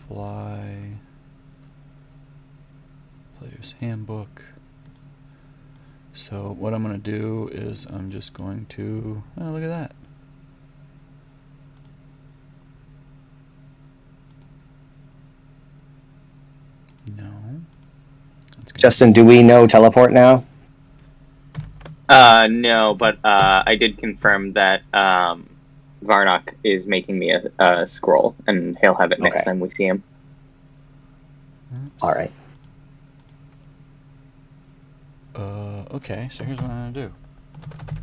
Fly. Player's handbook. So what I'm going to do is I'm just going to... Oh, look at that. No. Justin, do we know teleport now? No, but I did confirm that Varnock is making me a scroll, and he'll have it next time we see him. Oops. All right. Okay, so here's what I'm going to do.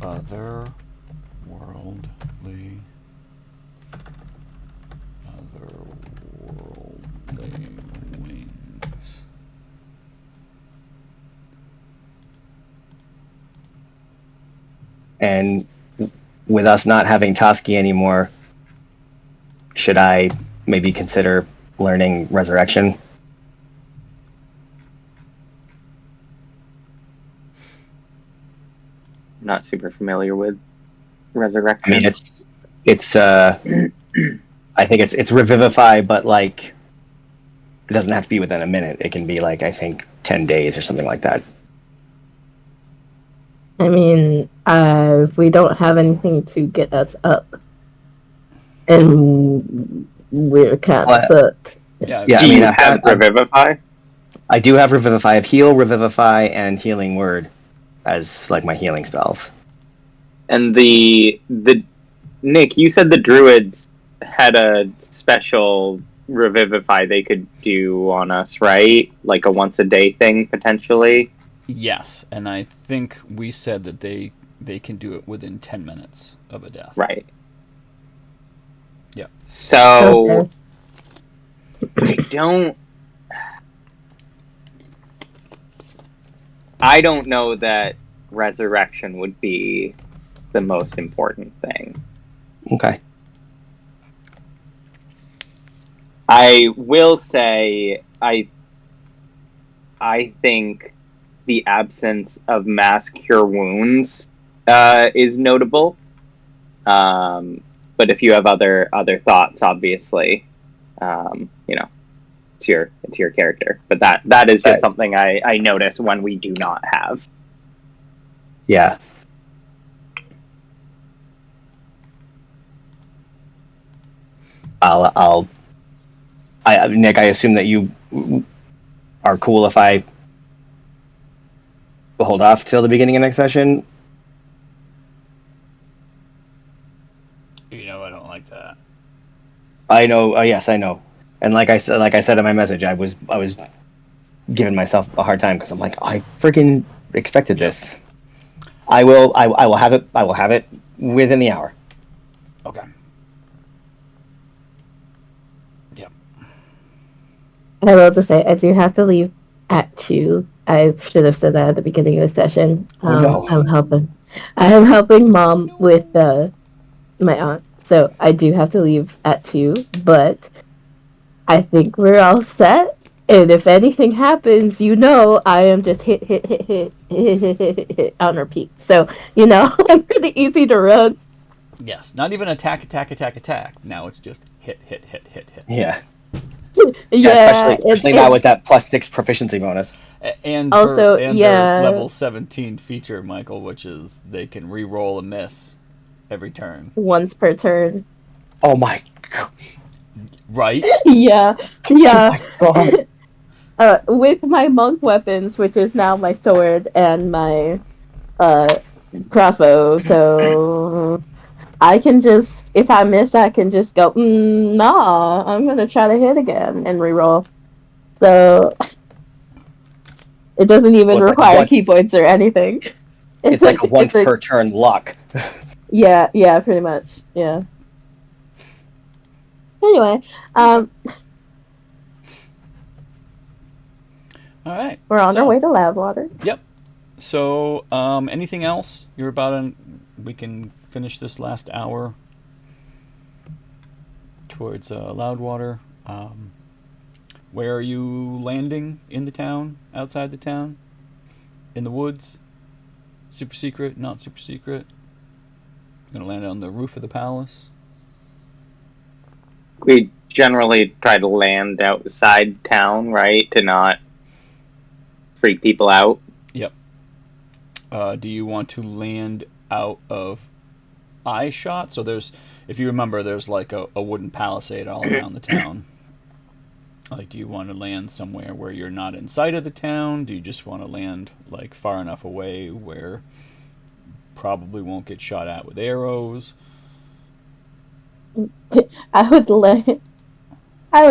Otherworldly wings. And with us not having Toski anymore, should I maybe consider learning Resurrection? Not super familiar with Resurrection. I mean, it's I think it's Revivify, but like it doesn't have to be within a minute. It can be like, I think 10 days or something like that. I mean, we don't have anything to get us up, and we're kind of fucked. Yeah. Do you have Revivify? I do have Revivify. I have Heal, Revivify, and Healing Word. as like my healing spells. And the Nick, you said the druids had a special revivify they could do on us, right? Like a once a day thing potentially. Yes, and I think we said that they can do it within 10 minutes of a death. Right. Yeah. So I don't know that resurrection would be the most important thing. Okay. I will say I think the absence of mass cure wounds is notable. But if you have other thoughts, obviously, it's your character. But that is just something I notice when we do not have. Yeah. Nick, I assume that you are cool if I hold off till the beginning of next session. I don't like that. I know. Yes, I know. And like I said in my message, I was giving myself a hard time because I'm like, I freaking expected this. I will have it. I will have it within the hour. Okay. Yep. I will just say I do have to leave at 2. I should have said that at the beginning of the session. No. I am helping Mom with my aunt, so I do have to leave at 2. But I think we're all set. And if anything happens, I am just hit on repeat. So I'm pretty easy to run. Yes, not even attack. Now it's just hit. Yeah. Yeah, especially now with that +6 proficiency bonus. And also, their level 17 feature, Michael, which is they can re-roll a miss every turn. Once per turn. Oh my god. Right? Yeah. Oh my god. With my monk weapons, which is now my sword and my crossbow, so I can just, if I miss, I can just go, nah, I'm gonna try to hit again and reroll. So it doesn't even require key points or anything. It's like a once per turn luck. Yeah, pretty much. Yeah. Anyway, all right. We're on our way to Loudwater. Yep. So, anything else you're about? We can finish this last hour towards Loudwater. Where are you landing in the town? Outside the town? In the woods? Super secret? Not super secret? You're gonna land on the roof of the palace? We generally try to land outside town, right, to not freak people out. Yep. Do you want to land out of eye shot? So if you remember, there's like a wooden palisade all around the town. Like, do you want to land somewhere where you're not in sight of the town? Do you just want to land like far enough away where probably won't get shot at with arrows? I would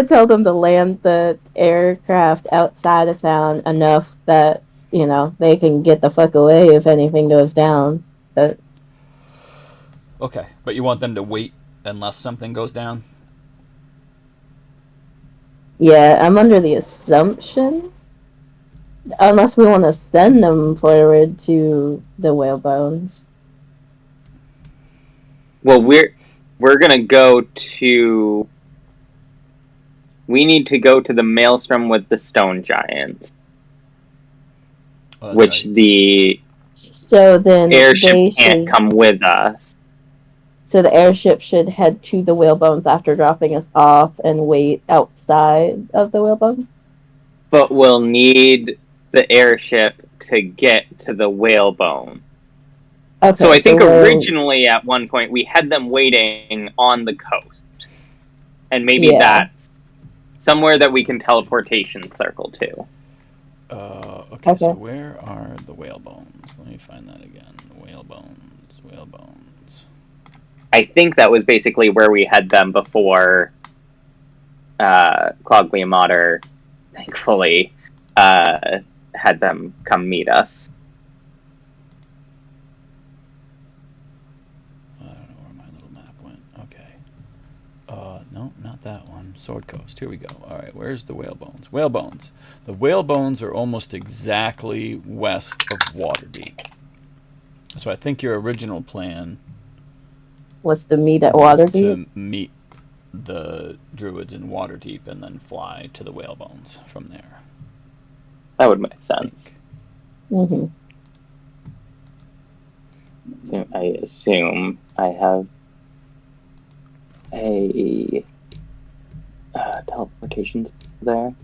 tell them to land the aircraft outside of town enough that they can get the fuck away if anything goes down. But okay, but you want them to wait unless something goes down? Yeah, I'm under the assumption, unless we want to send them forward to the whalebones. Well, we're gonna go to. We need to go to the maelstrom with the stone giants, which the airship can't come with us. So the airship should head to the whalebones after dropping us off and wait outside of the whalebone. But we'll need the airship to get to the whalebone. Okay, so I think originally at one point we had them waiting on the coast. And maybe that's somewhere that we can teleportation circle to. Okay, so where are the whale bones? Let me find that again. Whale bones, whale bones. I think that was basically where we had them before Clogliamater, thankfully, had them come meet us. I don't know where my little map went. Okay. No, not that one. Sword Coast. Here we go. All right, where's the whale bones? Whale bones. The whale bones are almost exactly west of Waterdeep. So I think your original plan was to meet at was Waterdeep. to meet the druids in Waterdeep and then fly to the whale bones from there. That would make sense. Mm-hmm. So I assume I have a teleportation there.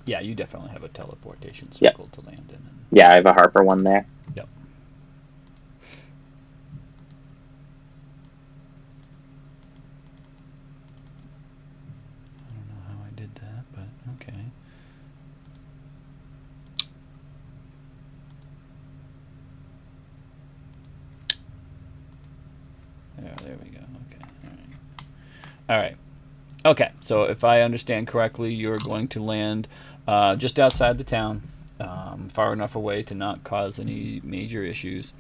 Yeah, you definitely have a teleportation circle to land in. Yeah, I have a Harper one there. Yep. I don't know how I did that, but okay. There we go. Okay. All right. Okay, so if I understand correctly, you're going to land just outside the town, far enough away to not cause any major issues.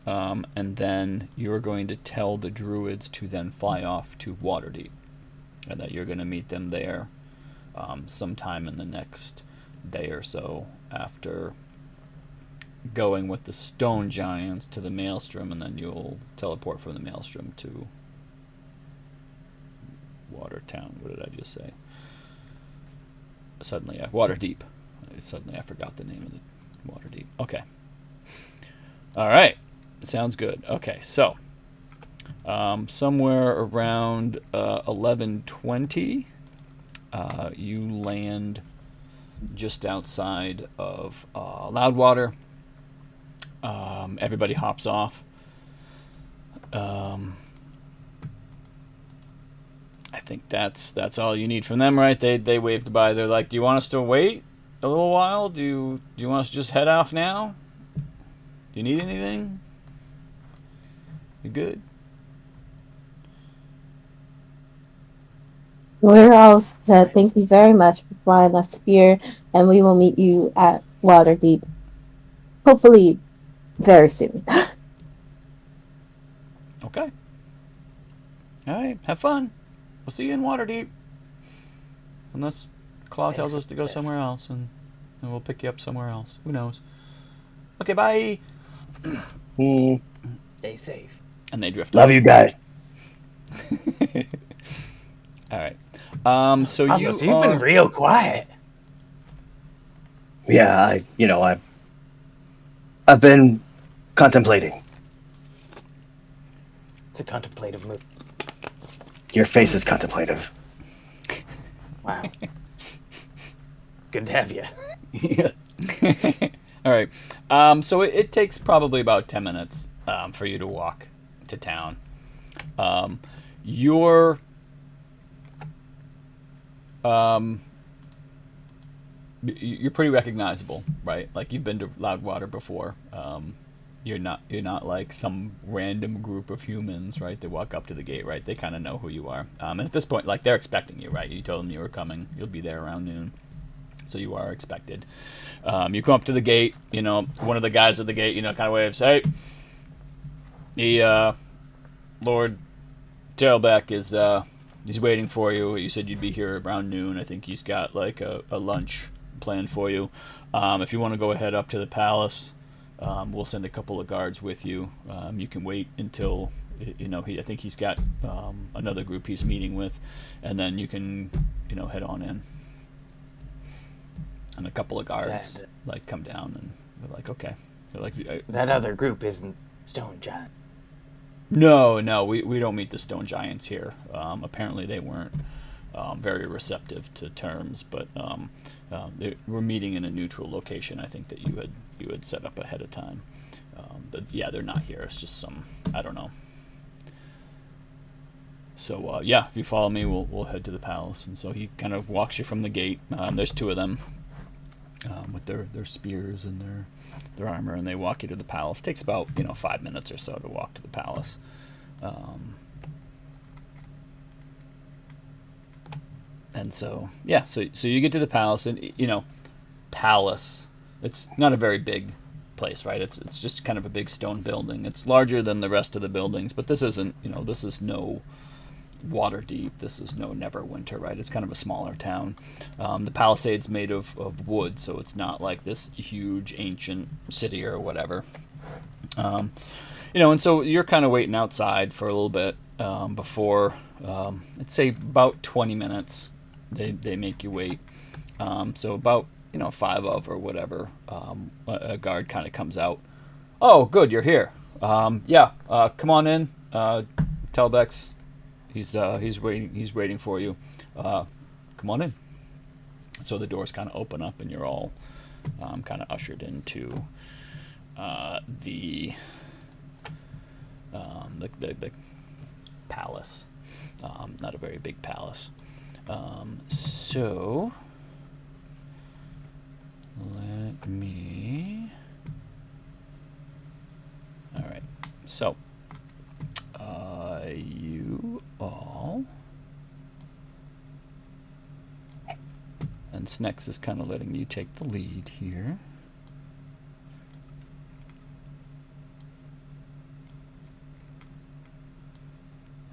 And then you're going to tell the druids to then fly off to Waterdeep, and that you're going to meet them there sometime in the next day or so after going with the stone giants to the maelstrom, and then you'll teleport from the maelstrom to Watertown. What did I just say? Suddenly, Waterdeep. Suddenly, I forgot the name of the Waterdeep. Okay. All right. Sounds good. Okay, so somewhere around 11:20, you land just outside of Loudwater. Everybody hops off. I think that's all you need from them, right? They wave goodbye. They're like, "Do you want us to wait a little while? Do you want us to just head off now? Do you need anything? You good?" We're all set. Thank you very much for flying us here, and we will meet you at Waterdeep. Hopefully, very soon. Okay. All right. Have fun. We'll see you in Waterdeep. Unless Claw tells us to go somewhere else, and we'll pick you up somewhere else. Who knows? Okay, bye. Stay safe. And they drift Love off. you guys. All right. So Also, you've been real quiet. Yeah, I've been contemplating. It's a contemplative move. Your face is contemplative. Wow. Good to have you. All right. So it takes probably about 10 minutes for you to walk to town. You're pretty recognizable, right? Like, you've been to Loudwater before. You're not like some random group of humans, right? They walk up to the gate, right? They kind of know who you are. And at this point, like, they're expecting you, right? You told them you were coming. You'll be there around noon, so you are expected. You come up to the gate. One of the guys at the gate, kind of waves, "Hey, Lord Tailback is he's waiting for you. You said you'd be here around noon. I think he's got like a lunch planned for you. If you want to go ahead up to the palace, we'll send a couple of guards with you. You can wait until I think he's got another group he's meeting with, and then you can head on in." And a couple of guards come down, and they're like, "Okay." They're like, that other group isn't Stone Giant. No, we don't meet the stone giants here. Apparently they weren't very receptive to terms, but we're meeting in a neutral location. I think that you had set up ahead of time. But yeah, they're not here. It's just I don't know, So yeah, if you follow me, we'll head to the palace. And so he kind of walks you from the gate. There's two of them with their spears and their armor, and they walk you to the palace. Takes about 5 minutes or so to walk to the palace. And so yeah, so you get to the palace, and palace. It's not a very big place, right? It's just kind of a big stone building. It's larger than the rest of the buildings, but this isn't, this is no Waterdeep. This is no Neverwinter, right? It's kind of a smaller town. The palisade's made of wood, so it's not like this huge ancient city or whatever. And so you're kind of waiting outside for a little bit before, I'd say about 20 minutes, they make you wait. So about 5 of or whatever, a guard kind of comes out. Oh, good, you're here. Yeah, come on in. Telbex, he's waiting for you. Come on in. So the doors kind of open up, and you're all kind of ushered into the palace. Not a very big palace. So let me. All right. So you all, and Snex is kind of letting you take the lead here.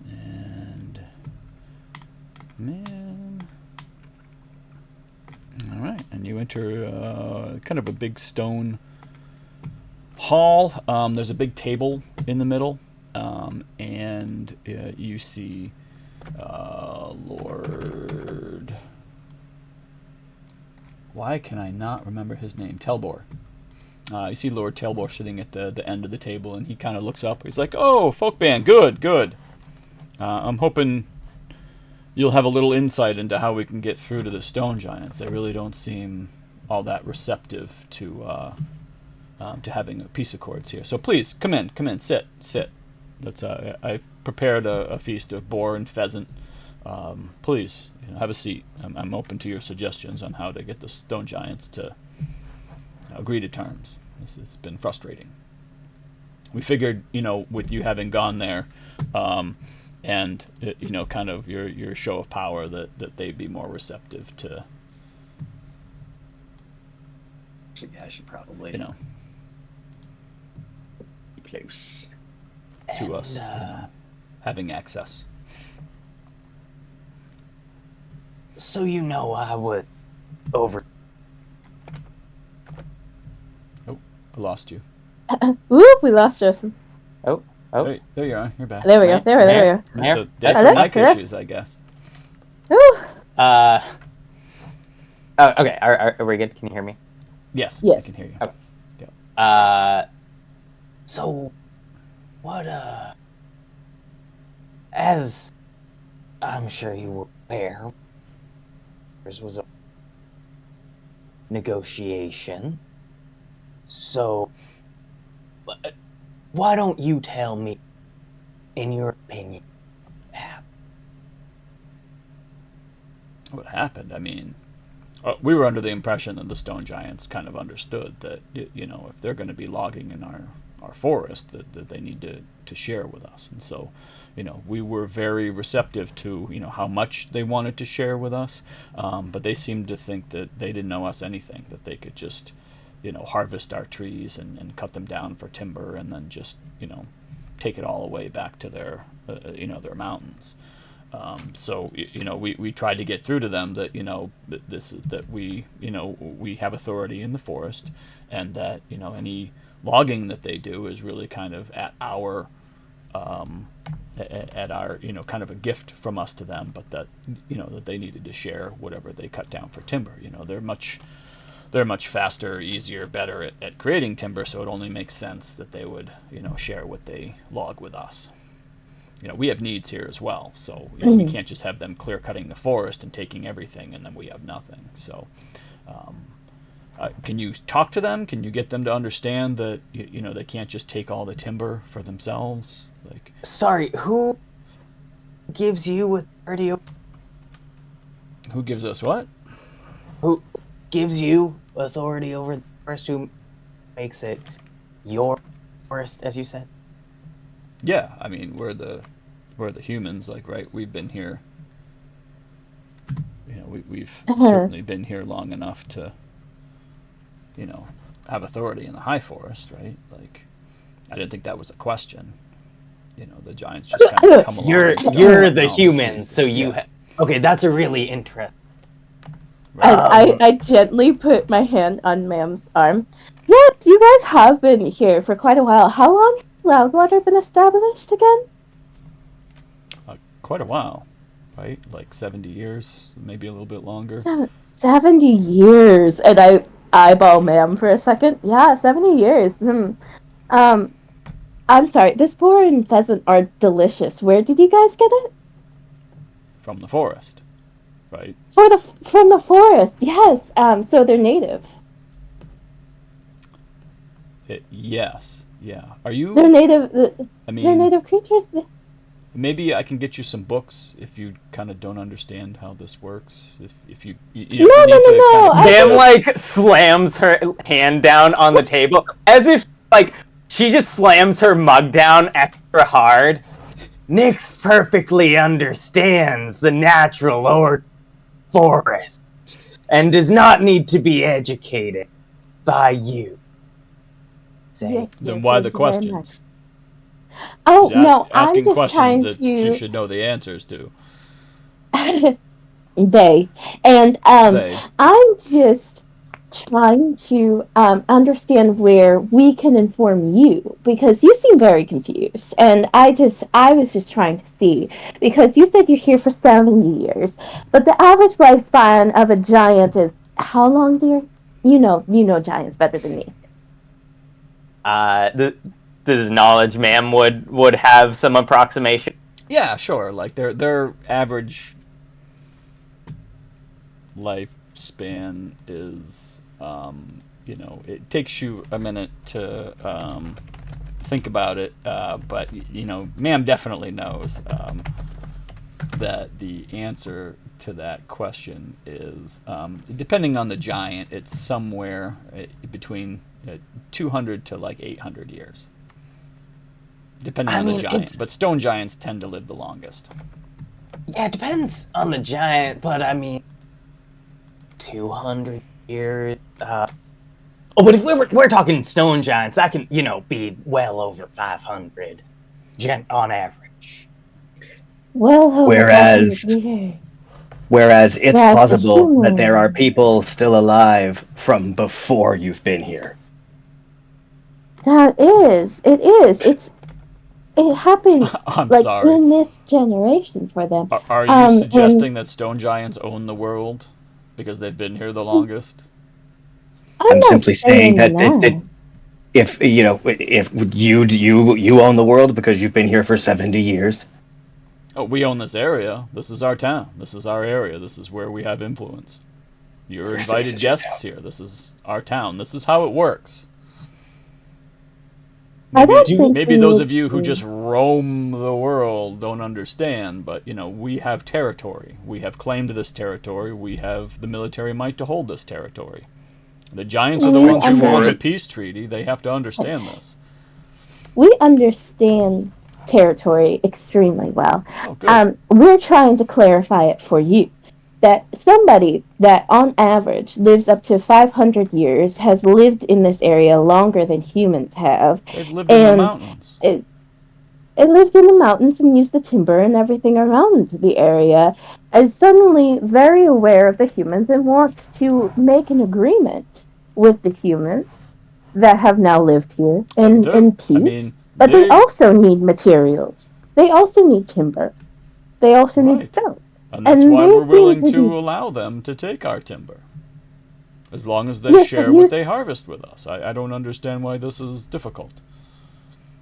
And man, all right, and you enter kind of a big stone hall. There's a big table in the middle, and you see Lord. Why can I not remember his name? Telbor. You see Lord Telbor sitting at the end of the table, and he kind of looks up. He's like, "Oh, folk band, good. I'm hoping you'll have a little insight into how we can get through to the stone giants. They really don't seem all that receptive to having peace accords here. So please, come in, sit. That's I've prepared a feast of boar and pheasant. Please, have a seat. I'm open to your suggestions on how to get the stone giants to agree to terms. This has been frustrating. We figured, with you having gone there, and kind of your show of power, that they'd be more receptive to. Yeah, I should probably be close to us, having access. So I would over. Oh, I lost you. Whoop, we lost Justin. Oh. There you are. You're back. There we go. There we go. So dead for mic issues, I guess. Ooh. Oh, okay. Are we good? Can you hear me? Yes. Yes. I can hear you. Okay. Yeah. So, what, as I'm sure you were aware, there was a negotiation. So, why don't you tell me, in your opinion, what happened? I mean, we were under the impression that the stone giants kind of understood that, if they're going to be logging in our forest, that they need to share with us. And so, we were very receptive to, how much they wanted to share with us. But they seemed to think that they didn't know us anything, that they could just, harvest our trees and cut them down for timber, and then just, take it all away back to their, their mountains. So we tried to get through to them that that we we have authority in the forest, and that any logging that they do is really kind of at our kind of a gift from us to them, but that that they needed to share whatever they cut down for timber. They're much faster, easier, better at creating timber, so it only makes sense that they would share what they log with us. We have needs here as well, so we can't just have them clear cutting the forest and taking everything, and then we have nothing. So, can you talk to them? Can you get them to understand that they can't just take all the timber for themselves? Sorry, who gives you authority? Who gives us what? Who gives you authority over the forest? Who makes it your forest, as you said? Yeah, I mean, we're the humans, like, right? We've been here. You know, we've certainly been here long enough to, you know, have authority in the high forest, right? Like, I didn't think that was a question. You know, the giants just kind of come along. You're the humans, so you. Yeah. Okay, that's a really interesting. I gently put my hand on Ma'am's arm. Yes, you guys have been here for quite a while. How long has Loudwater been established again? Quite a while, right? Like 70 years, maybe a little bit longer. 70 years. And I eyeball Ma'am for a second. Yeah, 70 years. I'm sorry, this boar and pheasant are delicious. Where did you guys get it? From the forest, right? From the forest, yes. So they're native. Yes, yeah. Are you? They're native. I mean, they're native creatures. Maybe I can get you some books if you kind of don't understand how this works. If you No. Bam like slams her hand down on the table as if like she just slams her mug down extra hard. Nyx perfectly understands the natural order of the forest and does not need to be educated by you. Then why the questions? Oh no, asking I'm just questions trying that to. she should know the answers to. They and They. I'm just trying to understand where we can inform you because you seem very confused, and I was just trying to see because you said you're here for 70 years, but the average lifespan of a giant is how long, dear? You know giants better than me. This knowledge, ma'am, would have some approximation. Yeah, sure. Like their average lifespan is, you know, it takes you a minute to think about it, but you know, ma'am definitely knows that the answer to that question is, depending on the giant, it's somewhere between 200 to like 800 years. Depending on the giant, but stone giants tend to live the longest. Yeah, it depends on the giant, but I mean, 200 years. But if we're talking stone giants, that can be well over 500, on average. Well over Whereas 500 years. Whereas it's plausible that there are people still alive from before you've been here. It is. It happened in this generation for them. Are you suggesting that stone giants own the world because they've been here the longest? I'm simply saying that if you own the world because you've been here for 70 years. Oh, we own this area. This is our town. This is our area. This is where we have influence. You're invited guests here. This is our town. This is how it works. Maybe those of you who just roam the world don't understand, but we have territory. We have claim to this territory. We have the military might to hold this territory. The giants are the ones who want a peace treaty. They have to understand this. We understand territory extremely well. Oh, good. We're trying to clarify it for you. That somebody that on average lives up to 500 years has lived in this area longer than humans have. They've lived in the mountains. It lived in the mountains and used the timber and everything around the area, is suddenly very aware of the humans and wants to make an agreement with the humans that have now lived here in peace. But they also need materials. They also need timber. They also need stone. And that's why we're willing to allow them to take our timber. As long as they share what they harvest with us. I don't understand why this is difficult.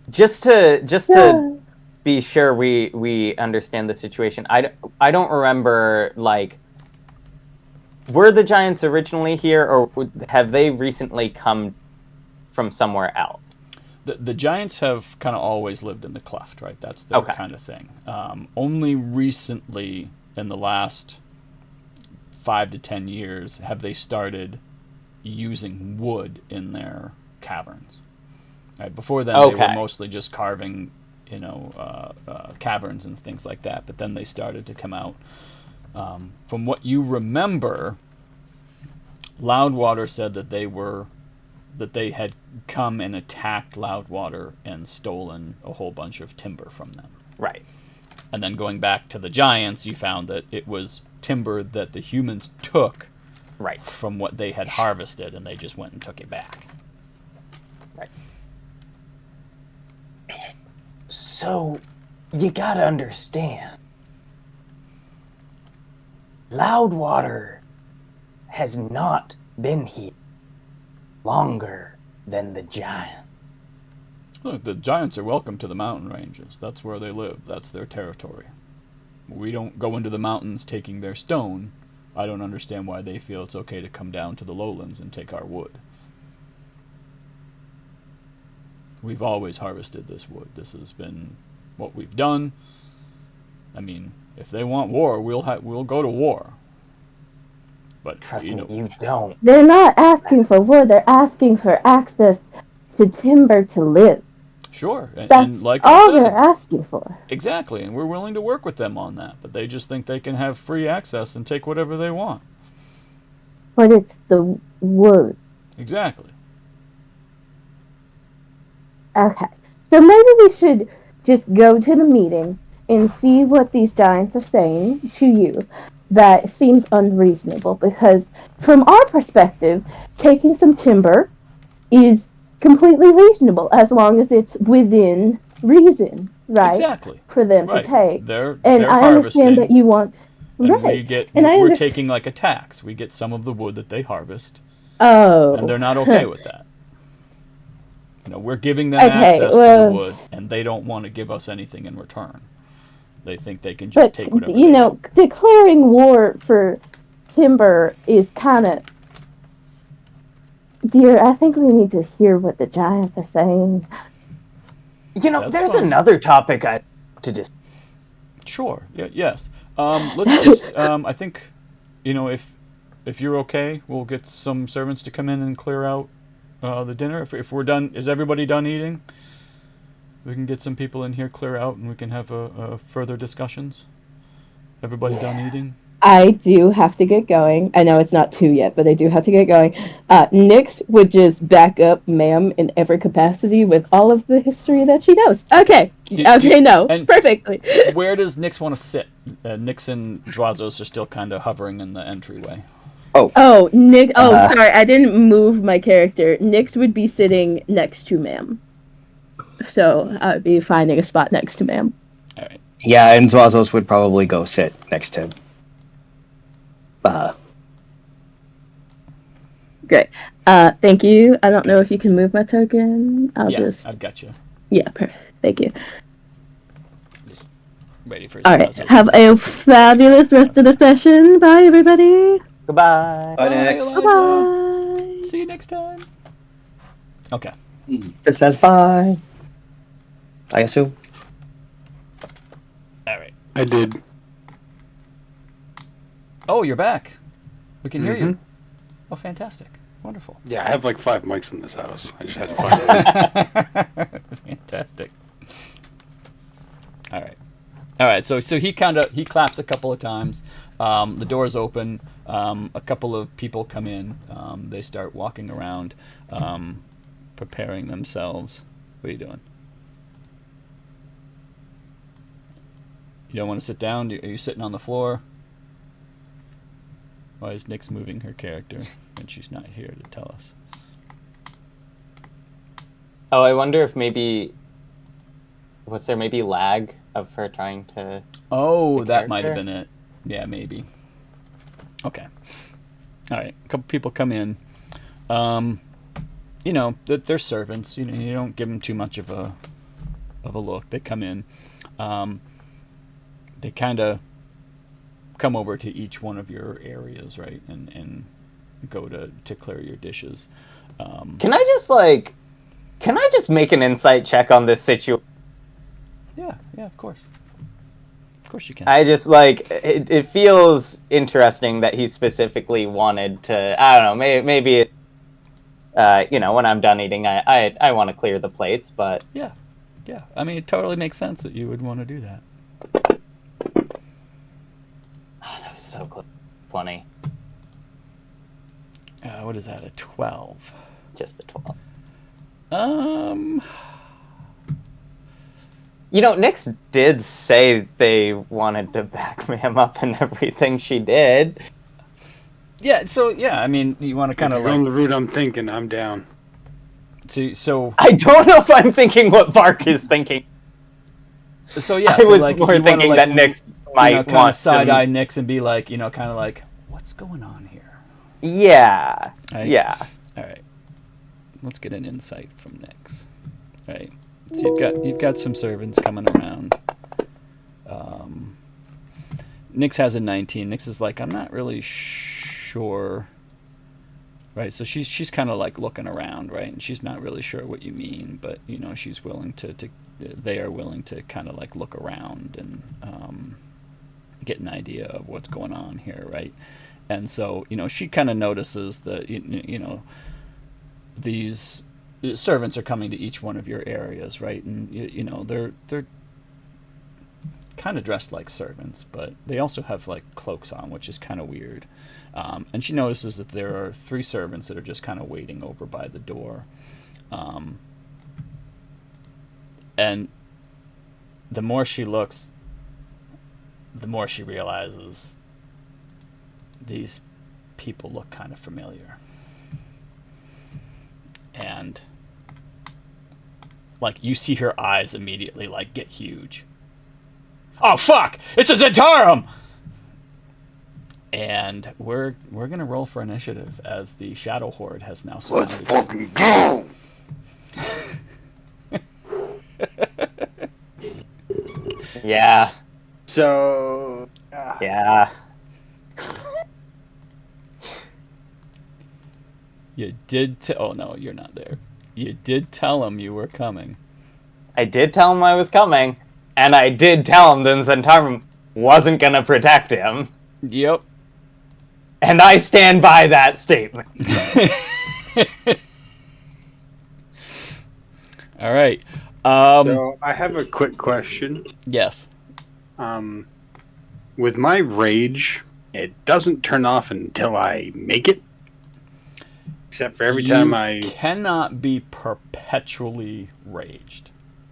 Just to be sure we understand the situation. I don't remember, were the giants originally here, or have they recently come from somewhere else? The giants have kind of always lived in the cleft, right? That's their kind of thing. Only recently, in the last 5 to 10 years, have they started using wood in their caverns. Right? Before then, they were mostly just carving, caverns and things like that. But then they started to come out. From what you remember, Loudwater said that they had come and attacked Loudwater and stolen a whole bunch of timber from them. Right. And then going back to the giants, you found that it was timber that the humans took from what they had harvested, and they just went and took it back. Right. So, you gotta understand, Loudwater has not been here longer than the giant. Look, the giants are welcome to the mountain ranges. That's where they live. That's their territory. We don't go into the mountains taking their stone. I don't understand why they feel it's okay to come down to the lowlands and take our wood. We've always harvested this wood. This has been what we've done. I mean, if they want war, we'll go to war. But trust me, you don't. They're not asking for wood. They're asking for access to timber to live. Sure, That's like all I said, they're asking for. Exactly, and we're willing to work with them on that. But they just think they can have free access and take whatever they want. But it's the wood. Exactly. Okay, so maybe we should just go to the meeting and see what these giants are saying to you. That seems unreasonable, because from our perspective, taking some timber is completely reasonable as long as it's within reason, right? Exactly. For them to take. They're I understand that you want... And right. we're taking like a tax. We get some of the wood that they harvest. Oh. And they're not okay with that. We're giving them access to the wood, and they don't want to give us anything in return. They think they can just take whatever they want. Declaring war for timber is kind of... Dear, I think we need to hear what the giants are saying. There's another topic I to discuss. Sure. Yeah, yes. Let's just... I think, if you're okay, we'll get some servants to come in and clear out the dinner. If we're done... Is everybody done eating? We can get some people in here, clear out, and we can have further discussions. Everybody done eating? I do have to get going. I know it's not 2 yet, but I do have to get going. Nyx would just back up ma'am in every capacity with all of the history that she knows. Okay. Perfectly. Where does Nyx want to sit? Nyx and Zwazos are still kind of hovering in the entryway. Nyx. Sorry, I didn't move my character. Nyx would be sitting next to ma'am. So I'd be finding a spot next to ma'am. All right. Yeah, and Zwazos would probably go sit next to... Great. Thank you. I don't know if you can move my token. I've got you. Yeah, perfect. Thank you. Just ready for... All right. Have a fabulous rest of the session. Bye, everybody. Goodbye. Bye, next. Bye. See you next time. Okay. Just says bye. I assume. All right. I did. Oh, you're back. We can hear you. Oh, fantastic. Wonderful. Yeah, I have like 5 mics in this house. I just had to find one. Fantastic. All right. So he claps a couple of times. The doors open. A couple of people come in. They start walking around, preparing themselves. What are you doing? You don't want to sit down? Are you sitting on the floor? Why is Nyx moving her character and she's not here to tell us? Oh, I wonder if maybe... Was there maybe lag of her trying to... Oh, that might have been it. Yeah, maybe. Okay. All right. A couple people come in. They're servants. You don't give them too much of a look. They come in. They kind of come over to each one of your areas, right, and go to clear your dishes. Can I just Can I just make an insight check on this situation? Yeah, of course. Of course you can. I just, like, it feels interesting that he specifically wanted to, I don't know, maybe when I'm done eating, I want to clear the plates, but... Yeah. I mean, it totally makes sense that you would want to do that. Oh, that was so close. 20. What is that, a 12? Just a 12. Nyx did say they wanted to back him up in everything she did. Yeah, I mean, you want to kind of on the route I'm thinking, I'm down. So I don't know if I'm thinking what Vark is thinking. So yeah, I was more thinking that Nyx might want to side-eye Nyx and be like, kind of like, what's going on here? Yeah. Right? Yeah. All right. Let's get an insight from Nyx. All right. So you've got some servants coming around. Nyx has a 19. Nyx is like, I'm not really sure. Right, so she's kind of like looking around, right, and she's not really sure what you mean, but she's willing to they are willing to kind of like look around and get an idea of what's going on here, right? And so she kind of notices that these servants are coming to each one of your areas, right? And they're kind of dressed like servants, but they also have like cloaks on, which is kind of weird. And she notices that there are 3 servants that are just kind of waiting over by the door. And the more she looks, the more she realizes these people look kind of familiar. And like you see her eyes immediately like get huge. Oh fuck! It's a Zhentarim! And we're gonna roll for initiative as the Shadow Horde has now surrounded. Let's fucking go! Yeah. So. Yeah. You did. Oh no, you're not there. You did tell him you were coming. I did tell him I was coming, and I did tell him that Zhentarim wasn't gonna protect him. Yep. And I stand by that statement. All right. So I have a quick question. Yes. With my rage, it doesn't turn off until I make it. Except for every time I cannot be perpetually raged.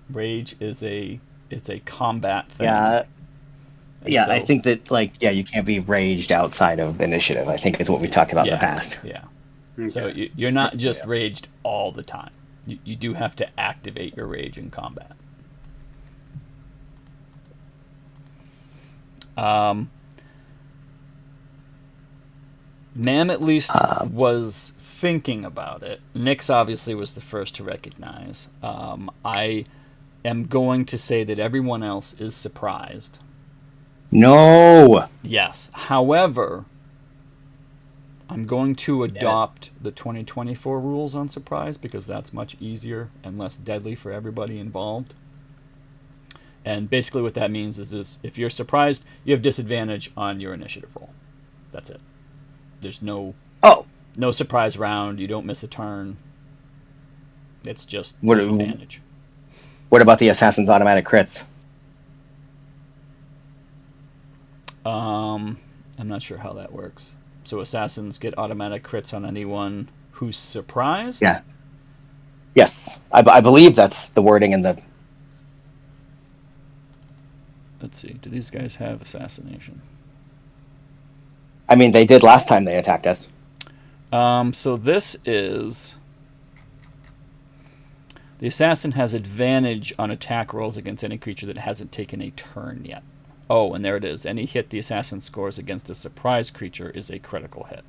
Rage is it's a combat thing. Yeah. And Yeah, so, I think that you can't be raged outside of initiative. I think is what we talked about in the past. Yeah. Okay. So you're not just raged all the time. You do have to activate your rage in combat. Mam at least was thinking about it. Nyx obviously was the first to recognize. I am going to say that everyone else is surprised. No! Yes. However, I'm going to adopt the 2024 rules on surprise because that's much easier and less deadly for everybody involved. And basically what that means is if you're surprised, you have disadvantage on your initiative roll. That's it. There's no surprise round. You don't miss a turn. It's just disadvantage. What about the assassin's automatic crits? I'm not sure how that works. So assassins get automatic crits on anyone who's surprised? Yeah. Yes. I believe that's the wording in the... Let's see. Do these guys have assassination? I mean, they did last time they attacked us. So this is... The assassin has advantage on attack rolls against any creature that hasn't taken a turn yet. Oh, and there it is. Any hit the assassin scores against a surprise creature is a critical hit.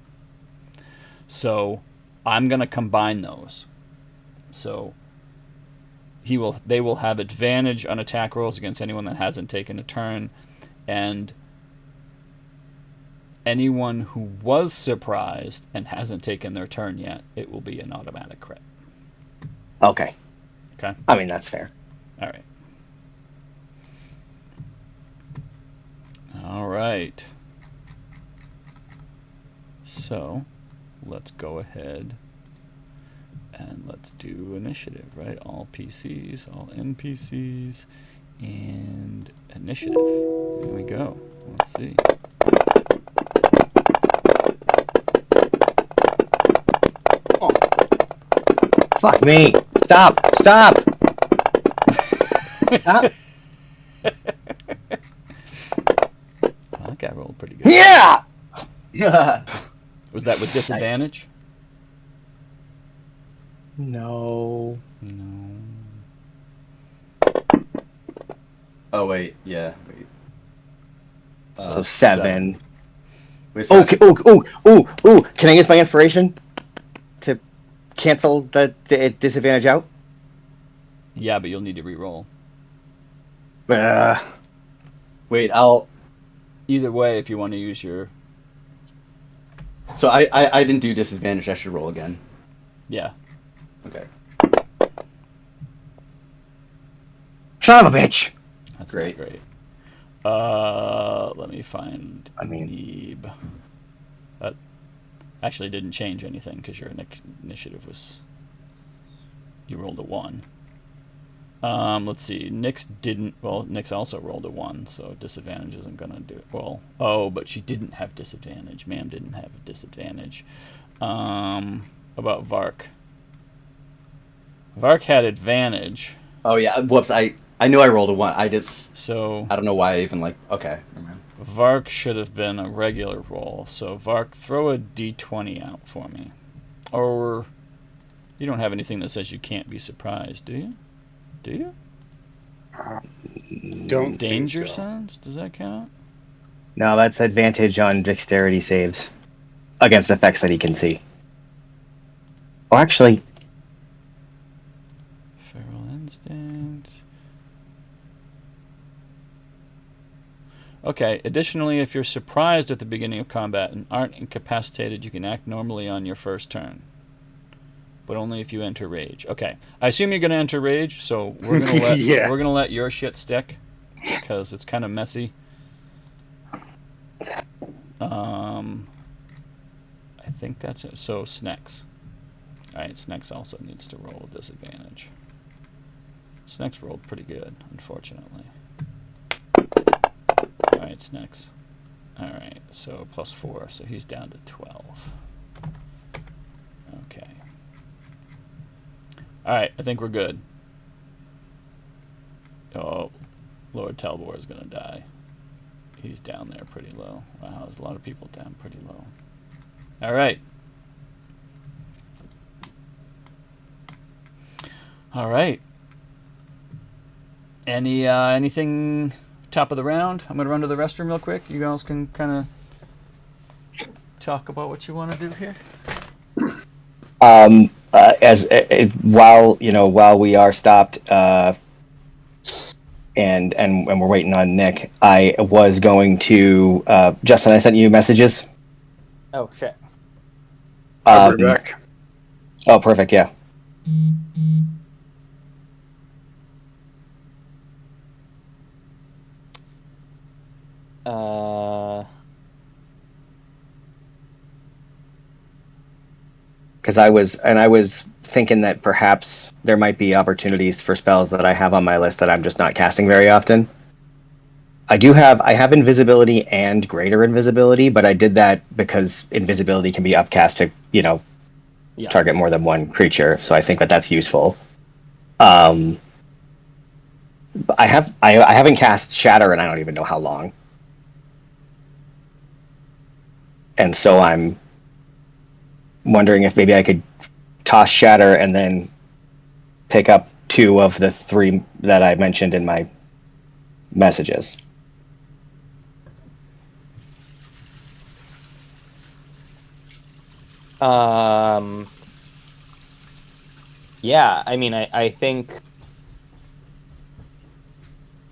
So I'm going to combine those. So they will have advantage on attack rolls against anyone that hasn't taken a turn, and anyone who was surprised and hasn't taken their turn yet, it will be an automatic crit. Okay. Okay. I mean, that's fair. All right. All right. So, let's go ahead and let's do initiative, right? All PCs, all NPCs, and initiative. Here we go. Let's see. Oh. Fuck me. Stop. Stop. Stop. Well, that guy rolled pretty good. Yeah! Was that with disadvantage? No. No. Oh wait, yeah. Wait. So 7. Wait, so Ooh. Can I use my inspiration to cancel the disadvantage out? Yeah, but you'll need to re-roll. wait, I'll. Either way, if you want to use your... So I didn't do disadvantage. I should roll again. Yeah. Okay. Son of a bitch! That's Great. not great. Let me find Neeb. That actually didn't change anything because your initiative was... You rolled a 1. Let's see. Nyx also rolled a 1, so disadvantage isn't going to do it. Well, but she didn't have disadvantage. Ma'am didn't have a disadvantage. About Vark. Vark had advantage. Oh yeah. Whoops. I knew I rolled a 1. I don't know why I even Okay. Never mind. Vark should have been a regular roll. So Vark, throw a d20 out for me. Or you don't have anything that says you can't be surprised, do you? Do you? Don't Danger think so. sense? Does that count? No, that's advantage on dexterity saves against effects that he can see. Oh, actually, Feral instinct. Okay, additionally, if you're surprised at the beginning of combat and aren't incapacitated, you can act normally on your first turn. But only if you enter rage. Okay, I assume you're going to enter rage, so we're going to let we're going to let your shit stick because it's kind of messy. I think that's it. So Snex. All right, Snex also needs to roll a disadvantage. Snex rolled pretty good, unfortunately. All right, Snex. All right, so +4, so he's down to 12. Okay. All right, I think we're good. Oh, Lord Telbor is going to die. He's down there pretty low. Wow, there's a lot of people down pretty low. All right. All right. Anything top of the round? I'm going to run to the restroom real quick. You guys can kind of talk about what you want to do here. While we are stopped and we're waiting on Nick, I was going to Justin, I sent you messages. Oh shit. I'll be back. Oh, perfect. Yeah. Because I was thinking that perhaps there might be opportunities for spells that I have on my list that I'm just not casting very often. I have invisibility and greater invisibility, but I did that because invisibility can be upcast to, target more than one creature. So I think that that's useful. I haven't cast Shatter in I don't even know how long. And so I'm wondering if maybe I could toss Shatter and then pick up 2 of the 3 that I mentioned in my messages. Yeah, I mean, I think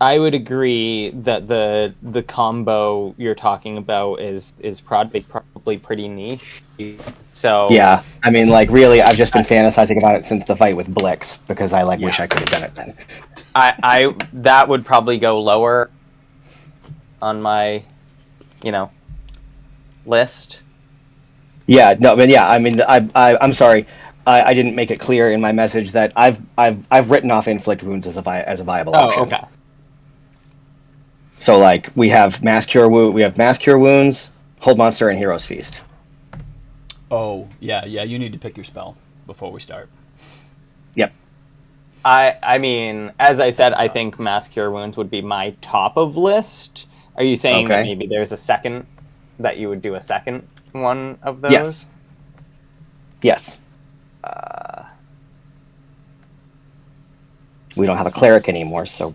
I would agree that the combo you're talking about is probably pretty niche. So Yeah, I mean, like, really, I've just been fantasizing about it since the fight with Blix, because I, like, wish I could have done it then. I that would probably go lower on my, list. Yeah, no, but yeah, I mean, I'm sorry, I didn't make it clear in my message that I've written off inflict wounds as a viable option. Oh, okay. So, like, we have mass cure wounds, hold monster, and hero's feast. Oh, yeah, you need to pick your spell before we start. Yep. I mean, as I said, I think mass cure wounds would be my top of list. Are you saying that maybe there's a second that you would do a second one of those? Yes. Yes. We don't have a cleric anymore, so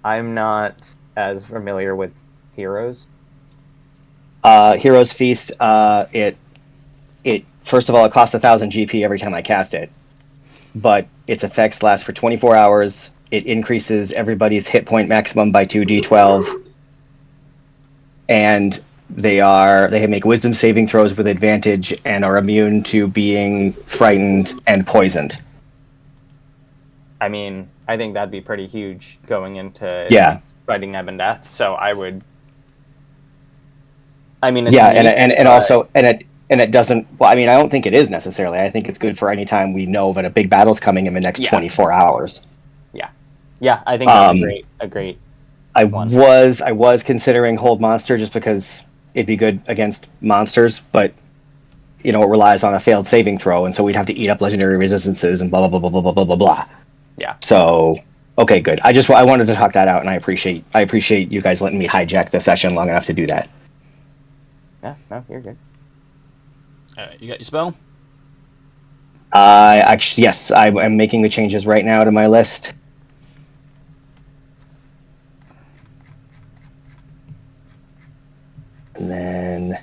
I'm not as familiar with heroes. Hero's Feast, it first of all, it costs 1,000 GP every time I cast it, but its effects last for 24 hours. It increases everybody's hit point maximum by 2d12, and they make wisdom saving throws with advantage and are immune to being frightened and poisoned. I mean, I think that'd be pretty huge going into fighting Ebb and Death. So I would. I mean, it's and it doesn't. Well, I mean, I don't think it is necessarily. I think it's good for any time we know that a big battle's coming in the next 24 hours. Yeah, I think that's a great. I was considering hold monster just because it'd be good against monsters, but it relies on a failed saving throw, and so we'd have to eat up legendary resistances and blah blah blah blah blah blah blah blah. Yeah. So okay, good. I wanted to talk that out, and I appreciate you guys letting me hijack the session long enough to do that. Yeah, no, you're good. All right, you got your spell? Yes, I am making the changes right now to my list. And then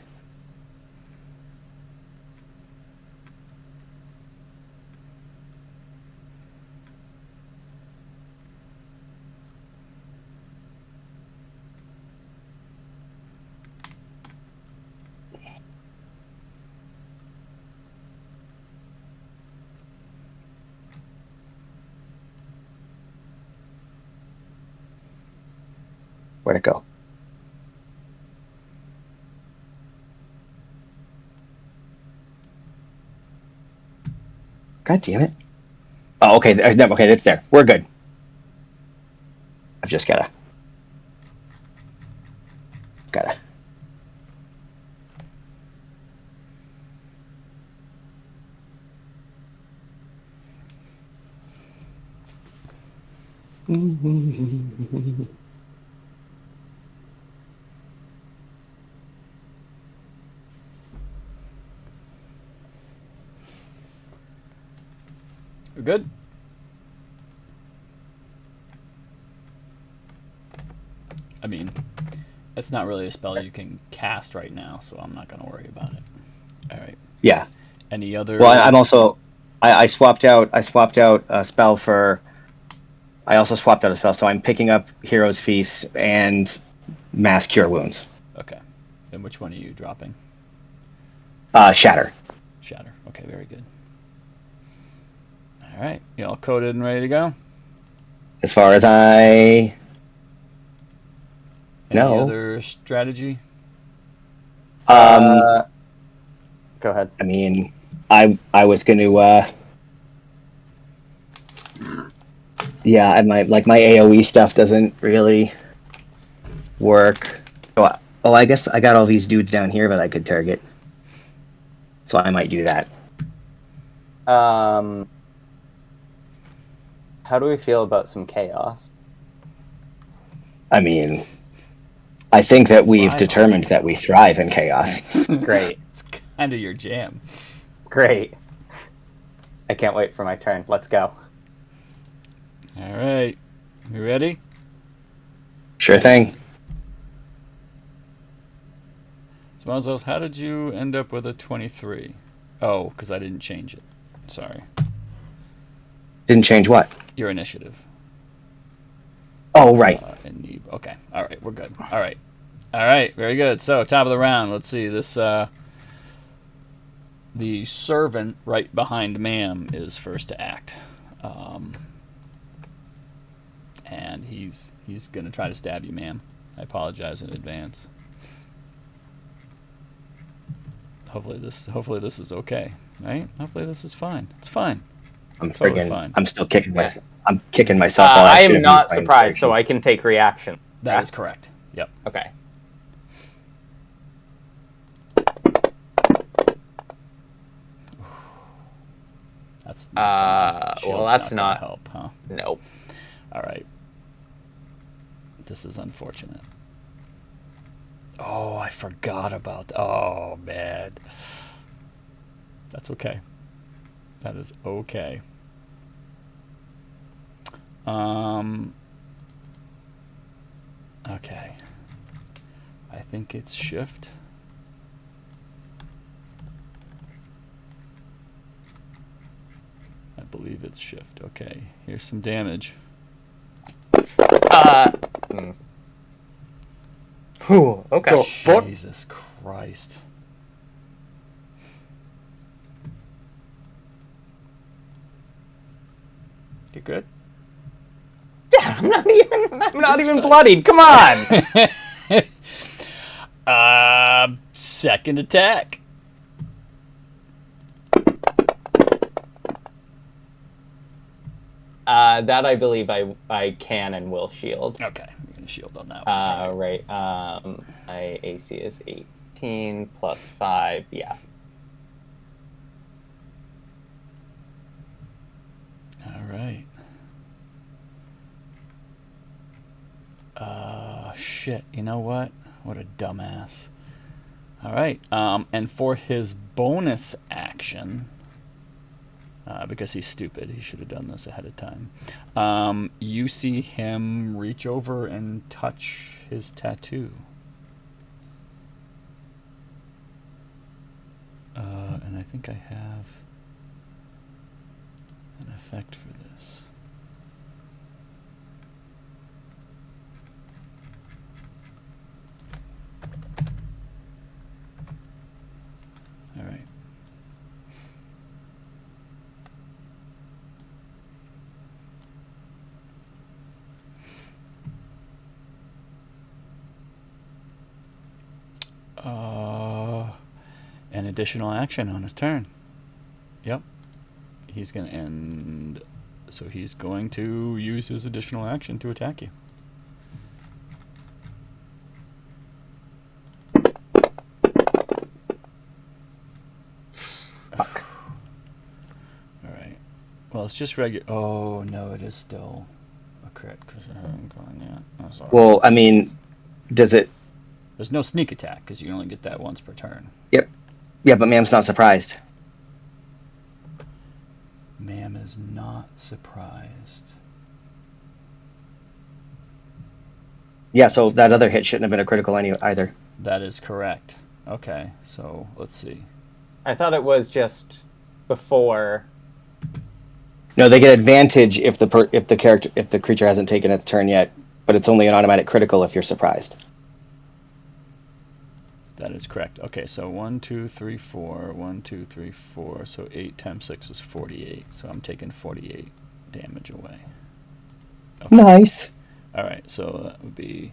where'd it go? God damn it. Oh, okay. Okay, it's there. We're good. I've just gotta. We're good? I mean, it's not really a spell you can cast right now, so I'm not going to worry about it. All right. Yeah. Any other? Well, I'm also. I swapped out a spell for. I also swapped out a spell, so I'm picking up Hero's Feast and Mass Cure Wounds. Okay. Then which one are you dropping? Shatter. Shatter. Okay, very good. All right. You all coded and ready to go? As far as I know. Any other strategy? Go ahead. I mean, I was going to. Yeah, my AoE stuff doesn't really work. I guess I got all these dudes down here that I could target, so I might do that. How do we feel about some chaos? I mean, I think that we've determined that we thrive in chaos. Great. It's kind of your jam. Great. I can't wait for my turn. Let's go. All right. You ready? Sure thing. Smells, how did you end up with a 23? Oh, because I didn't change it. Sorry. Didn't change what? Your initiative. Oh, right. And Neeb. Okay. All right. We're good. All right. All right. Very good. So top of the round. Let's see this. The servant right behind Ma'am is first to act, and he's gonna try to stab you, Ma'am. I apologize in advance. Hopefully this is okay, right? Hopefully this is fine. It's fine. It's totally fine. I'm still kicking myself. I'm kicking myself. While I should am have not used my surprised, so inspiration. I can take reaction. That is correct. Yep. Okay. That's well, that's gonna not help, huh? Nope. All right. This is unfortunate. Oh, I forgot about. Oh man. That's okay. That is okay. Okay. I think it's shift. I believe it's shift. Okay. Here's some damage. Whew, okay. Jesus Christ. You good? Yeah, I'm not even bloodied. Come on. Second attack. That I believe I can and will shield. Okay, you're gonna shield on that one. Right. My AC is 18 plus 5. Yeah. All right. Shit. You know what? What a dumbass. All right. And for his bonus action, because he's stupid, he should have done this ahead of time. You see him reach over and touch his tattoo. And I think I have an effect for this. All right. An additional action on his turn. Yep. He's going to end. So he's going to use his additional action to attack you. Fuck. All right. Well, it's just regular. Oh, no, it is still a crit because I haven't gone yet. Oh, sorry. Well, I mean, does it? There's no sneak attack because you only get that once per turn. Yep. Yeah, but Ma'am's not surprised. Ma'am is not surprised. Yeah, so that other hit shouldn't have been a critical either. That is correct. Okay, so let's see. I thought it was just before. No, they get advantage if the creature hasn't taken its turn yet, but it's only an automatic critical if you're surprised. That is correct. Okay, so 1, 2, 3, 4. 1, 2, 3, 4. So 8 times 6 is 48. So I'm taking 48 damage away. Okay. Nice. All right, so that would be...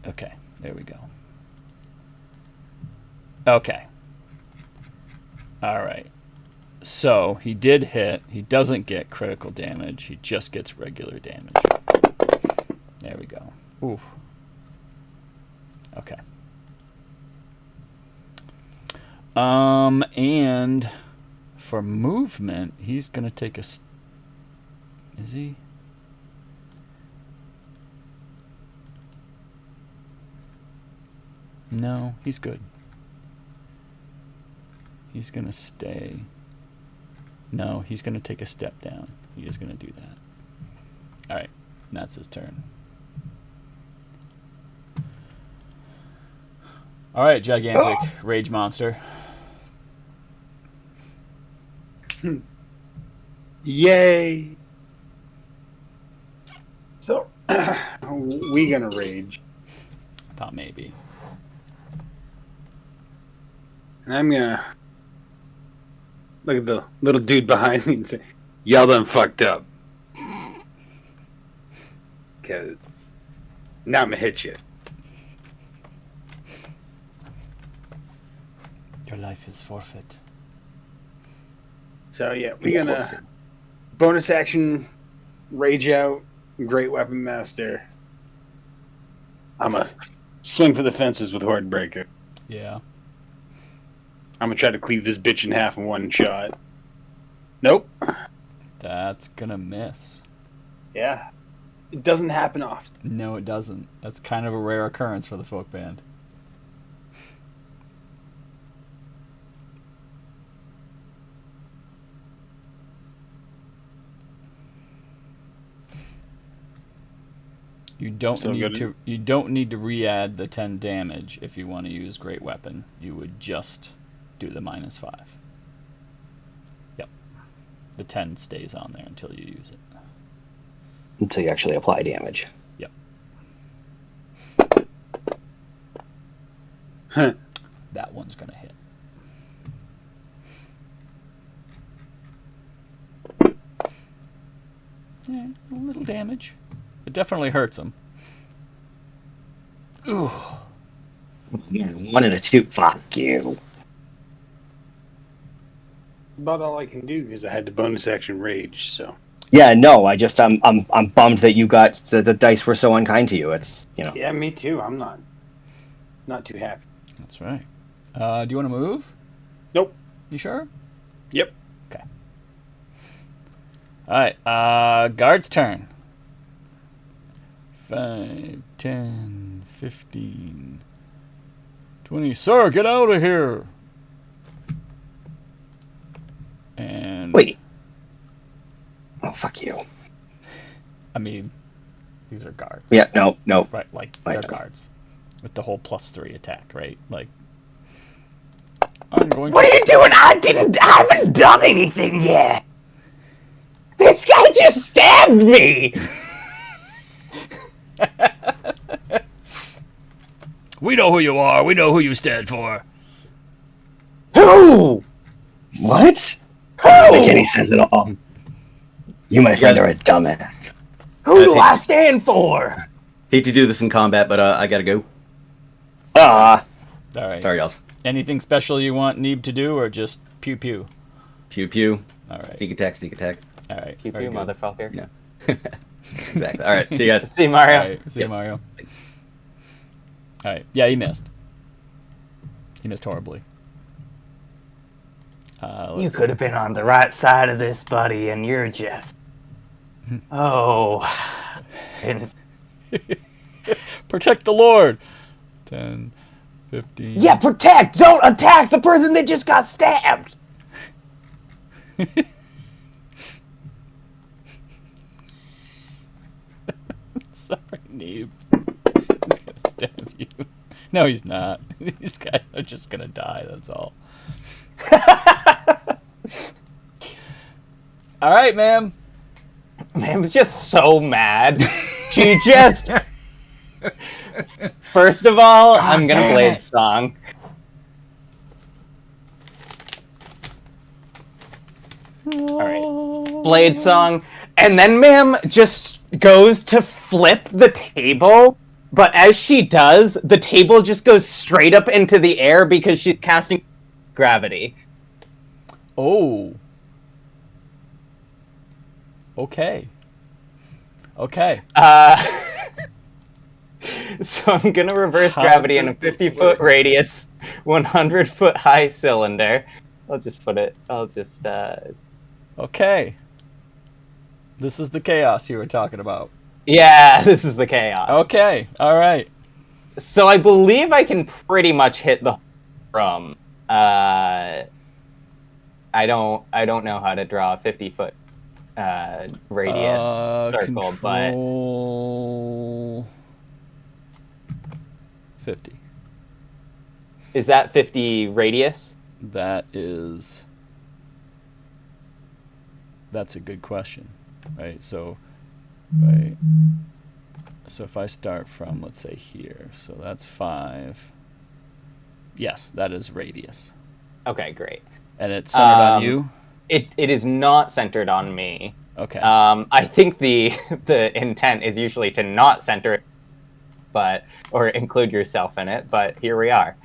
Okay, there we go. Okay. All right. So he did hit. He doesn't get critical damage. He just gets regular damage. There we go. Oof. Okay. And for movement, he's gonna take a. Is he? No, he's good. He's gonna stay. No, he's gonna take a step down. He is gonna do that. All right, that's his turn. All right, gigantic rage monster. Yay! We gonna rage. I thought maybe. And I'm gonna look at the little dude behind me and say, "Y'all done fucked up." Cause now I'm gonna hit you. Your life is forfeit. So yeah, we're gonna bonus action, rage out, great weapon master. I'm gonna swing for the fences with horde breaker. Yeah. I'm gonna try to cleave this bitch in half in one shot. Nope. That's gonna miss. Yeah. It doesn't happen often. No, it doesn't. That's kind of a rare occurrence for the folk band. You don't need to re-add the 10 damage if you want to use great weapon. You would just do the -5. Yep. The 10 stays on there until you use it. Until you actually apply damage. Yep. That one's gonna hit. Yeah, a little damage. It definitely hurts him. Ooh. Yeah, 1 and a 2. Fuck you. About all I can do because I had the bonus action rage. So Yeah, no. I'm bummed that you got the dice were so unkind to you. It's yeah, me too. I'm not too happy. That's right. Do you want to move? Nope. You sure? Yep. Okay. All right. Guard's turn. 5, 10, 15, 20. Sir, get out of here. And wait. Oh, fuck you. I mean, these are guards. Yeah, no. Right, like they're guards with the whole +3 attack, right? Like, I'm going. What are you doing? I haven't done anything yet. This guy just stabbed me. We know who you are. We know who you stand for. Who? What? Who? Doesn't make any sense at all. You, my friend, are a dumbass. Who do I stand for? Hate to do this in combat, but I gotta go. Ah. All right. Sorry, y'all. Anything special you want Neeb to do, or just pew pew? Pew pew. All right. Sneak attack, sneak attack. All right. Keep you, motherfucker. Yeah. Exactly. All right. See you guys. See you, Mario. All right. See you, Mario. All right. Yeah, he missed. He missed horribly. You could have been on the right side of this, buddy, and you're just... Oh. Protect the Lord. 10, 15. Yeah, protect! Don't attack the person that just got stabbed! Sorry, Neeb. He's gonna stab you. No, he's not. These guys are just gonna die, that's all. Alright, ma'am. Ma'am's just so mad. She just... First of all, I'm gonna blade song. Alright. Blade song. And then ma'am just goes to flip the table, but as she does, the table just goes straight up into the air because she's casting gravity. Oh. Okay. Okay. So I'm gonna reverse gravity in a 50-foot radius, 100-foot high cylinder. I'll just put it. Okay. This is the chaos you were talking about. Yeah, this is the chaos. Okay. All right. So I believe I can pretty much hit the from. I don't know how to draw a 50-foot radius circle, control... 50. Is that 50 radius? That's a good question. Right, so, right. So if I start from, let's say, here, so that's 5. Yes, that is radius. Okay, great. And it's centered on you? It is not centered on me. Okay. I think the intent is usually to not center it, or include yourself in it, but here we are.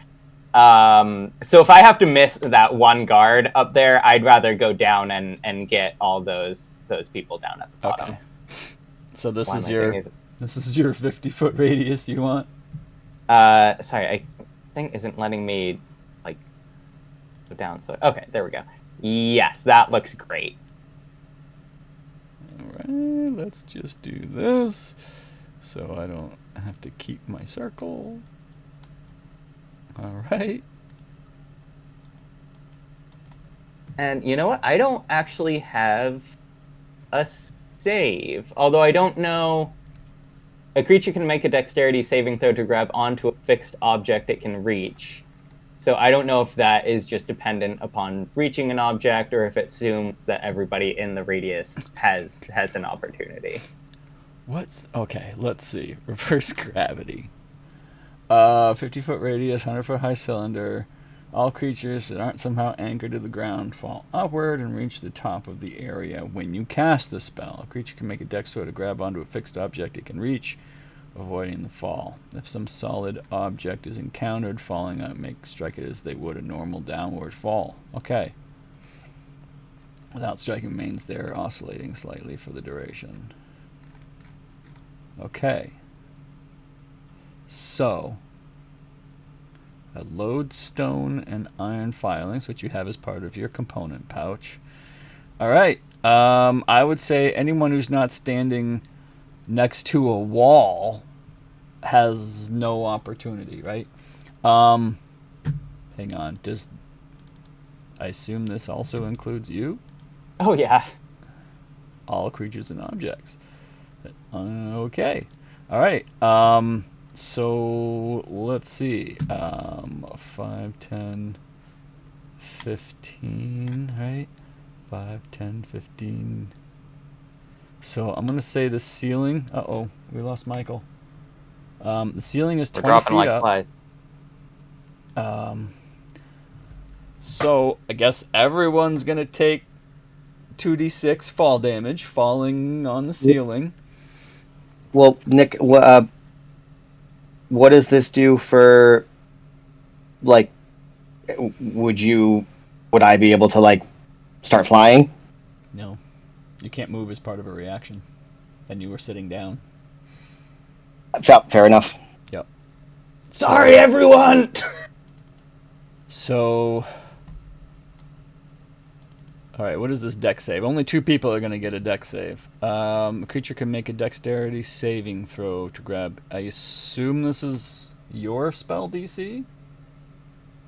So if I have to miss that one guard up there, I'd rather go down and get all those people down at the bottom. Okay. So this is your 50-foot radius you want? Sorry, I think isn't letting me like go down. So okay, there we go. Yes, that looks great. All right, let's just do this, so I don't have to keep my circle. All right. And you know what? I don't actually have a save, although I don't know. A creature can make a dexterity saving throw to grab onto a fixed object it can reach. So I don't know if that is just dependent upon reaching an object, or if it assumes that everybody in the radius has an opportunity. Okay, let's see. Reverse gravity. 50-foot radius, 100-foot high cylinder. All creatures that aren't somehow anchored to the ground fall upward and reach the top of the area when you cast the spell. A creature can make a dex throw to grab onto a fixed object it can reach, avoiding the fall. If some solid object is encountered falling out, strike it as they would a normal downward fall. Okay. Without striking remains there, oscillating slightly for the duration. Okay. So, a lodestone and iron filings, which you have as part of your component pouch. All right. I would say anyone who's not standing next to a wall has no opportunity, right? Hang on. I assume this also includes you? Oh, yeah. All creatures and objects. Okay. All right. So let's see. 5, 10, 15, right? 5, 10, 15. So I'm going to say the ceiling. Uh-oh, we lost Michael. The ceiling is 20 dropping feet like up. flies. So I guess everyone's going to take 2d6 fall damage falling on the ceiling. Well, Nick, what does this do for, like, would I be able to, like, start flying? No. You can't move as part of a reaction. And you were sitting down. Fair enough. Yep. Sorry, everyone! So... Alright, what is this dex save? Only 2 people are going to get a dex save. A creature can make a dexterity saving throw to grab... I assume this is your spell DC?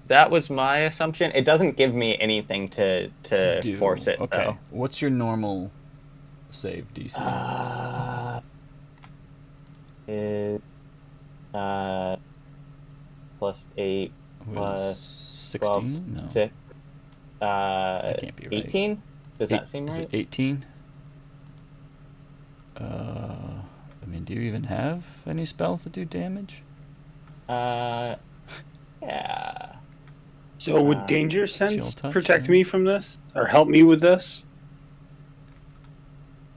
That was my assumption. It doesn't give me anything to force it, okay. though. What's your normal save DC? Is plus 8 plus 16? 12, No. 6. That can't be right. 18? Does that seem Is right? it 18? I mean, do you even have any spells that do damage? Yeah. So would danger chill sense touch, protect yeah. me from this? Or help me with this?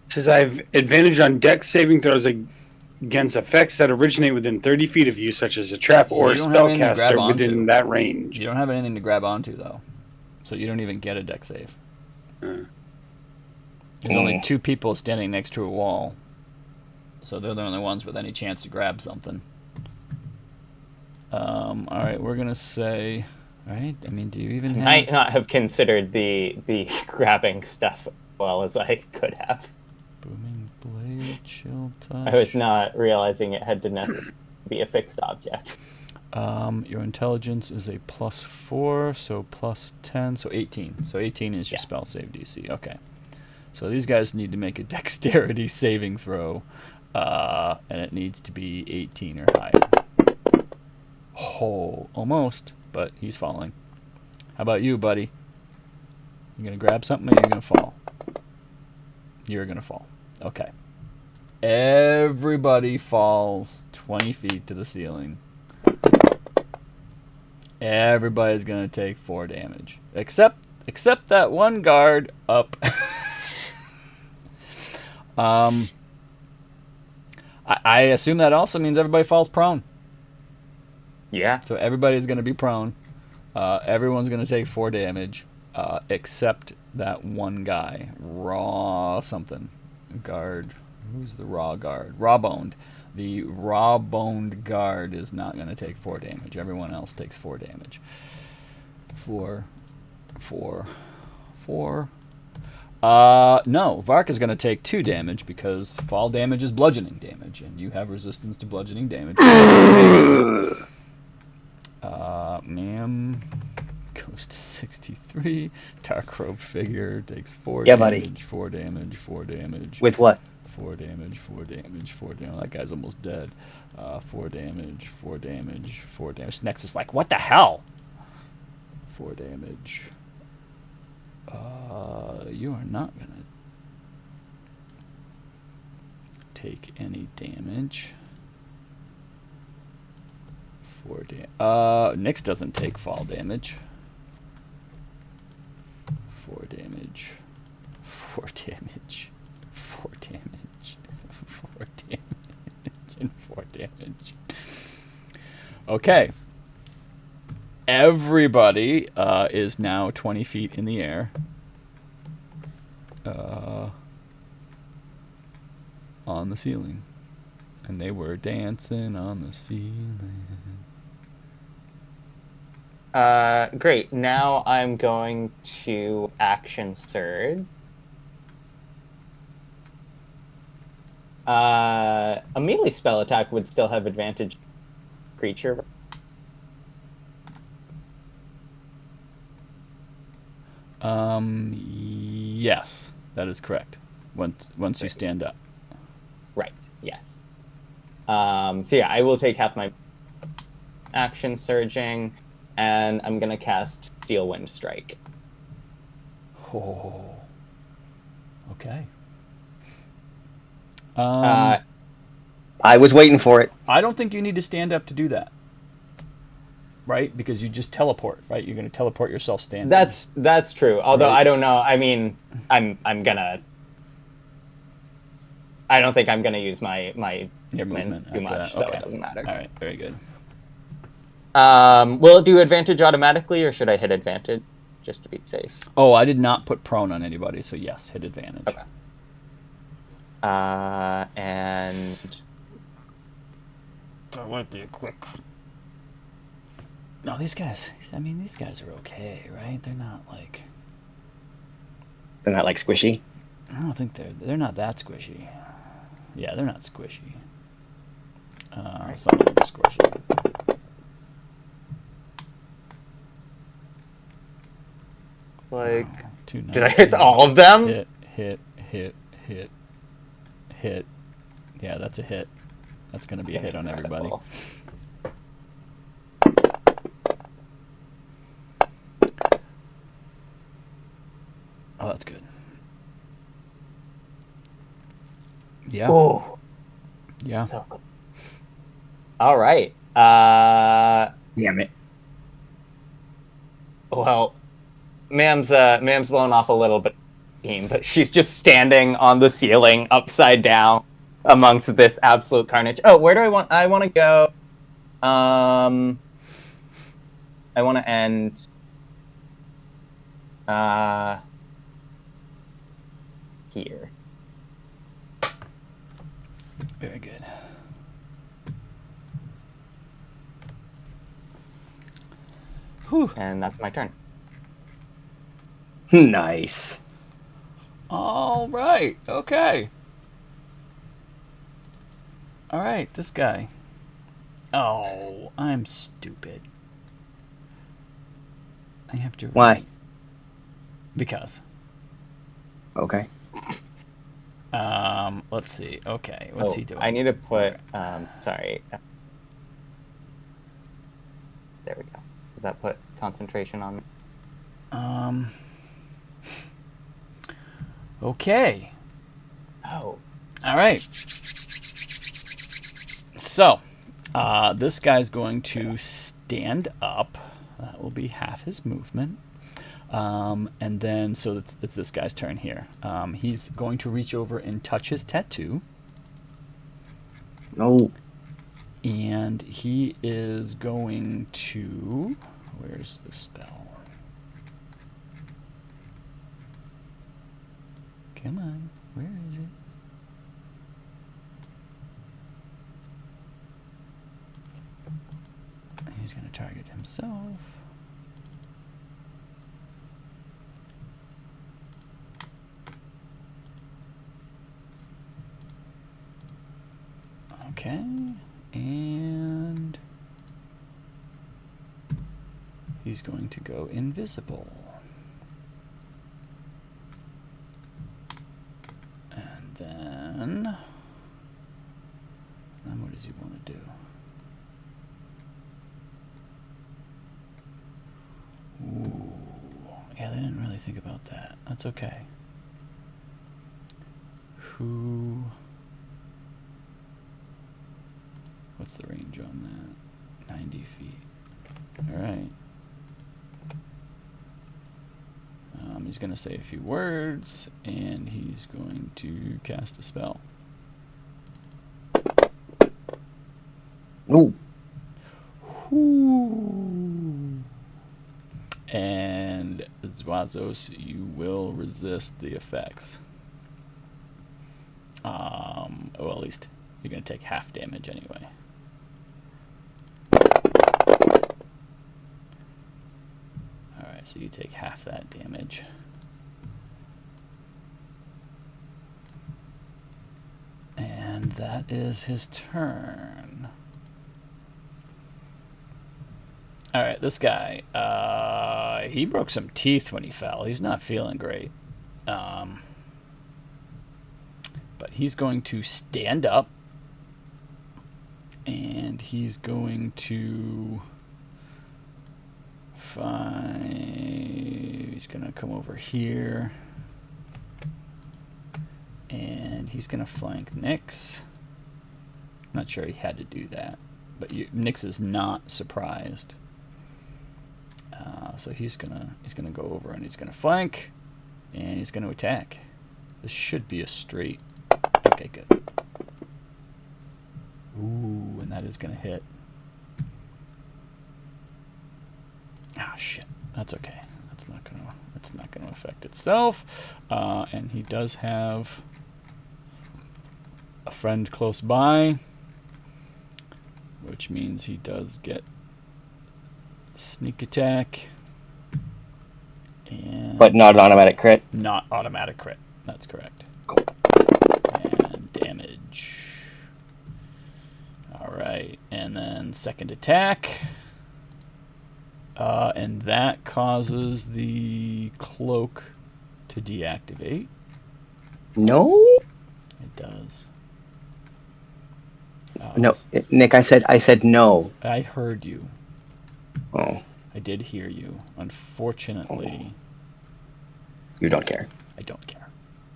Says I have advantage on dex saving throws against effects that originate within 30 feet of you, such as a trap or a You don't have anything to grab spellcaster within onto. that range. You don't have anything to grab onto, though. So you don't even get a dex save. There's only 2 people standing next to a wall. So they're the only ones with any chance to grab something. Alright, we're going to say... Alright, I mean, do you even I have... might not have considered the grabbing stuff as well as I could have. Booming blade, chill touch... I was not realizing it had to necessarily be a fixed object. Your intelligence is a +4, so +10, so 18. So 18 is your spell save DC. Okay. So these guys need to make a dexterity saving throw, and it needs to be 18 or higher. Oh, almost, but he's falling. How about you, buddy? You gonna grab something or you gonna fall? You're gonna fall. Okay. Everybody falls 20 feet to the ceiling. Everybody's gonna take 4 damage, except that one guard up. I assume that also means everybody falls prone. Yeah. So everybody's gonna be prone. Everyone's gonna take 4 damage, except that one guy, raw something guard. Who's the raw guard? Raw-boned. The raw-boned guard is not going to take 4 damage. Everyone else takes 4 damage. 4. No, Vark is going to take 2 damage because fall damage is bludgeoning damage, and you have resistance to bludgeoning damage. Ma'am goes to 63. Dark-robed figure takes 4 Yeah, damage. buddy. 4 damage. 4 damage. With what? 4 damage, 4 damage, 4 damage. That guy's almost dead. 4 damage, 4 damage, 4 damage. Nexus like, what the hell? 4 damage. You are not gonna take any damage. 4 damage. Nyx doesn't take fall damage. 4 damage. 4 damage. 4 damage. 4 damage. And 4 damage. Okay. Everybody is now 20 feet in the air. On the ceiling. And they were dancing on the ceiling. Great. Now I'm going to action surge. A melee spell attack would still have advantage creature. Yes, that is correct. Once you stand up. Right. Yes. So yeah, I will take half my action surging, and I'm gonna cast Steel Wind Strike. Oh. Okay. I was waiting for it. I don't think you need to stand up to do that. Right? Because you just teleport, right? You're going to teleport yourself standing. That's true. Although Right. I don't know. I mean, I don't think I'm gonna use my Your movement movement too after much, that. so Okay. it doesn't matter. All right, very good. Will it do advantage automatically, or should I hit advantage just to be safe? Oh, I did not put prone on anybody, so yes, hit advantage. Okay. And That might be a quick. No, these guys. I mean, these guys are okay, right? They're not like. They're not like squishy. I don't think they're not that squishy. Yeah, they're not squishy. Some of them are squishy. like, Wow, 2 did I hit all of them? Hit. Yeah, that's a hit. That's going to be a hit on everybody. Incredible. Oh, that's good. Yeah. Oh, Yeah. so good. All right. Damn it. Well, Ma'am's blown off a little bit, but she's just standing on the ceiling, upside down, amongst this absolute carnage. Oh, where do I want to go? I want to end. Here. Very good. Whew. And that's my turn. Nice. All right. Okay. All right. This guy. Oh, I'm stupid. I have to. Why? Because. Okay. Let's see. Okay. What's he doing? I need to put. Sorry. There we go. Does that put concentration on me? Okay. Oh. All right. So, this guy's going to stand up. That will be half his movement. And then, so it's this guy's turn here. He's going to reach over and touch his tattoo. No. And he is going to... Where's the spell? Come on. Where is it? He's going to target himself. Okay. And he's going to go invisible. And then what does he want to do? Ooh. Yeah, they didn't really think about that. That's okay. What's the range on that? 90 feet. All right. He's going to say a few words, and he's going to cast a spell. Ooh. Ooh. And Zwazos, you will resist the effects. Well, at least you're going to take half damage anyway. Alright, so you take half that damage. And that is his turn. Alright, this guy, he broke some teeth when he fell. He's not feeling great. But he's going to stand up. And he's going to he's going to come over here. And he's going to flank Nyx. I'm not sure he had to do that. But Nyx is not surprised. So he's gonna go over and he's gonna flank, and he's gonna attack. This should be a straight. Okay, good. Ooh, and that is gonna hit. Ah, shit. That's okay. That's not gonna affect itself. And he does have a friend close by, which means he does get sneak attack. And But not an automatic crit. not automatic crit. That's correct. And damage. Alright. And then second attack. And that causes the cloak to deactivate. No. It does. No, Nick. I said no. I heard you. Oh. I did hear you. Unfortunately, You don't care. I don't care.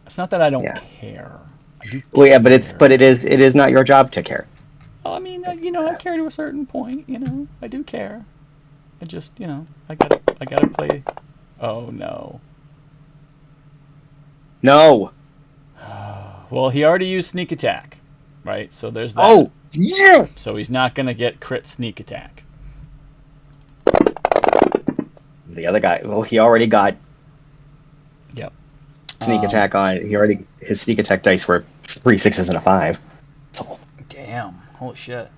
It's not that I don't Yeah. care. I do Well, yeah, but care. it is not your job to care. Well, I mean, I care to a certain point. I do care. I just, I gotta play. Oh no. No. Well, he already used sneak attack, right? So there's that. Oh, yeah. So he's not gonna get crit sneak attack. The other guy. Well, he already got Yep. sneak attack on. His sneak attack dice were 3 6s and a 5. So. Damn. Holy shit.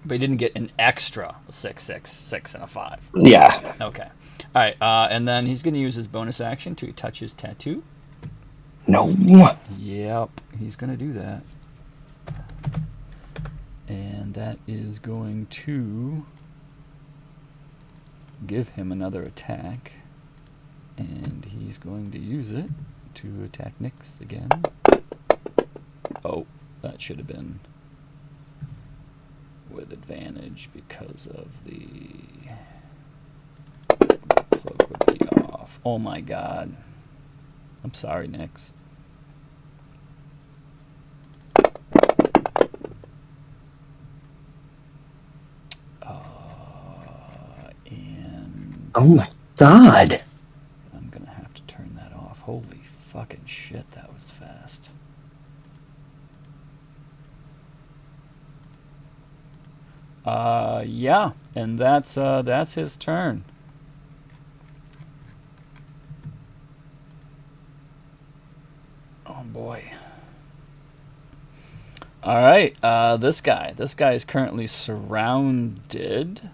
But he didn't get an extra 6, 6, 6, and a 5. Yeah. Okay. All right. And then he's gonna use his bonus action to touch his tattoo. No. Yep, he's gonna do that. And that is going to give him another attack. And he's going to use it to attack Nyx again. Oh, that should have been with advantage because of the cloak would be off. Oh my god. I'm sorry, Nyx. And Oh my god. I'm gonna have to turn that off. Holy fucking shit, that was fast. Yeah, and that's his turn. Oh boy. All right, this guy is currently surrounded.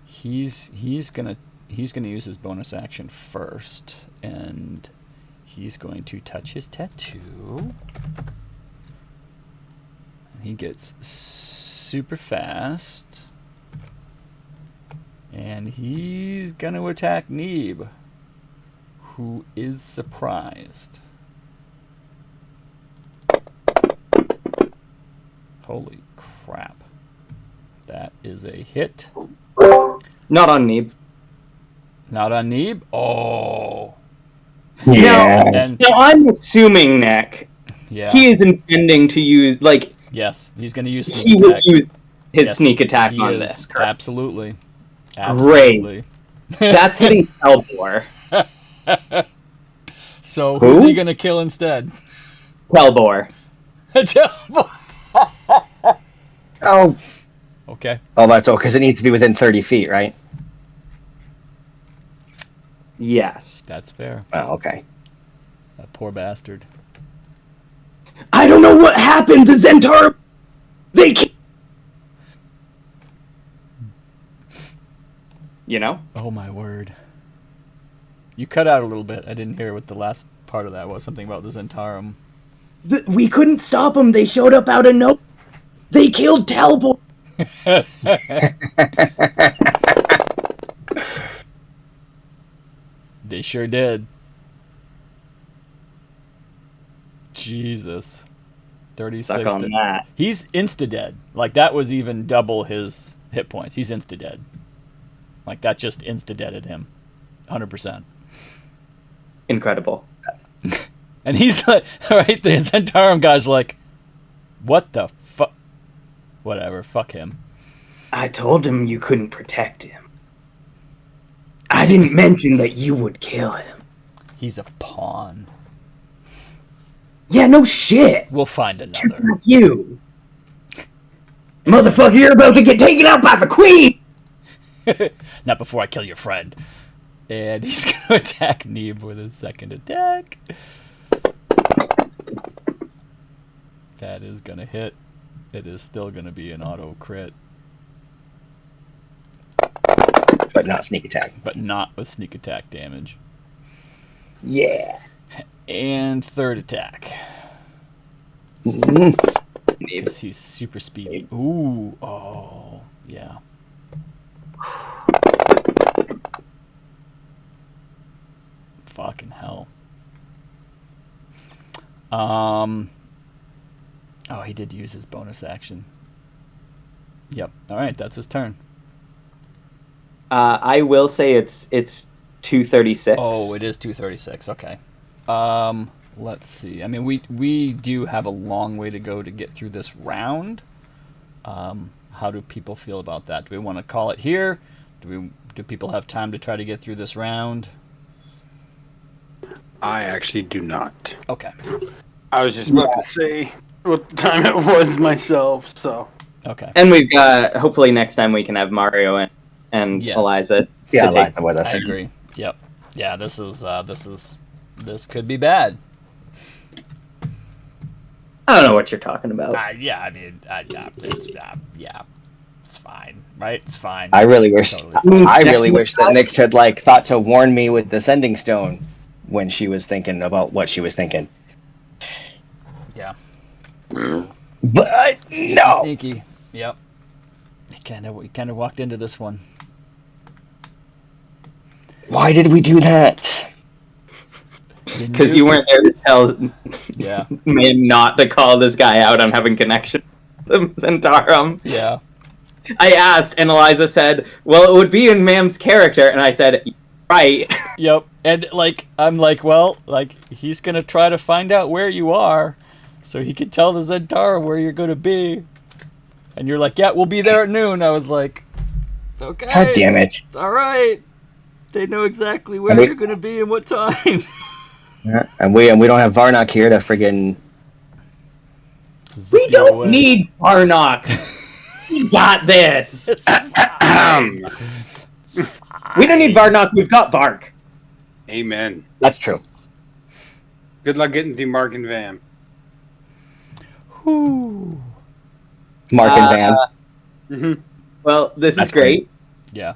He's gonna use his bonus action first, and he's going to touch his tattoo. He gets super fast. And he's going to attack Neeb, who is surprised. Holy crap. That is a hit. Not on Neeb. Not on Neeb? Oh. Yeah. Now I'm assuming, Nick, Yeah. he is intending to use, like... Yes, he's going to use sneak he attack. will use his Yes, sneak attack he on is. this. Correct. Absolutely. Great. Absolutely. That's hitting Telbor. So Who? who's he going to kill instead? Telbor. Telbor. Oh. Okay. Oh, that's all because it needs to be within 30 feet, right? Yes. That's fair. Oh, okay. That poor bastard. I don't know what happened. The Zhentarim. They. You know? Oh my word. You cut out a little bit. I didn't hear what the last part of that was. Something about the Zhentarim. We couldn't stop them. They showed up out of nowhere. They killed Telbor. They sure did. Jesus. 36. Stuck on that. He's insta-dead. Like, that was even double his hit points. He's insta-dead. Like, that just insta-deaded him. 100%. Incredible. And he's like, right, the Zhentarim guy's like, what the fuck? Whatever, fuck him. I told him you couldn't protect him. I didn't mention that you would kill him. He's a pawn. Yeah, no shit. We'll find Just another. like you. Motherfucker, you're about to get taken out by the queen! Not before I kill your friend. And he's going to attack Neeb with his second attack. That is going to hit. It is still going to be an auto crit. But not sneak attack. But not with sneak attack damage. Yeah. And third attack. Mm-hmm. Because he's super speedy. Ooh. Oh. Yeah. Fucking hell. Oh, he did use his bonus action. Yep. All right, that's his turn. I will say it's 236. Oh, it is 236. Okay. Let's see. I mean, we do have a long way to go to get through this round. How do people feel about that? Do we want to call it here? Do people have time to try to get through this round? I actually do not. Okay. I was just about to say what time it was myself, so. Okay. And we've got, hopefully next time we can have Mario and Yes. Eliza. Yeah, to take- Eliza with us. I agree. Yep. Yeah, this could be bad. I don't know what you're talking about. Yeah, I mean, it's fine, right? It's fine. I really wish. Totally I fine. really wish that Nyx had thought to warn me with the sending stone when she was thinking about what she was thinking. Yeah. But no. Sneaky. Yep. We kind of walked into this one. Why did we do that? Because you weren't there to tell Yeah. me not to call this guy out on having connection with Zhentarim. Yeah. I asked, and Eliza said, well, it would be in Mam's character. And I said, right. Yep. And like I'm like, well, like he's gonna try to find out where you are, so he can tell the Zhentarim where you're gonna be. And you're like, yeah, we'll be there at noon. I was like, okay. God damn it. All right. They know exactly where you're gonna be and what time. Yeah, and we don't have Varnock here to friggin'. We don't need Varnock. We got this. We don't need Varnock. We've got Vark. Amen. That's true. Good luck getting to Mark and Van. Whew. Mark and Van. Mm-hmm. Well, this That's is great. Yeah.